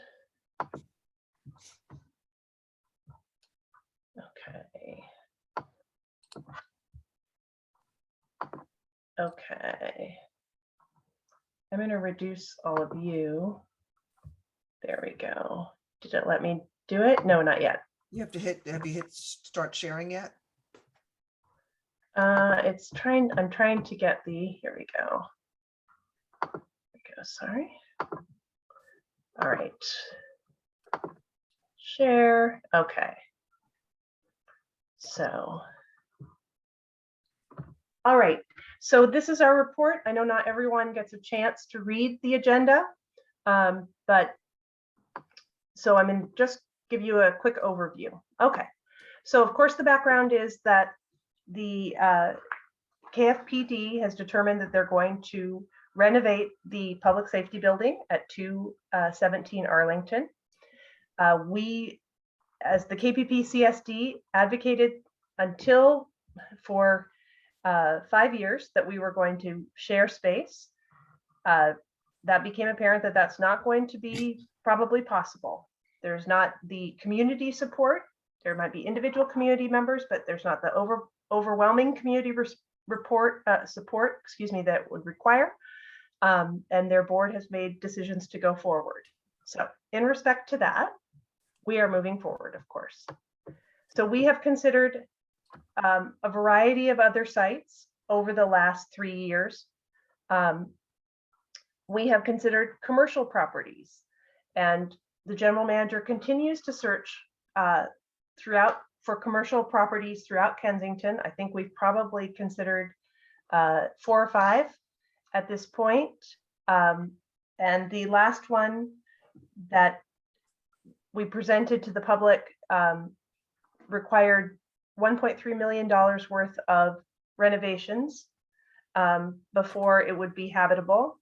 okay. Okay. I'm going to reduce all of you. There we go. Did it let me do it? No, not yet. You have to hit, have you hit start sharing yet? I'm trying to get here we go. There we go, sorry. All right. Share, okay. So, all right. So this is our report. I know not everyone gets a chance to read the agenda, but so I'm going to just give you a quick overview. Okay. So of course the background is that the KFPD has determined that they're going to renovate the public safety building at 217 Arlington. We, as the KPPCSD, advocated for 5 years that we were going to share space. That became apparent that that's not going to be probably possible. There's not the community support. There might be individual community members, but there's not the overwhelming community support, that would require. And their board has made decisions to go forward. So in respect to that, we are moving forward, of course. So we have considered a variety of other sites over the last 3 years. We have considered commercial properties, and the general manager continues to search for commercial properties throughout Kensington. I think we've probably considered 4 or 5 at this point. And the last one that we presented to the public required $1.3 million worth of renovations before it would be habitable.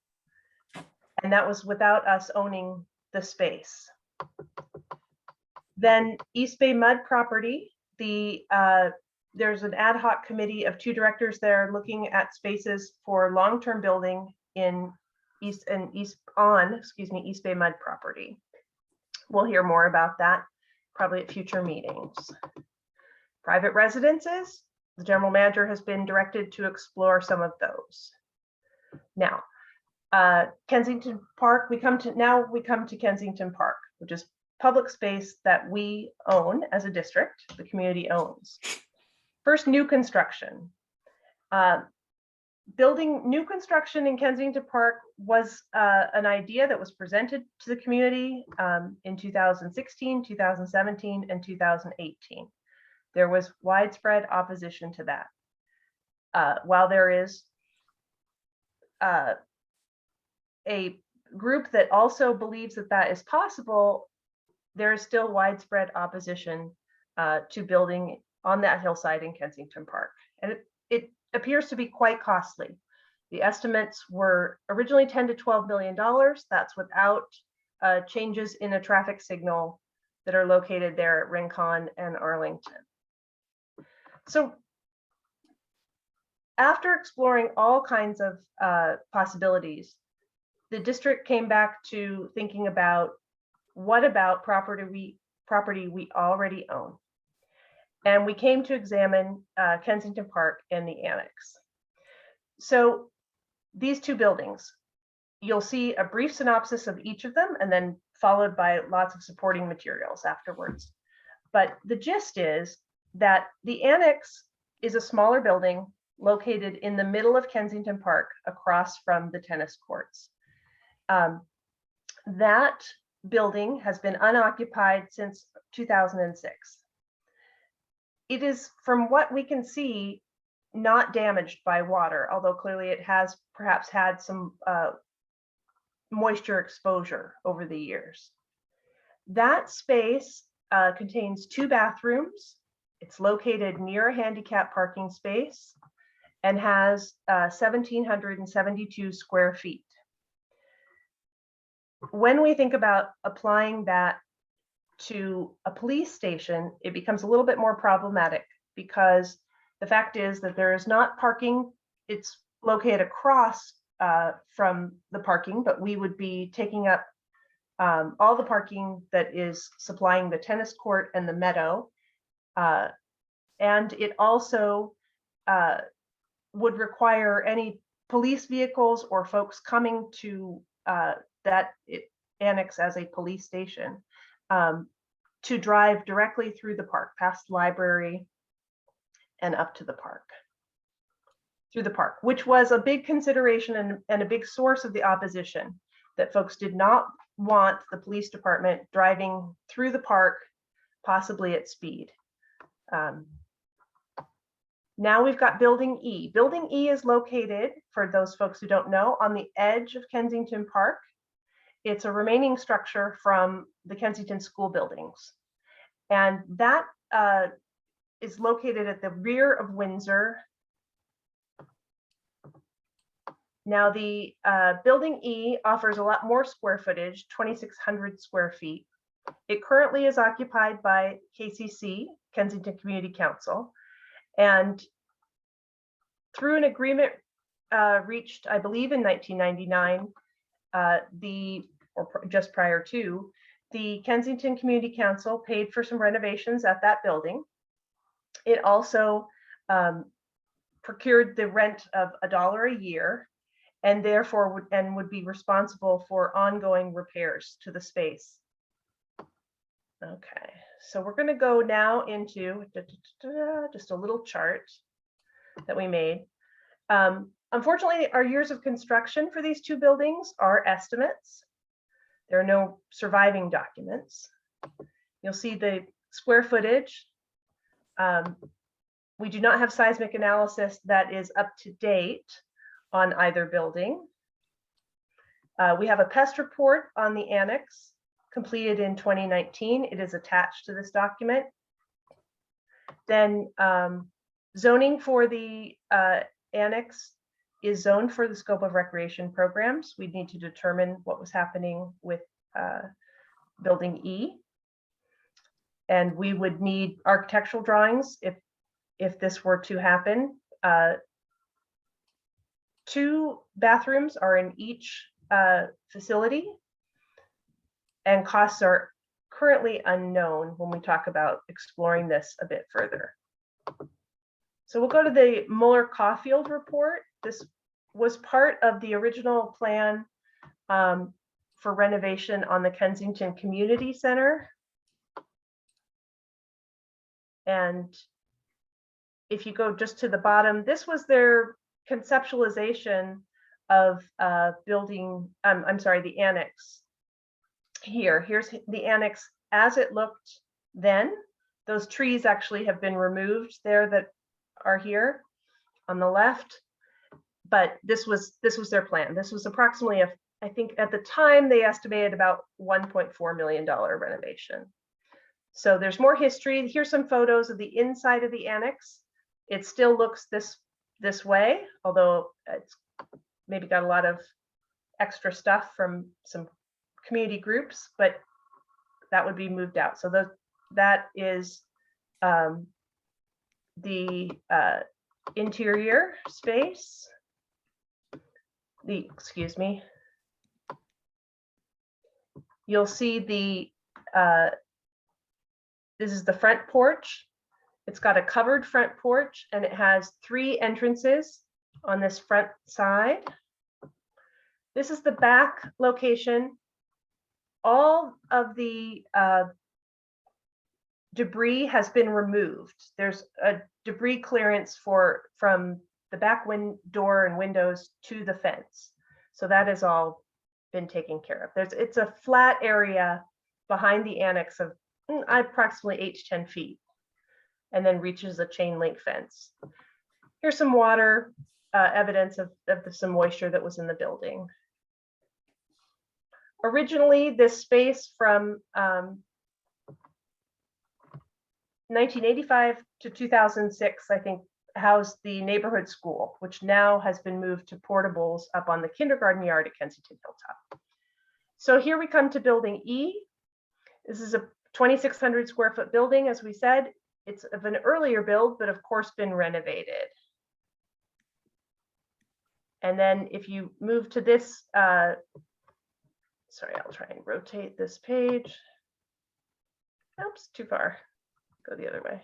And that was without us owning the space. Then East Bay Mud property, there's an ad hoc committee of 2 directors that are looking at spaces for long-term building in East Bay Mud property. We'll hear more about that probably at future meetings. Private residences, the general manager has been directed to explore some of those. Now, Kensington Park, we come to Kensington Park, which is public space that we own as a district, the community owns. First, new construction. Building new construction in Kensington Park was an idea that was presented to the community in 2016, 2017, and 2018. There was widespread opposition to that. While there is a group that also believes that that is possible, there is still widespread opposition to building on that hillside in Kensington Park. And it appears to be quite costly. The estimates were originally $10 to $12 million. That's without changes in a traffic signal that are located there at Rincon and Arlington. So after exploring all kinds of possibilities, the district came back to thinking about what about property we already own. And we came to examine Kensington Park and the annex. So these 2 buildings, you'll see a brief synopsis of each of them and then followed by lots of supporting materials afterwards. But the gist is that the annex is a smaller building located in the middle of Kensington Park across from the tennis courts. That building has been unoccupied since 2006. It is, from what we can see, not damaged by water, although clearly it has perhaps had some moisture exposure over the years. That space contains 2 bathrooms. It's located near a handicap parking space and has 1,772 square feet. When we think about applying that to a police station, it becomes a little bit more problematic because the fact is that there is not parking. It's located across from the parking, but we would be taking up all the parking that is supplying the tennis court and the meadow. And it also would require any police vehicles or folks coming to that annex as a police station to drive directly through the park, past the library and up to the park, through the park, which was a big consideration and a big source of the opposition, that folks did not want the police department driving through the park, possibly at speed. Now we've got Building E. Building E is located, for those folks who don't know, on the edge of Kensington Park. It's a remaining structure from the Kensington school buildings. And that is located at the rear of Windsor. Now the Building E offers a lot more square footage, 2,600 square feet. It currently is occupied by KCC, Kensington Community Council. And through an agreement reached, I believe, in 1999, just prior to, the Kensington Community Council paid for some renovations at that building. It also procured the rent of $1 a year, and therefore would be responsible for ongoing repairs to the space. Okay, so we're going to go now into just a little chart that we made. Unfortunately, our years of construction for these 2 buildings are estimates. There are no surviving documents. You'll see the square footage. We do not have seismic analysis that is up to date on either building. We have a pest report on the annex completed in 2019. It is attached to this document. Then zoning for the annex is zoned for the scope of recreation programs. We need to determine what was happening with building E. And we would need architectural drawings if this were to happen. 2 bathrooms are in each facility, and costs are currently unknown when we talk about exploring this a bit further. So we'll go to the Mueller-Caulfield report. This was part of the original plan for renovation on the Kensington Community Center. And if you go just to the bottom, this was their conceptualization of building, I'm sorry, the annex. Here's the annex as it looked then. Those trees actually have been removed there that are here on the left, but this was their plan. This was approximately I think at the time they estimated about $1.4 million renovation. So there's more history. Here's some photos of the inside of the annex. It still looks this way, although it's maybe got a lot of extra stuff from some community groups, but that would be moved out. So that is the interior space. Excuse me. You'll see this is the front porch. It's got a covered front porch and it has 3 entrances on this front side. This is the back location. All of the debris has been removed. There's a debris clearance from the back door and windows to the fence. So that has all been taken care of. It's a flat area behind the annex of approximately 8 to 10 feet, and then reaches a chain link fence. Here's some water evidence of some moisture that was in the building. Originally, this space from 1985 to 2006, I think, housed the neighborhood school, which now has been moved to portables up on the kindergarten yard at Kensington Hilltop. So here we come to building E. This is a 2,600 square foot building. As we said, it's of an earlier build, but of course been renovated. And then if you move to this, sorry, I'll try and rotate this page. Oops, too far. Go the other way.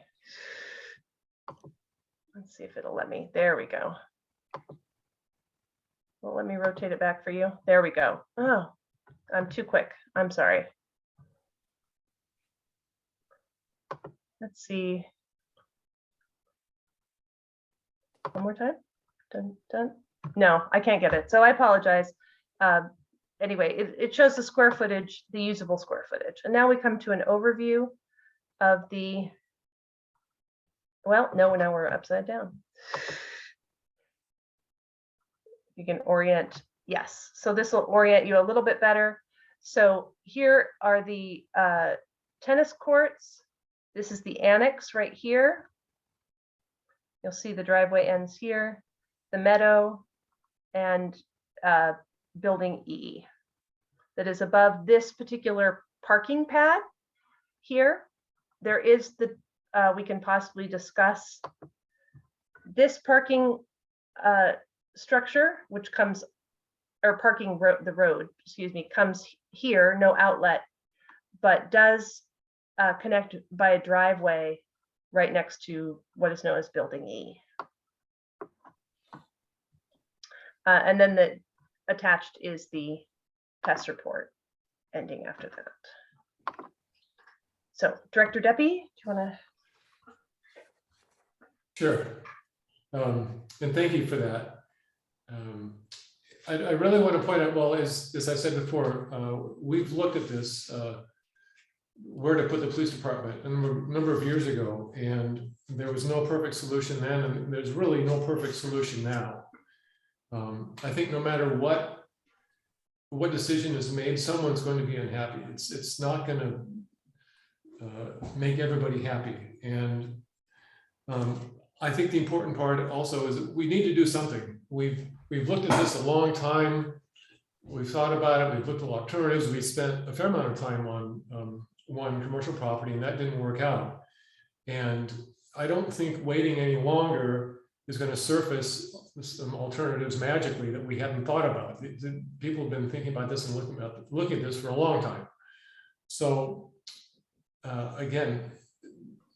Let's see if it'll let me. There we go. Well, let me rotate it back for you. There we go. Oh, I'm too quick. I'm sorry. Let's see. One more time. Dun, dun. No, I can't get it. So I apologize. Anyway, it shows the square footage, the usable square footage. And now we come to an overview of the, well, no, now we're upside down. You can orient, yes. So this will orient you a little bit better. So here are the tennis courts. This is the annex right here. You'll see the driveway ends here, the meadow, and building E that is above this particular parking pad here. There is the, we can possibly discuss this parking structure, which comes, or parking road, the road, excuse me, comes here, no outlet, but does connect by a driveway right next to what is known as building E. And then the attached is the test report ending after that. So Director Deppy, do you want to? Sure. And thank you for that. I really want to point out, well, as I said before, we've looked at this, where to put the police department a number of years ago, and there was no perfect solution then, and there's really no perfect solution now. I think no matter what what decision is made, someone's going to be unhappy. It's not going to make everybody happy. And I think the important part also is that we need to do something. We've looked at this a long time. We've thought about it. We've looked at alternatives. We spent a fair amount of time on one commercial property, and that didn't work out. And I don't think waiting any longer is going to surface some alternatives magically that we hadn't thought about. People have been thinking about this and looking at this for a long time. So again,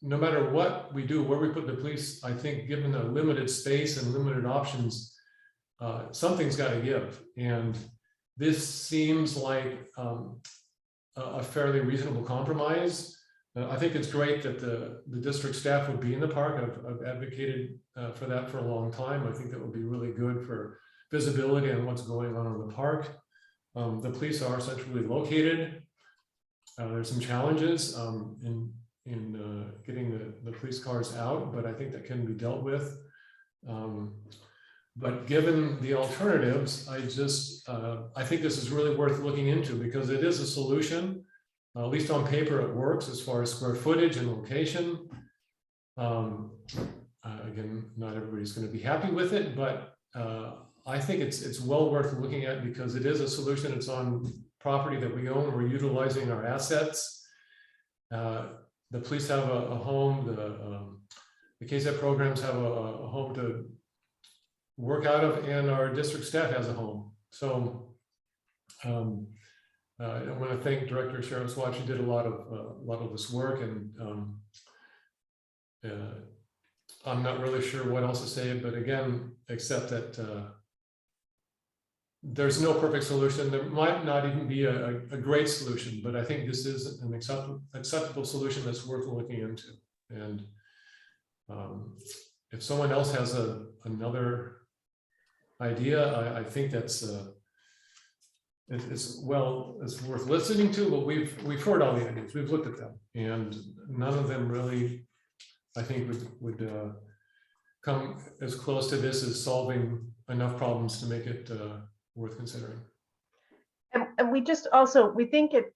no matter what we do, where we put the police, I think given the limited space and limited options, something's got to give. And this seems like a fairly reasonable compromise. I think it's great that the district staff would be in the park. I've advocated for that for a long time. I think that would be really good for visibility on what's going on in the park. The police are centrally located. There's some challenges in getting the police cars out, but I think that can be dealt with. But given the alternatives, I think this is really worth looking into because it is a solution. At least on paper, it works as far as square footage and location. Again, not everybody's going to be happy with it, but I think it's well worth looking at because it is a solution. It's on property that we own. We're utilizing our assets. The police have a home. The KSAP programs have a home to work out of, and our district staff has a home. So I want to thank Director Sheriff's Watch. He did a lot of this work, and I'm not really sure what else to say, but again, except that there's no perfect solution. There might not even be a great solution, but I think this is an acceptable solution that's worth looking into. And if someone else has another idea, I think that's it's worth listening to. But we've heard all the ideas, we've looked at them, and none of them really, I think, would come as close to this as solving enough problems to make it worth considering. And we think it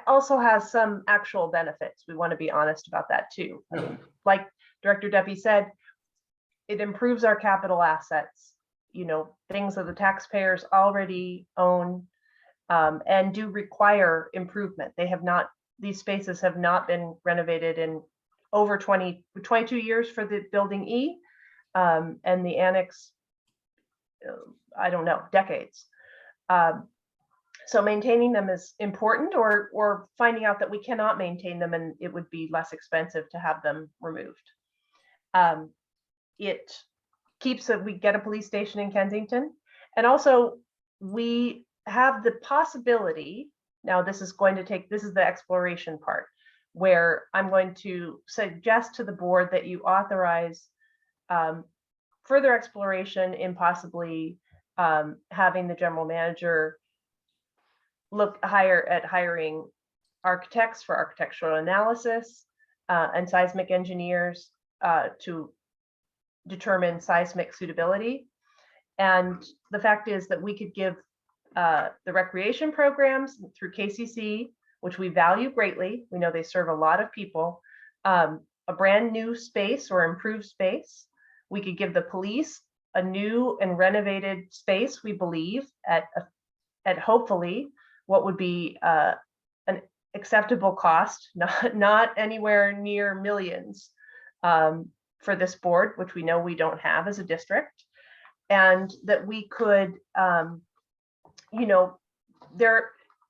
also has some actual benefits. We want to be honest about that too. I mean, like Director Deppie said, it improves our capital assets, things that the taxpayers already own and do require improvement. These spaces have not been renovated in over 22 years for the building E, and the annex, I don't know, decades. So maintaining them is important, or finding out that we cannot maintain them and it would be less expensive to have them removed. It keeps we get a police station in Kensington, and also we have the possibility. Now this is the exploration part, where I'm going to suggest to the board that you authorize further exploration in possibly having the general manager hiring architects for architectural analysis and seismic engineers to determine seismic suitability. And the fact is that we could give the recreation programs through KCC, which we value greatly. We know they serve a lot of people, a brand new space or improved space. We could give the police a new and renovated space, we believe, at hopefully what would be an acceptable cost, not anywhere near millions for this board, which we know we don't have as a district. And that we could,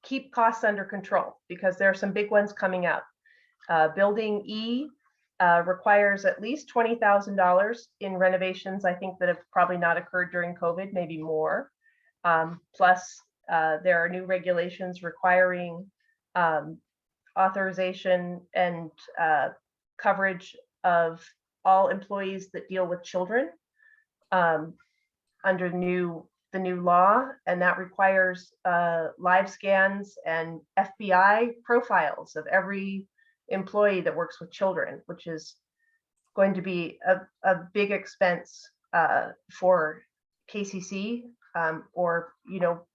keep costs under control, because there are some big ones coming up. Building E requires at least $20,000 in renovations, I think, that have probably not occurred during COVID, maybe more. Plus, there are new regulations requiring authorization and coverage of all employees that deal with children under the new law, and that requires live scans and FBI profiles of every employee that works with children, which is going to be a big expense for KCC or,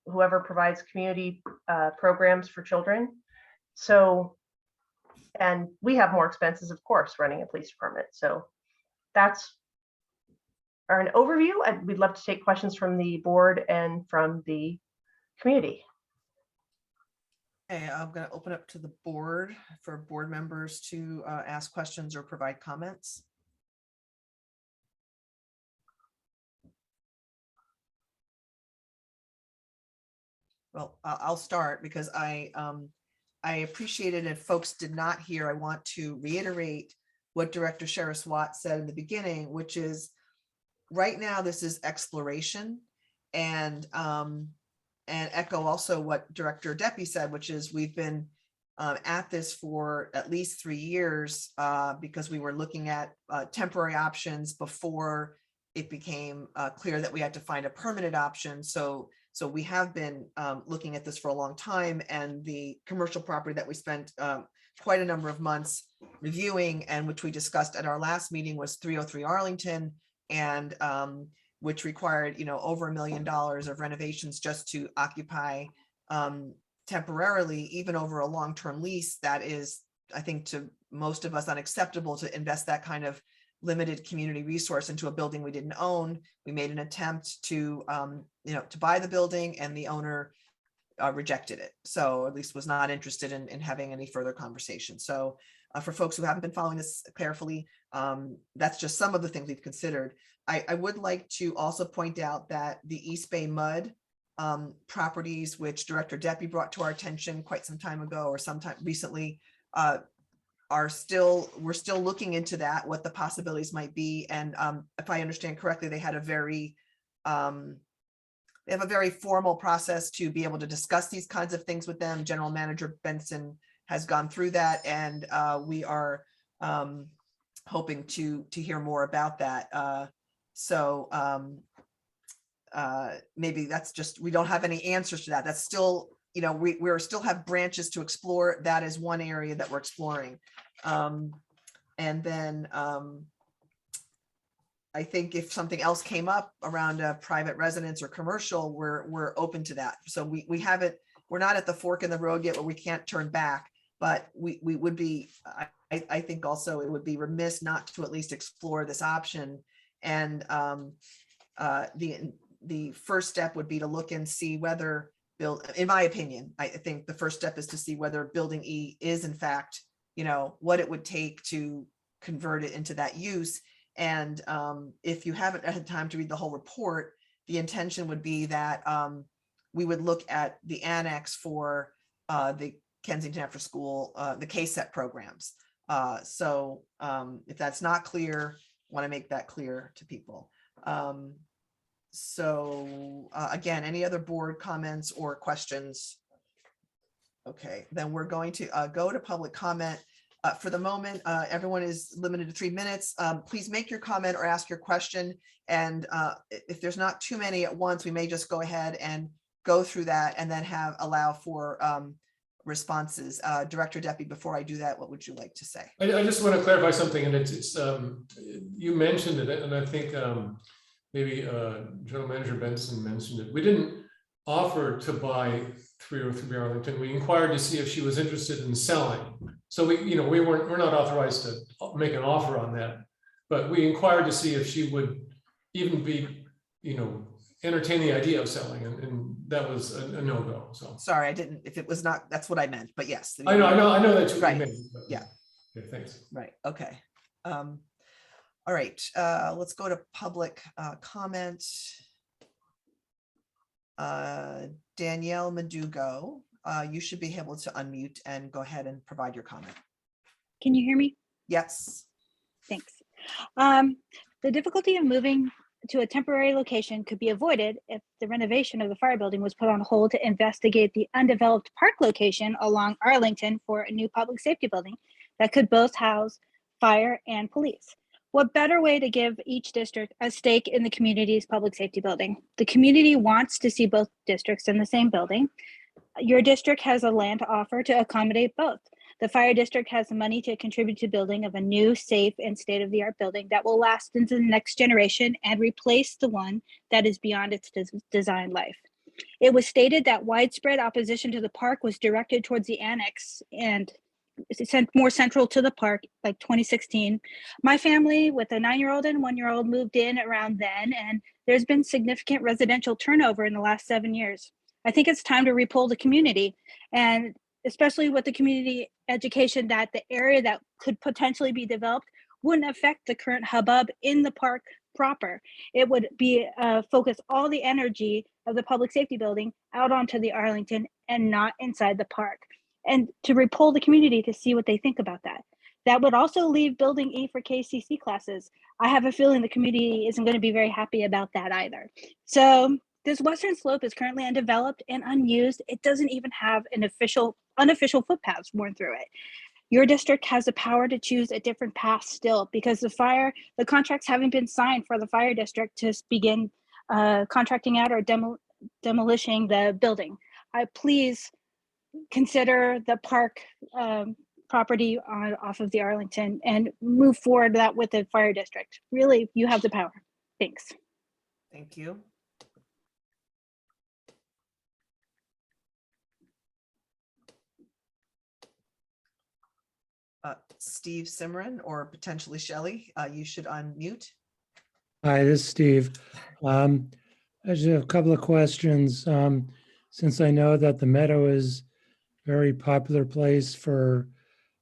whoever provides community programs for children. So, and we have more expenses, of course, running a police department. So that's an overview. We'd love to take questions from the board and from the community. Okay, I'm going to open up to the board for board members to ask questions or provide comments. Well, I'll start because I appreciated if folks did not hear, I want to reiterate what Director Sheriff Watt said in the beginning, which is right now this is exploration, and echo also what Director Deppie said, which is we've been at this for at least 3 years because we were looking at temporary options before it became clear that we had to find a permanent option. So we have been looking at this for a long time, and the commercial property that we spent quite a number of months reviewing, and which we discussed at our last meeting, was 303 Arlington, and which required, over $1 million of renovations just to occupy temporarily, even over a long-term lease. That is, I think, to most of us unacceptable to invest that kind of limited community resource into a building we didn't own. We made an attempt to buy the building, and the owner rejected it. So at least was not interested in having any further conversation. So for folks who haven't been following this carefully, that's just some of the things we've considered. I would like to also point out that the East Bay Mud properties, which Director Deppie brought to our attention quite some time ago, or sometime recently, we're still looking into that, what the possibilities might be. And if I understand correctly, they had a very formal process to be able to discuss these kinds of things with them. General Manager Benson has gone through that, and we are hoping to hear more about that. Maybe that's just, we don't have any answers to that. That's still, we're still have branches to explore. That is one area that we're exploring. And then I think if something else came up around a private residence or commercial, we're open to that. So we're not at the fork in the road yet where we can't turn back, but we would be, I think also it would be remiss not to at least explore this option. And the first step would be to look and see whether in my opinion, I think the first step is to see whether Building E is in fact, what it would take to convert it into that use. And if you haven't had time to read the whole report, the intention would be that we would look at the annex for the Kensington After School, the KSEP programs. So if that's not clear, I want to make that clear to people. Again, any other board comments or questions? Okay, then we're going to go to public comment. For the moment, everyone is limited to 3 minutes. Please make your comment or ask your question. And if there's not too many at once, we may just go ahead and go through that and then allow for responses. Director Deppie, before I do that, what would you like to say? I just want to clarify something, and it's you mentioned it, and I think maybe General Manager Benson mentioned it. We didn't offer to buy 303 Arlington. We inquired to see if she was interested in selling. So we're not authorized to make an offer on that, but we inquired to see if she would even be, entertain the idea of selling, and that was a no-go. So sorry, I didn't. If it was not, that's what I meant. But yes, I know that's what right. you meant. Yeah. Okay, thanks. Right. Okay. All right. Let's go to public comment. Danielle Madugo, you should be able to unmute and go ahead and provide your comment. Can you hear me? Yes. Thanks. The difficulty of moving to a temporary location could be avoided if the renovation of the fire building was put on hold to investigate the undeveloped park location along Arlington for a new public safety building that could both house fire and police. What better way to give each district a stake in the community's public safety building? The community wants to see both districts in the same building. Your district has a land offer to accommodate both. The fire district has the money to contribute to building of a new, safe, and state-of-the-art building that will last into the next generation and replace the one that is beyond its design life. It was stated that widespread opposition to the park was directed towards the annex and more central to the park, like 2016. My family with a 9-year-old and 1-year-old moved in around then, and there's been significant residential turnover in the last 7 years. I think it's time to repull the community, and especially with the community education that the area that could potentially be developed wouldn't affect the current hubbub in the park proper. It would be focus all the energy of the public safety building out onto the Arlington and not inside the park. And to repull the community to see what they think about that. That would also leave Building E for KCC classes. I have a feeling the community isn't going to be very happy about that either. So this western slope is currently undeveloped and unused. It doesn't even have an unofficial footpaths worn through it. Your district has the power to choose a different path still, because the contracts haven't been signed for the fire district to begin contracting out or demolishing the building. Please consider the park property off of the Arlington and move forward that with the fire district. Really, you have the power. Thanks. Thank you. Steve Simran or potentially Shelley, you should unmute. Hi, this is Steve. I just have a couple of questions. Since I know that the Meadow is a very popular place for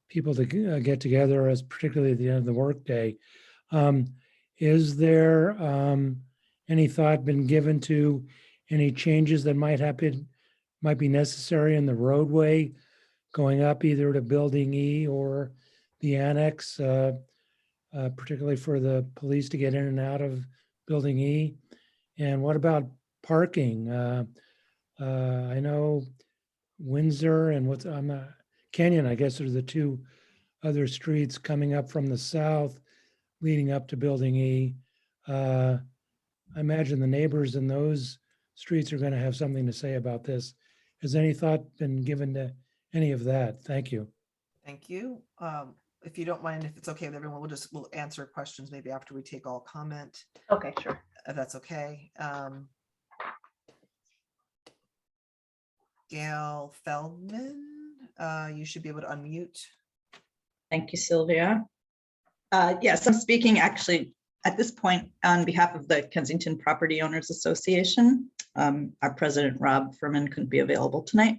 people to get together, as particularly at the end of the workday, is there any thought been given to any changes that might be necessary in the roadway going up either to Building E or the annex, particularly for the police to get in and out of Building E? And what about parking? I know Windsor and Kenyon, I guess, are the two other streets coming up from the south leading up to Building E. I imagine the neighbors in those streets are going to have something to say about this. Has any thought been given to any of that? Thank you. Thank you. If you don't mind, if it's okay with everyone, we'll answer questions maybe after we take all comment. Okay, sure. If that's okay. Gail Feldman, you should be able to unmute. Thank you, Sylvia. Yes, I'm speaking actually at this point on behalf of the Kensington Property Owners Association. Our president, Rob Furman, couldn't be available tonight.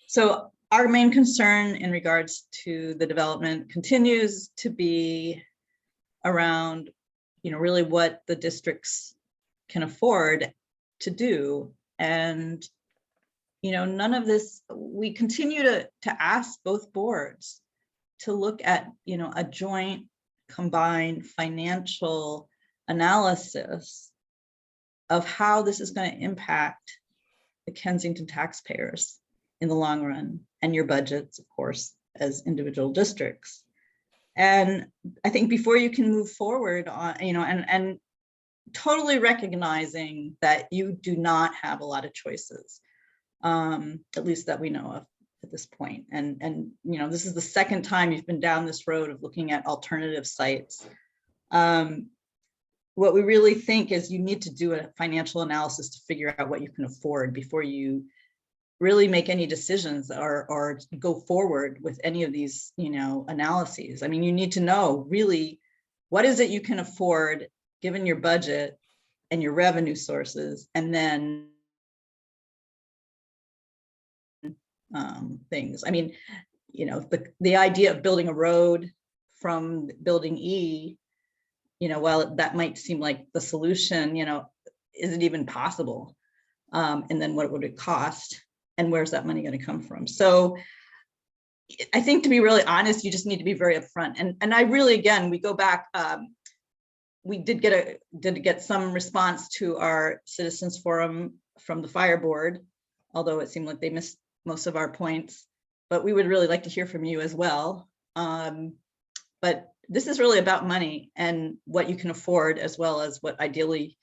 So our main concern in regards to the development continues to be around, really what the districts can afford to do. And, none of this, we continue to ask both boards to look at, a joint combined financial analysis of how this is going to impact the Kensington taxpayers in the long run, and your budgets, of course, as individual districts. And I think before you can move forward on, and totally recognizing that you do not have a lot of choices, at least that we know of at this point. And this is the second time you've been down this road of looking at alternative sites. What we really think is you need to do a financial analysis to figure out what you can afford before you really make any decisions or go forward with any of these, analyses. I mean, you need to know really what is it you can afford given your budget and your revenue sources, and then things. I mean, the idea of building a road from Building E, while that might seem like the solution, is it even possible? And then what would it cost? And where's that money going to come from? So I think, to be really honest, you just need to be very upfront. And I really, again, we go back, we did get some response to our citizens forum from the fire board, although it seemed like they missed most of our points, but we would really like to hear from you as well. But this is really about money and what you can afford, as well as what ideally,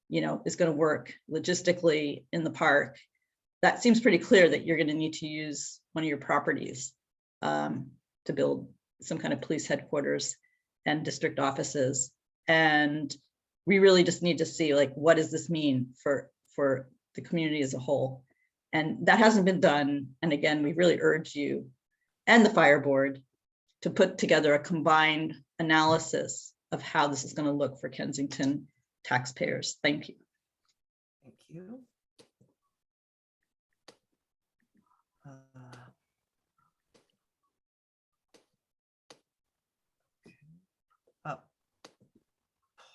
is going to work logistically in the park. That seems pretty clear that you're going to need to use one of your properties to build some kind of police headquarters and district offices. And we really just need to see, like, what does this mean for the community as a whole? And that hasn't been done. And again, we really urge you and the fire board to put together a combined analysis of how this is going to look for Kensington taxpayers. Thank you. Thank you.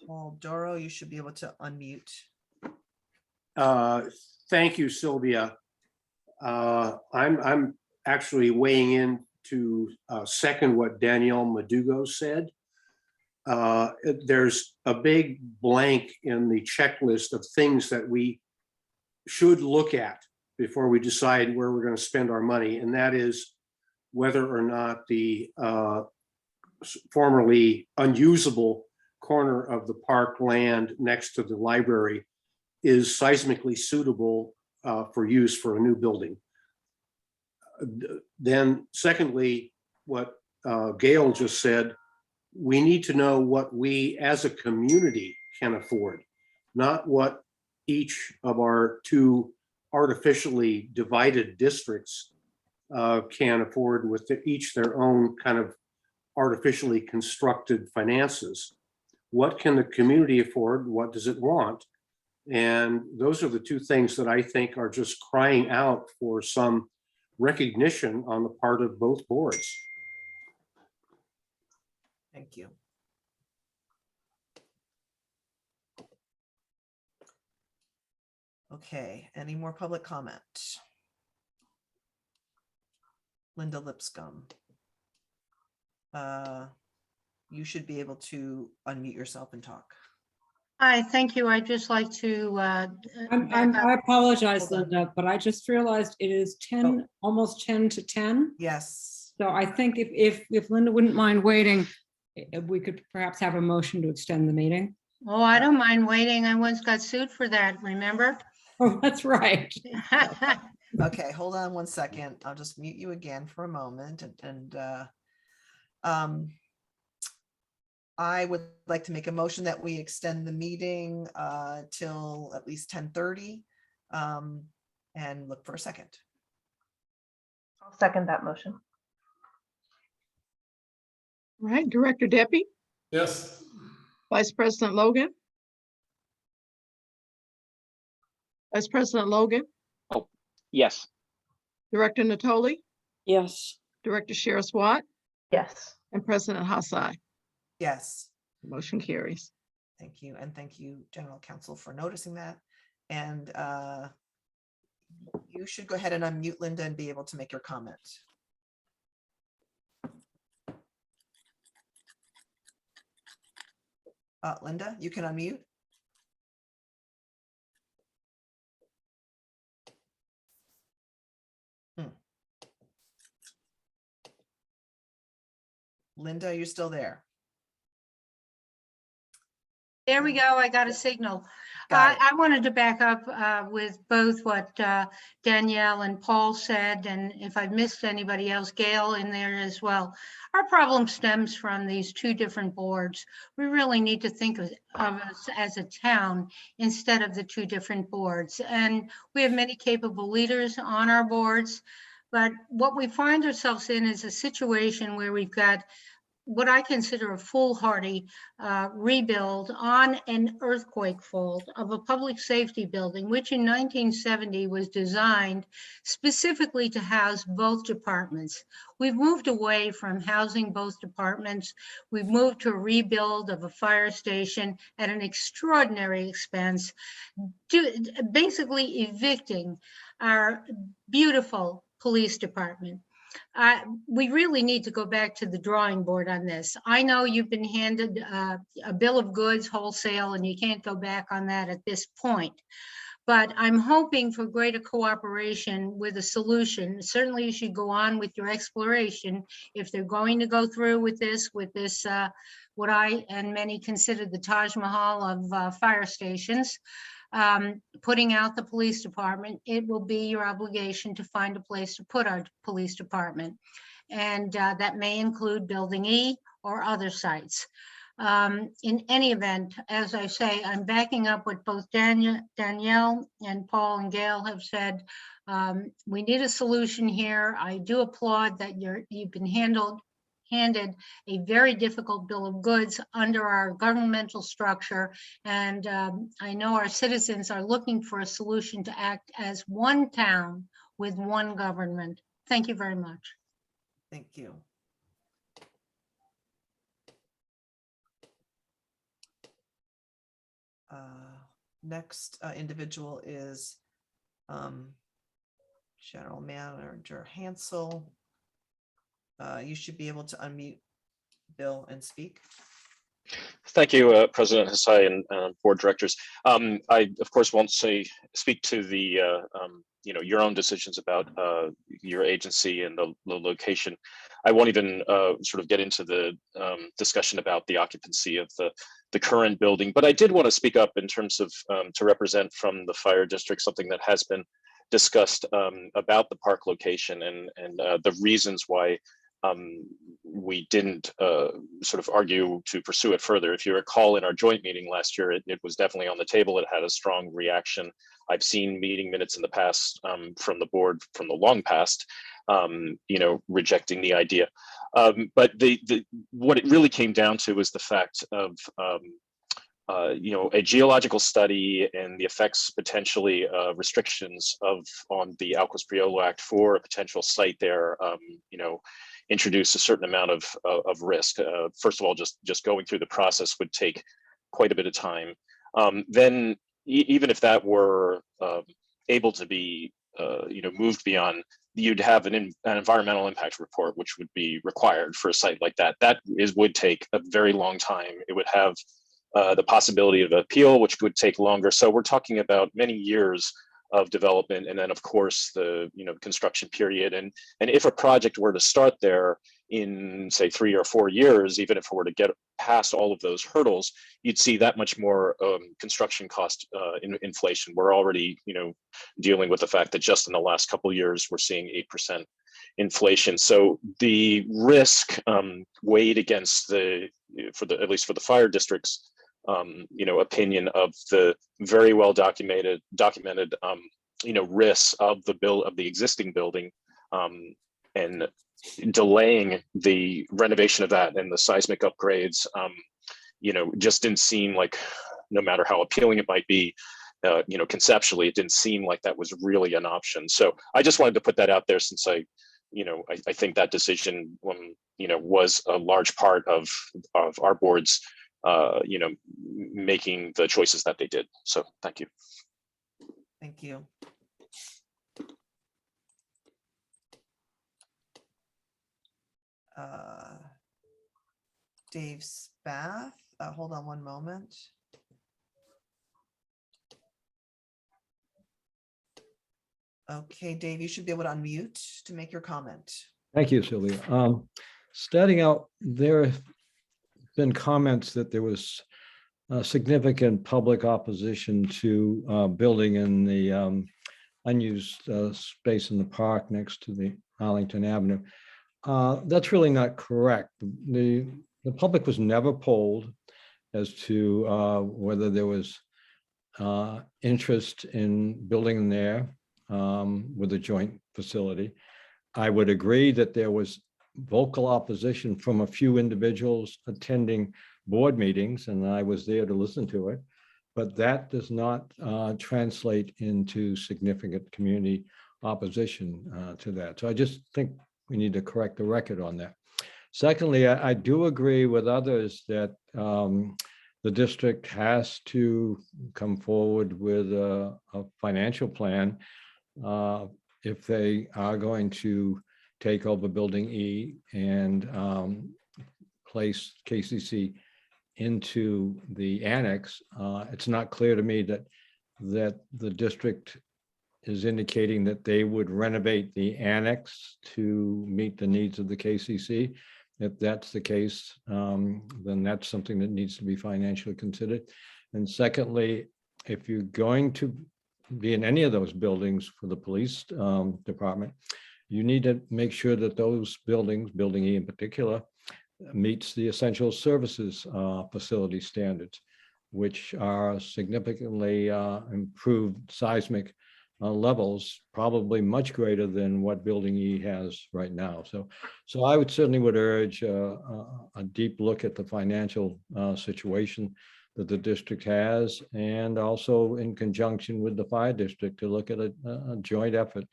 Paul Doro, you should be able to unmute. Thank you, Sylvia. I'm actually weighing in to second what Danielle Madugo said. There's a big blank in the checklist of things that we should look at before we decide where we're going to spend our money, and that is whether or not the formerly unusable corner of the park land next to the library is seismically suitable for use for a new building. Then secondly, what Gail just said, we need to know what we as a community can afford, not what each of our two artificially divided districts can afford with each their own kind of artificially constructed finances. What can the community afford? What does it want? And those are the two things that I think are just crying out for some recognition on the part of both boards. Thank you. Okay, any more public comment? Linda Lipscomb. You should be able to unmute yourself and talk. Hi, thank you. I'd just like to. I apologize, Linda, but I just realized it is 10, almost 10 to 10. Yes. So I think if Linda wouldn't mind waiting, we could perhaps have a motion to extend the meeting. Oh, I don't mind waiting. I once got sued for that, remember? Oh, that's right. Okay, hold on one second. I'll just mute you again for a moment. I would like to make a motion that we extend the meeting till at least 10:30 and look for a second. I'll second that motion. All right, Director Deppie, Yes. Vice President Logan. Vice President Logan, Oh, yes. Director Natoli, Yes. Director Sheriff Swat, Yes. and President Hassai. Yes. Motion carries. Thank you. And thank you, General Counsel, for noticing that. And you should go ahead and unmute Linda and be able to make your comment. Linda, you can unmute. Linda, you're still there. There we go. I got a signal. I wanted to back up with both what Danielle and Paul said, and if I missed anybody else, Gail in there as well. Our problem stems from these two different boards. We really need to think of us as a town instead of the two different boards. And we have many capable leaders on our boards, but what we find ourselves in is a situation where we've got what I consider a foolhardy rebuild on an earthquake fault of a public safety building, which in 1970 was designed specifically to house both departments. We've moved away from housing both departments. We've moved to a rebuild of a fire station at an extraordinary expense, basically evicting our beautiful police department. We really need to go back to the drawing board on this. I know you've been handed a bill of goods wholesale and you can't go back on that at this point. But I'm hoping for greater cooperation with a solution. Certainly you should go on with your exploration if they're going to go through with this, what I and many consider the Taj Mahal of fire stations. putting out the police department, it will be your obligation to find a place to put our police department. And that may include Building E or other sites. In any event, as I say, I'm backing up what both Danielle and Paul and Gail have said. We need a solution here. I do applaud that you've been handed a very difficult bill of goods under our governmental structure. And I know our citizens are looking for a solution to act as one town with one government. Thank you very much. Thank you. Next individual is General Manager Hansel. You should be able to unmute Bill and speak. Thank you, President Hassai and board directors. I, of course, won't speak to the your own decisions about your agency and the location. I won't even sort of get into the discussion about the occupancy of the current building, but I did want to speak up in terms of to represent from the fire district something that has been discussed about the park location and the reasons why we didn't sort of argue to pursue it further. If you recall, in our joint meeting last year, it was definitely on the table. It had a strong reaction. I've seen meeting minutes in the past from the board from the long past, rejecting the idea. But what it really came down to was the fact of a geological study and the effects potentially restrictions on the Alquist-Priolo Act for a potential site there, introduce a certain amount of risk. First of all, just going through the process would take quite a bit of time. Then even if that were able to be moved beyond, you'd have an environmental impact report, which would be required for a site like that. That would take a very long time. It would have the possibility of appeal, which would take longer. So we're talking about many years of development, and then of course the construction period. And if a project were to start there in say 3 or 4 years, even if it were to get past all of those hurdles, you'd see that much more construction cost inflation. We're already dealing with the fact that just in the last couple of years we're seeing 8% inflation. So the risk weighed against at least for the fire district's opinion of the very well documented risks of the existing building, and delaying the renovation of that and the seismic upgrades, just didn't seem like, no matter how appealing it might be, conceptually, it didn't seem like that was really an option. So I just wanted to put that out there, since I think that decision, was a large part of our board's, making the choices that they did. So thank you. Thank you. Dave Spath, hold on one moment. Okay, Dave, you should be able to unmute to make your comment. Thank you, Sylvia. Starting out, there have been comments that there was significant public opposition to building in the unused space in the park next to the Arlington Avenue. That's really not correct. The public was never polled as to whether there was interest in building there with a joint facility. I would agree that there was vocal opposition from a few individuals attending board meetings, and I was there to listen to it, but that does not translate into significant community opposition to that. So I just think we need to correct the record on that. Secondly, I do agree with others that the district has to come forward with a financial plan if they are going to take over Building E and place KCC into the annex. It's not clear to me that the district is indicating that they would renovate the annex to meet the needs of the KCC. If that's the case, then that's something that needs to be financially considered. And secondly, if you're going to be in any of those buildings for the police department, you need to make sure that those buildings, Building E in particular, meets the essential services facility standards, which are significantly improved seismic levels, probably much greater than what Building E has right now. So I would certainly urge a deep look at the financial situation that the district has, and also in conjunction with the fire district to look at a joint effort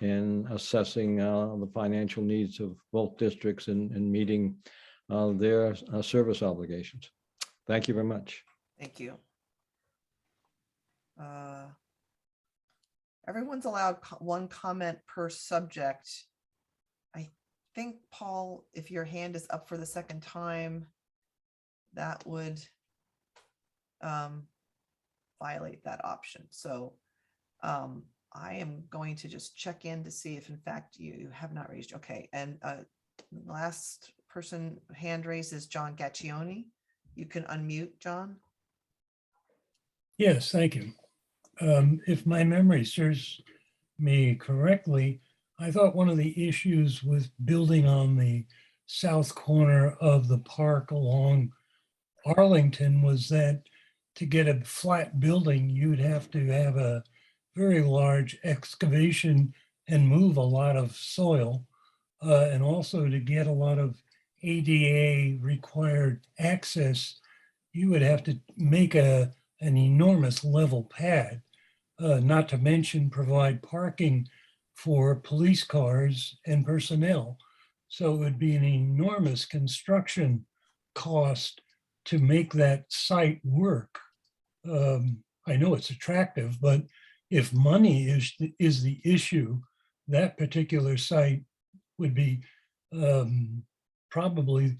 in assessing the financial needs of both districts and meeting their service obligations. Thank you very much. Thank you. Everyone's allowed one comment per subject. I think, Paul, if your hand is up for the second time, that would violate that option. So I am going to just check in to see if in fact you have not raised. Okay, and last person hand raised is John Gaccioni. You can unmute, John. Yes, thank you. If my memory serves me correctly, I thought one of the issues with building on the south corner of the park along Arlington was that to get a flat building, you'd have to have a very large excavation and move a lot of soil. And also to get a lot of ADA required access, you would have to make an enormous level pad, not to mention provide parking for police cars and personnel. So it would be an enormous construction cost to make that site work. I know it's attractive, but if money is the issue, that particular site would be probably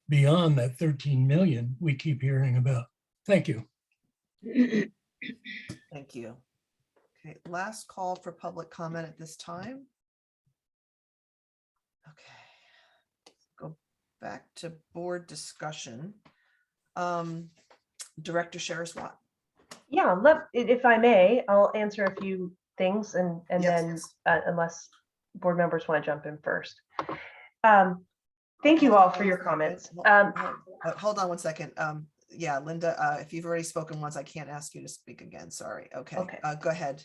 beyond that 13 million we keep hearing about. Thank you. Thank you. Okay, last call for public comment at this time. Okay, go back to board discussion. Director Shearswat. Yeah, if I may, I'll answer a few things and then unless board members want to jump in first. Thank you all for your comments. Hold on one second. Yeah, Linda, if you've already spoken once, I can't ask you to speak again. Sorry. Okay, go ahead.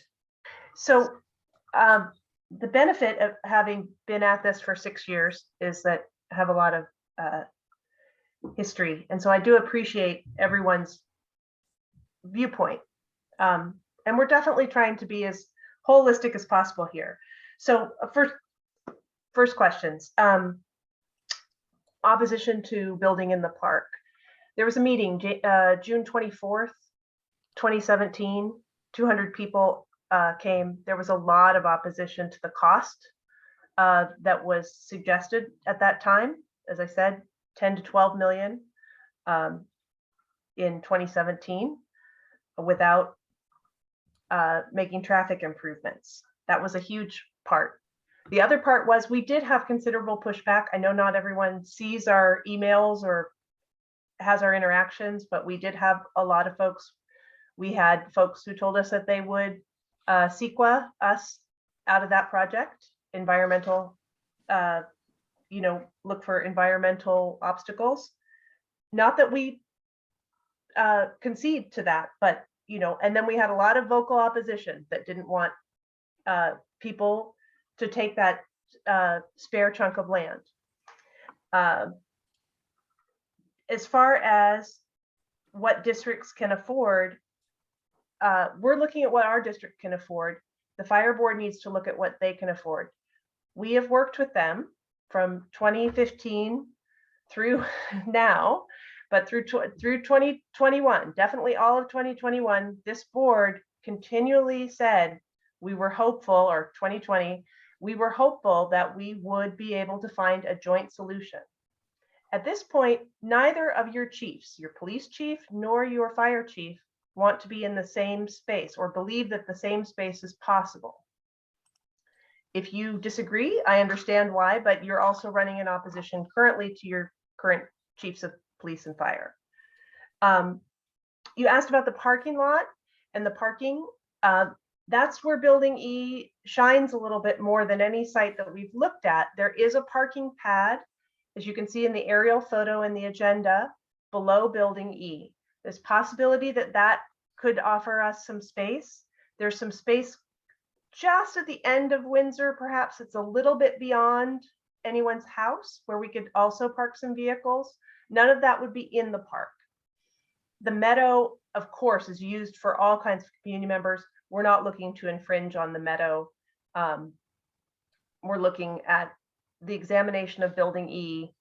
So the benefit of having been at this for 6 years is that I have a lot of history. And so I do appreciate everyone's viewpoint. And we're definitely trying to be as holistic as possible here. So first questions. Opposition to building in the park. There was a meeting, June 24th, 2017, 200 people came. There was a lot of opposition to the cost that was suggested at that time. As I said, 10 to 12 million in 2017 without making traffic improvements. That was a huge part. The other part was we did have considerable pushback. I know not everyone sees our emails or has our interactions, but we did have a lot of folks. We had folks who told us that they would CEQA us out of that project, environmental, look for environmental obstacles. Not that we concede to that, but, and then we had a lot of vocal opposition that didn't want people to take that spare chunk of land. As far as what districts can afford, we're looking at what our district can afford. The fire board needs to look at what they can afford. We have worked with them from 2015 through now, but through 2021, definitely all of 2021, this board continually said we were hopeful, or 2020, we were hopeful that we would be able to find a joint solution. At this point, neither of your chiefs, your police chief nor your fire chief, want to be in the same space or believe that the same space is possible. If you disagree, I understand why, but you're also running in opposition currently to your current chiefs of police and fire. You asked about the parking lot. and the parking, that's where Building E shines a little bit more than any site that we've looked at. There is a parking pad, as you can see in the aerial photo in the agenda, below Building E. There's possibility that that could offer us some space. There's some space just at the end of Windsor. Perhaps it's a little bit beyond anyone's house where we could also park some vehicles. None of that would be in the park. The meadow, of course, is used for all kinds of community members. We're not looking to infringe on the meadow. We're looking at the examination of Building E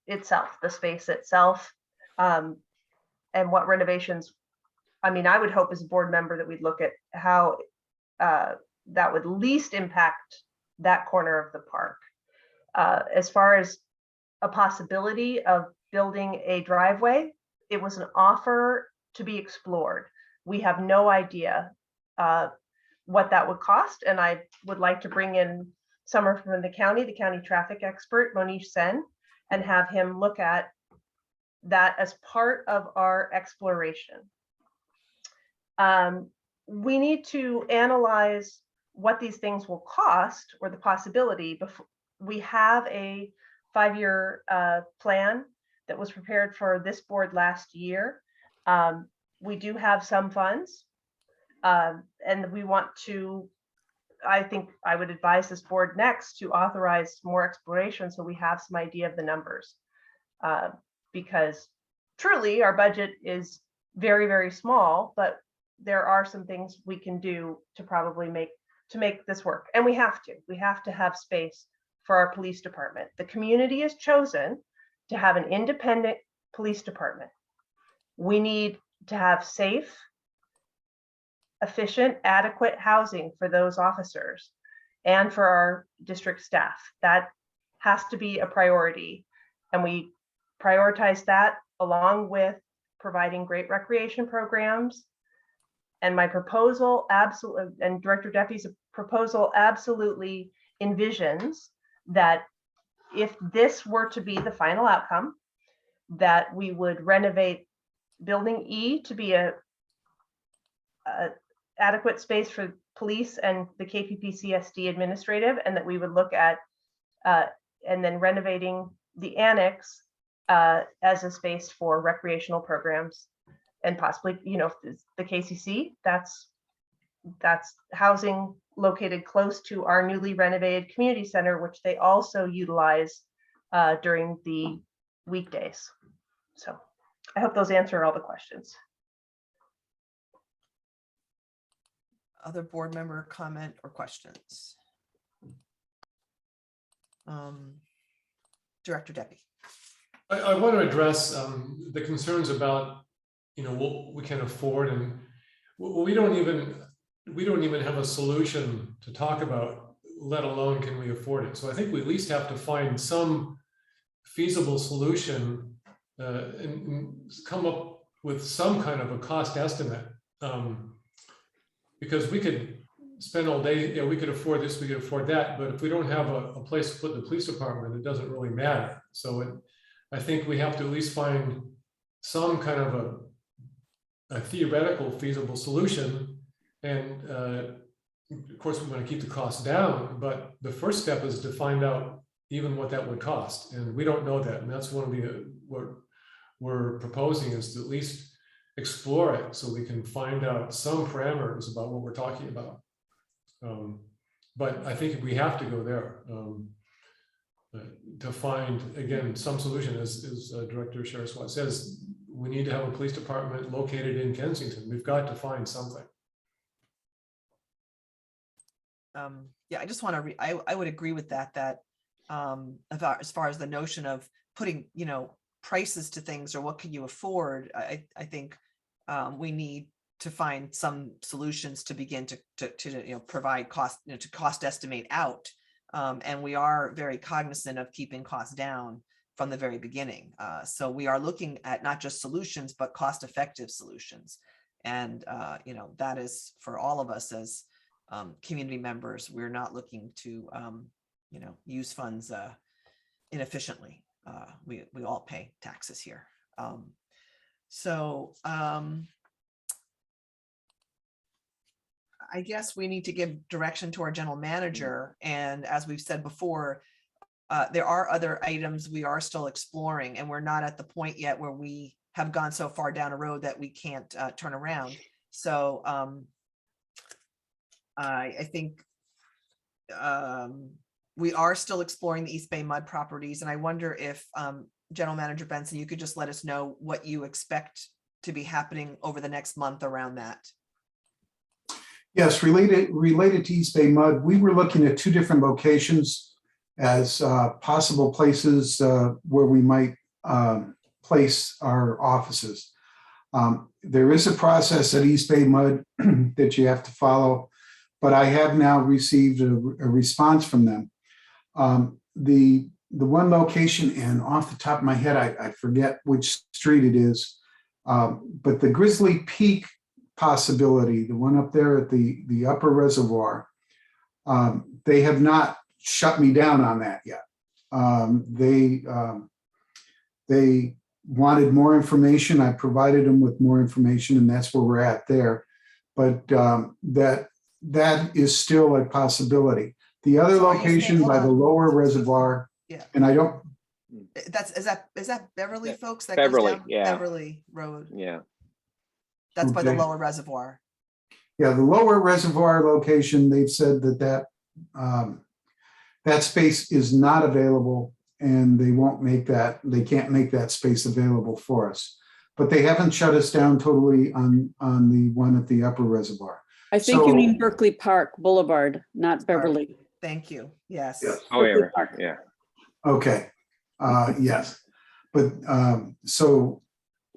itself, the space itself, and what renovations. I mean, I would hope as a board member that we'd look at how that would least impact that corner of the park. As far as a possibility of building a driveway, it was an offer to be explored. We have no idea what that would cost, and I would like to bring in someone from the county traffic expert, Monish Sen, and have him look at that as part of our exploration. We need to analyze what these things will cost, or the possibility. Before we have a 5-year plan that was prepared for this board last year. We do have some funds, and we want to, I think I would advise this board next to authorize more exploration so we have some idea of the numbers. Because truly our budget is very, very small, but there are some things we can do to probably make this work. And we have to have space for our police department. The community has chosen to have an independent police department. We need to have safe, efficient, adequate housing for those officers and for our district staff. That has to be a priority. And we prioritize that along with providing great recreation programs. And my proposal absolutely, and Director Duffy's proposal absolutely envisions that if this were to be the final outcome, that we would renovate Building E to be a adequate space for police and the KPPCSD administrative, and that we would look at and then renovating the annex as a space for recreational programs, and possibly, you know, the KCC, that's housing located close to our newly renovated community center, which they also utilize during the weekdays. So I hope those answer all the questions. Other board member comment or questions? Director Debbie. I want to address the concerns about, you know, what we can afford, and we don't even have a solution to talk about, let alone can we afford it. So I think we at least have to find some feasible solution and come up with some kind of a cost estimate, because we could spend all day, yeah, we could afford this, we could afford that, but if we don't have a place to put the police department, it doesn't really matter. So I think we have to at least find some kind of a theoretical feasible solution. And of course, we want to keep the costs down, but the first step is to find out even what that would cost. And we don't know that. And that's one of the, what we're proposing, is to at least explore it so we can find out some parameters about what we're talking about. But I think we have to go there to find, again, some solution. As Director Sherriswat says, we need to have a police department located in Kensington. We've got to find something. Yeah, I just want to, I would agree with that, about as far as the notion of putting, you know, prices to things, or what can you afford. I think we need to find some solutions to begin to you know, provide cost, you know, to cost estimate out. And we are very cognizant of keeping costs down from the very beginning. So we are looking at not just solutions, but cost-effective solutions. And you know, that is for all of us as community members. We're not looking to you know, use funds inefficiently. We all pay taxes here. So I guess we need to give direction to our general manager. And as we've said before, there are other items we are still exploring, and we're not at the point yet where we have gone so far down a road that we can't turn around. So I think we are still exploring the East Bay mud properties. And I wonder if General Manager Benson, you could just let us know what you expect to be happening over the next month around that. Yes, related to East Bay mud, we were looking at 2 different locations as possible places where we might place our offices. There is a process at East Bay mud that you have to follow, but I have now received a response from them. The one location, and off the top of my head, I forget which street it is, but the Grizzly Peak possibility, the one up there at the upper reservoir, they have not shut me down on that yet. They wanted more information. I provided them with more information, and that's where we're at there. But that is still a possibility. The other location by the lower reservoir, yeah, and I don't. Is that Beverly, folks? That Beverly, goes down yeah. Beverly Road. Yeah. That's by the Okay. lower reservoir. Yeah, the lower reservoir location, they've said that space is not available, and they won't make that, they can't make that space available for us. But they haven't shut us down totally on the one at the upper reservoir. I think you So- mean Berkeley Park Boulevard, not Beverly. Thank you. Yes. Yes. Oh, yeah, Berkeley Park. yeah. Okay, yes. But so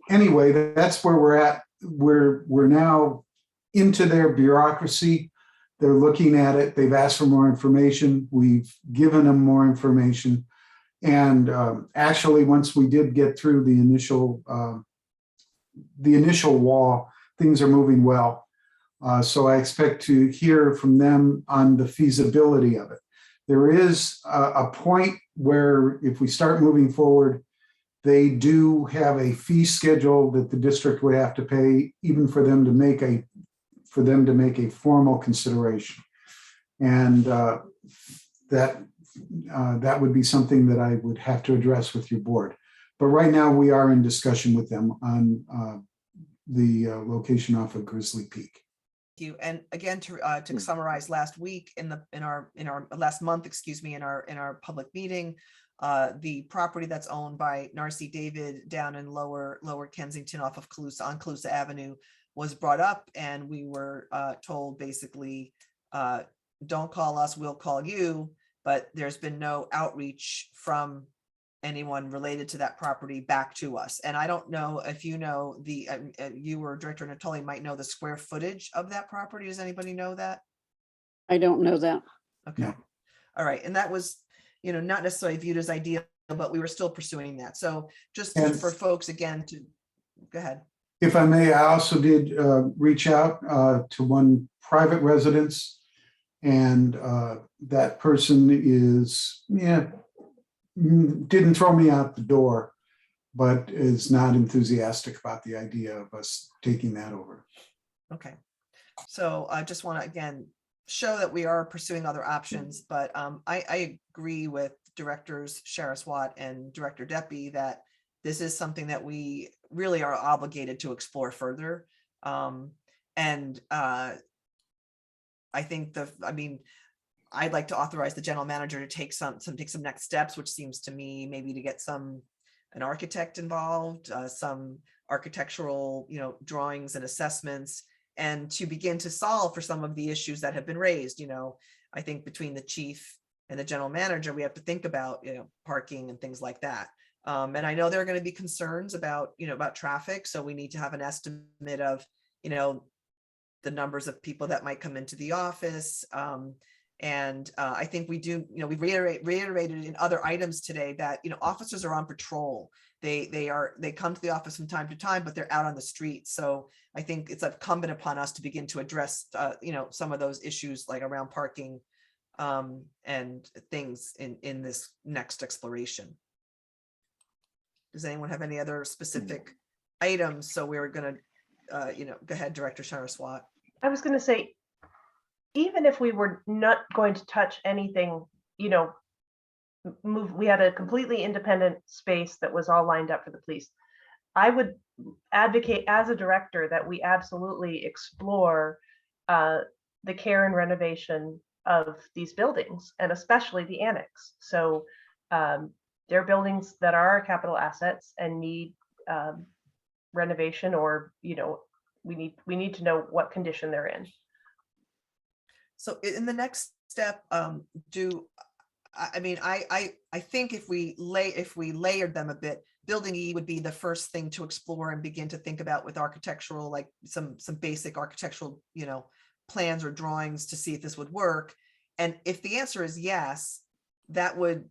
anyway, that's where we're at. We're now into their bureaucracy. They're looking at it. They've asked for more information. We've given them more information. And actually, once we did get through the initial wall, things are moving well. So I expect to hear from them on the feasibility of it. There is a point where if we start moving forward, they do have a fee schedule that the district would have to pay, even for them to make a formal consideration. And that would be something that I would have to address with your board. But right now we are in discussion with them on the location off of Grizzly Peak. Thank you. And again, to summarize, last week in our last month, excuse me, in our public meeting, the property that's owned by Narcy David down in lower Kensington off of on Calusa Avenue was brought up, and we were told basically, don't call us, we'll call you. But there's been no outreach from anyone related to that property back to us. And I don't know if you know you or Director Natoli might know the square footage of that property. Does anybody know that? I don't know that. Okay. No. All right. And that was, not necessarily viewed as ideal, but we were still pursuing that. So just And- for folks again to go ahead. If I may, I also did reach out to one private residence, and that person didn't throw me out the door, but is not enthusiastic about the idea of us taking that over. Okay. So I just want to, again, show that we are pursuing other options, but I agree with Directors Shariswat and Director Deppie that this is something that we really are obligated to explore further. I think I'd like to authorize the general manager to take some next steps, which seems to me maybe to get an architect involved, some architectural, drawings and assessments, and to begin to solve for some of the issues that have been raised. I think between the chief and the general manager, we have to think about, parking and things like that. And I know there are going to be concerns about traffic. So we need to have an estimate of, the numbers of people that might come into the office. I think we do, we reiterated in other items today that, officers are on patrol. They come to the office from time to time, but they're out on the street. So I think it's incumbent upon us to begin to address, some of those issues like around parking and things in this next exploration. Does anyone have any other specific items? So we're going to, go ahead, Director Shariswat. I was going to say, even if we were not going to touch anything, you know, we had a completely independent space that was all lined up for the police. I would advocate as a director that we absolutely explore the care and renovation of these buildings, and especially the annex. So they're buildings that are capital assets and need renovation, or, you know, we need to know what condition they're in. So in the next step, I think if we layered them a bit, building E would be the first thing to explore and begin to think about with architectural, like some basic architectural, you know, plans or drawings to see if this would work. And if the answer is yes, that would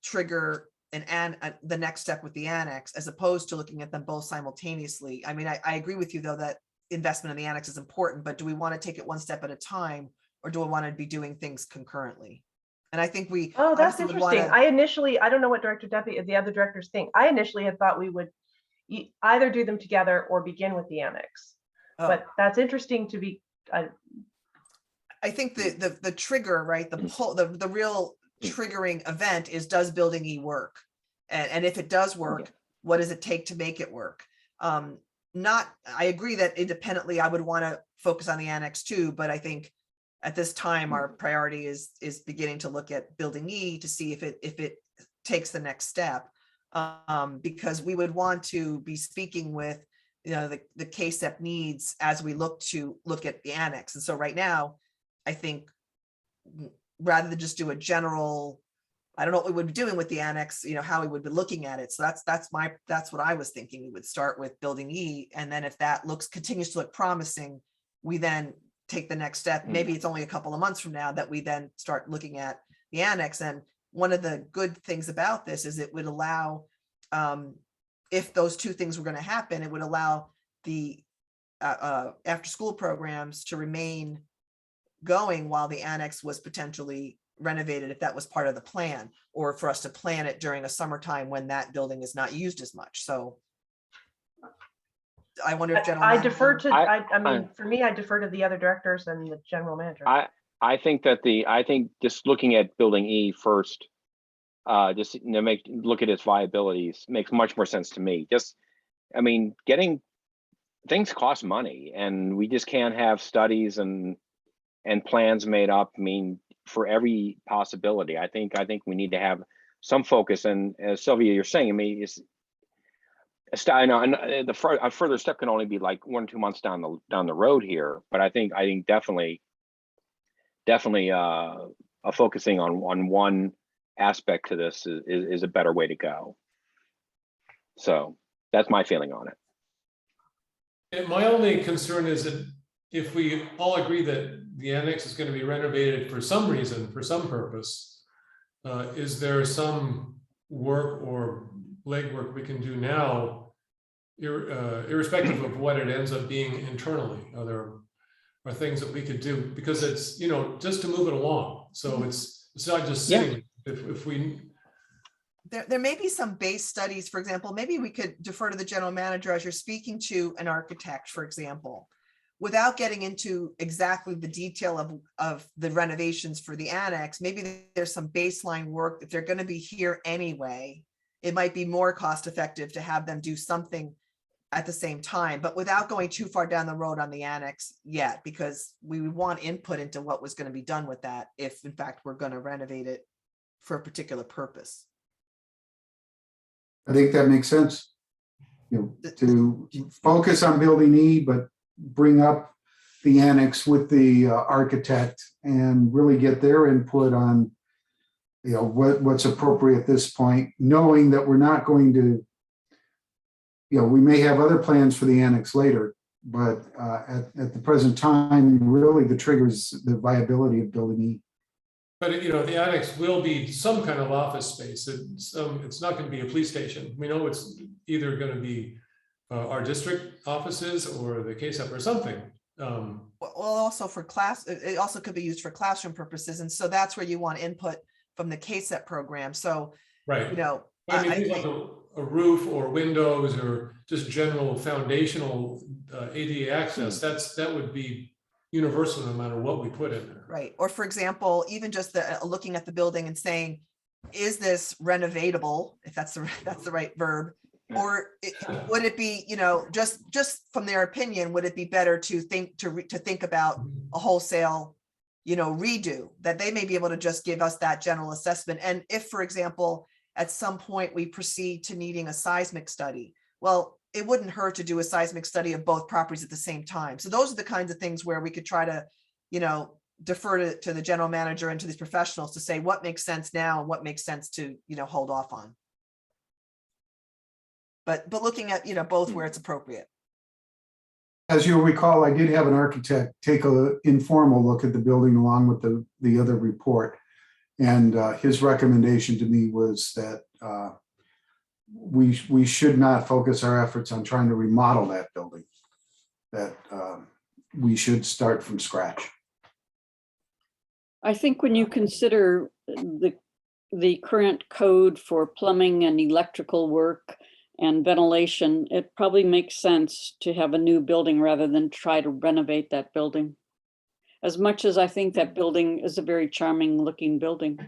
trigger the next step with the annex, as opposed to looking at them both simultaneously. I mean, I agree with you though that investment in the annex is important, but do we want to take it one step at a time, or do we want to be doing things concurrently? And I think we. Oh, that's interesting. I don't know what the other directors think. I initially had thought we would either do them together or begin with the annex. Oh. But that's interesting to be. I think the trigger, right? The real triggering event is, does building E work? And if it does work, what does it take to make it work? I agree that independently I would want to focus on the annex too, but I think at this time our priority is beginning to look at building E to see if it takes the next step, because we would want to be speaking with, you know, the KSEP needs as we look at the annex. And so right now, I think rather than just do a general, I don't know what we would be doing with the annex, you know, how we would be looking at it. So that's what I was thinking. We would start with building E, and then if that continues to look promising, we then take the next step. Maybe it's only a couple of months from now that we then start looking at the annex. And one of the good things about this is it would allow, if those two things were going to happen, it would allow the after school programs to remain going while the annex was potentially renovated, if that was part of the plan, or for us to plan it during a summertime when that building is not used as much. So I wonder if I defer to, I mean, for me, I defer to the other directors and the general manager. I think just looking at building E first, just, you know, look at its viabilities makes much more sense to me. I mean, getting things cost money, and we just can't have studies and plans made up. I mean, for every possibility, I think we need to have some focus. And as Sylvia, you're saying, I mean, I know, and a further step can only be like 1 or 2 months down the road here. But I think definitely focusing on one aspect to this is a better way to go. So that's my feeling on it. And my only concern is that if we all agree that the annex is going to be renovated for some reason, for some purpose, is there some work or legwork we can do now, irrespective of what it ends up being internally? Are things that we could do, because it's, you know, just to move it along. So it's not just sitting. If we there may be some base studies, for example, maybe we could defer to the general manager as you're speaking to an architect, for example, without getting into exactly the detail of the renovations for the annex. Maybe there's some baseline work. If they're going to be here anyway, it might be more cost effective to have them do something at the same time, but without going too far down the road on the annex yet, because we want input into what was going to be done with that, if in fact we're going to renovate it for a particular purpose. I think that makes sense. You know, to focus on building E, but bring up the annex with the architect and really get their input on, you know, what's appropriate at this point, knowing that we're not going to, you know, we may have other plans for the annex later, but at the present time, really the trigger is the viability of building E. But, you know, the annex will be some kind of office space. It's not going to be a police station. We know it's either going to be our district offices or the KSEP or something. Well, also for class, it also could be used for classroom purposes. And so that's where you want input from the KSEP program. So, right. You know, I mean, things like a roof or windows or just general foundational ADA access, that would be universal no matter what we put in there. Right. Or for example, even just looking at the building and saying, is this renovatable, if that's the right verb? Or would it be, just from their opinion, would it be better to think about a wholesale, redo, that they may be able to just give us that general assessment? And if, for example, at some point we proceed to needing a seismic study, well, it wouldn't hurt to do a seismic study of both properties at the same time. So those are the kinds of things where we could try to, defer to the general manager and to these professionals to say what makes sense now and what makes sense to, hold off on. But looking at, both where it's appropriate. As you'll recall, I did have an architect take an informal look at the building along with the other report. And his recommendation to me was that we should not focus our efforts on trying to remodel that building, that we should start from scratch. I think when you consider the current code for plumbing and electrical work and ventilation, it probably makes sense to have a new building rather than try to renovate that building. As much as I think that building is a very charming looking building.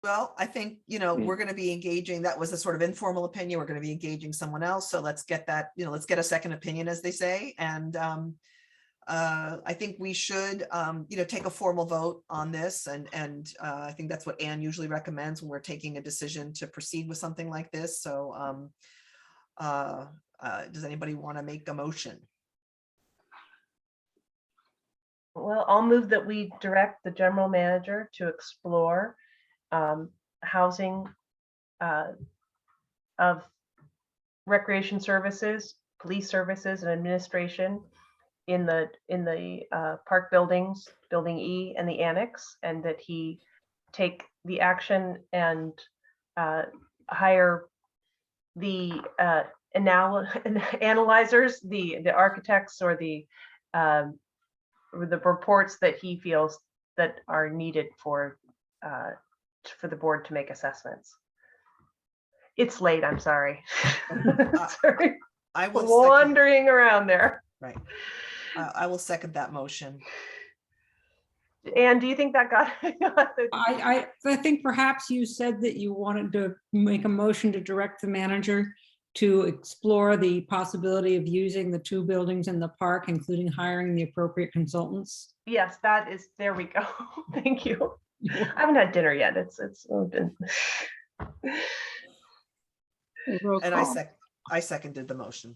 Well, I think, we're going to be engaging, that was a sort of informal opinion. We're going to be engaging someone else. So let's get that, let's get a second opinion, as they say. And I think we should, take a formal vote on this. And I think that's what Anne usually recommends when we're taking a decision to proceed with something like this. So does anybody want to make a motion? Well, I'll move that we direct the general manager to explore housing of recreation services, police services, and administration in the park buildings, Building E and the annex, and that he take the action and hire the analyzers, the architects, or the reports that he feels that are needed for the board to make assessments. It's late, I'm sorry. Sorry. I will wandering around there. Right. I will second that motion. Anne, do you think that got I think perhaps you said that you wanted to make a motion to direct the manager to explore the possibility of using the two buildings in the park, including hiring the appropriate consultants? Yes, that is, there we go. Thank you. I haven't had dinner yet. It's been. And I seconded the motion.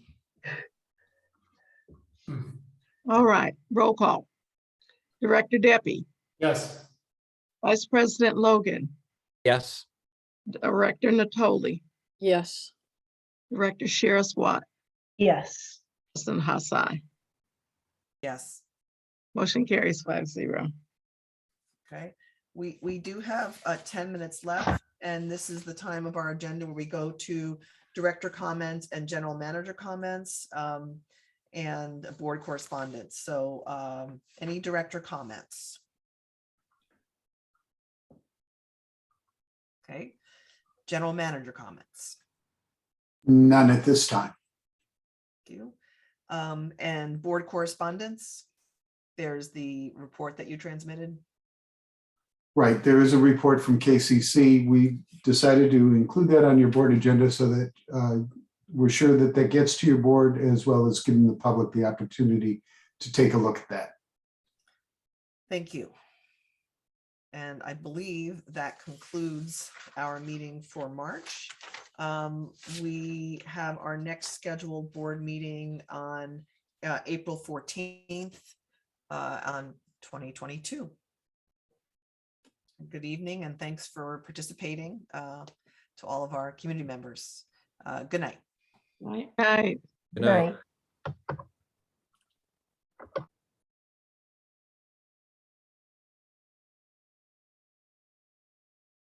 All right, roll call. Director Deppie. Yes. Vice President Logan. Yes. Director Natoli. Yes. Director Shearswat. Yes. President Hassai. Yes. Motion carries 5-0. Okay. We do have 10 minutes left, and this is the time of our agenda where we go to director comments and general manager comments and board correspondence. So any director comments? Okay. General manager comments. None at this time. Thank you. And board correspondence. There's the report that you transmitted. Right, there is a report from KCC. We decided to include that on your board agenda so that we're sure that that gets to your board, as well as giving the public the opportunity to take a look at that. Thank you. And I believe that concludes our meeting for March. We have our next scheduled board meeting on April 14th on 2022. Good evening, and thanks for participating to all of our community members. Good night. Right. Good night.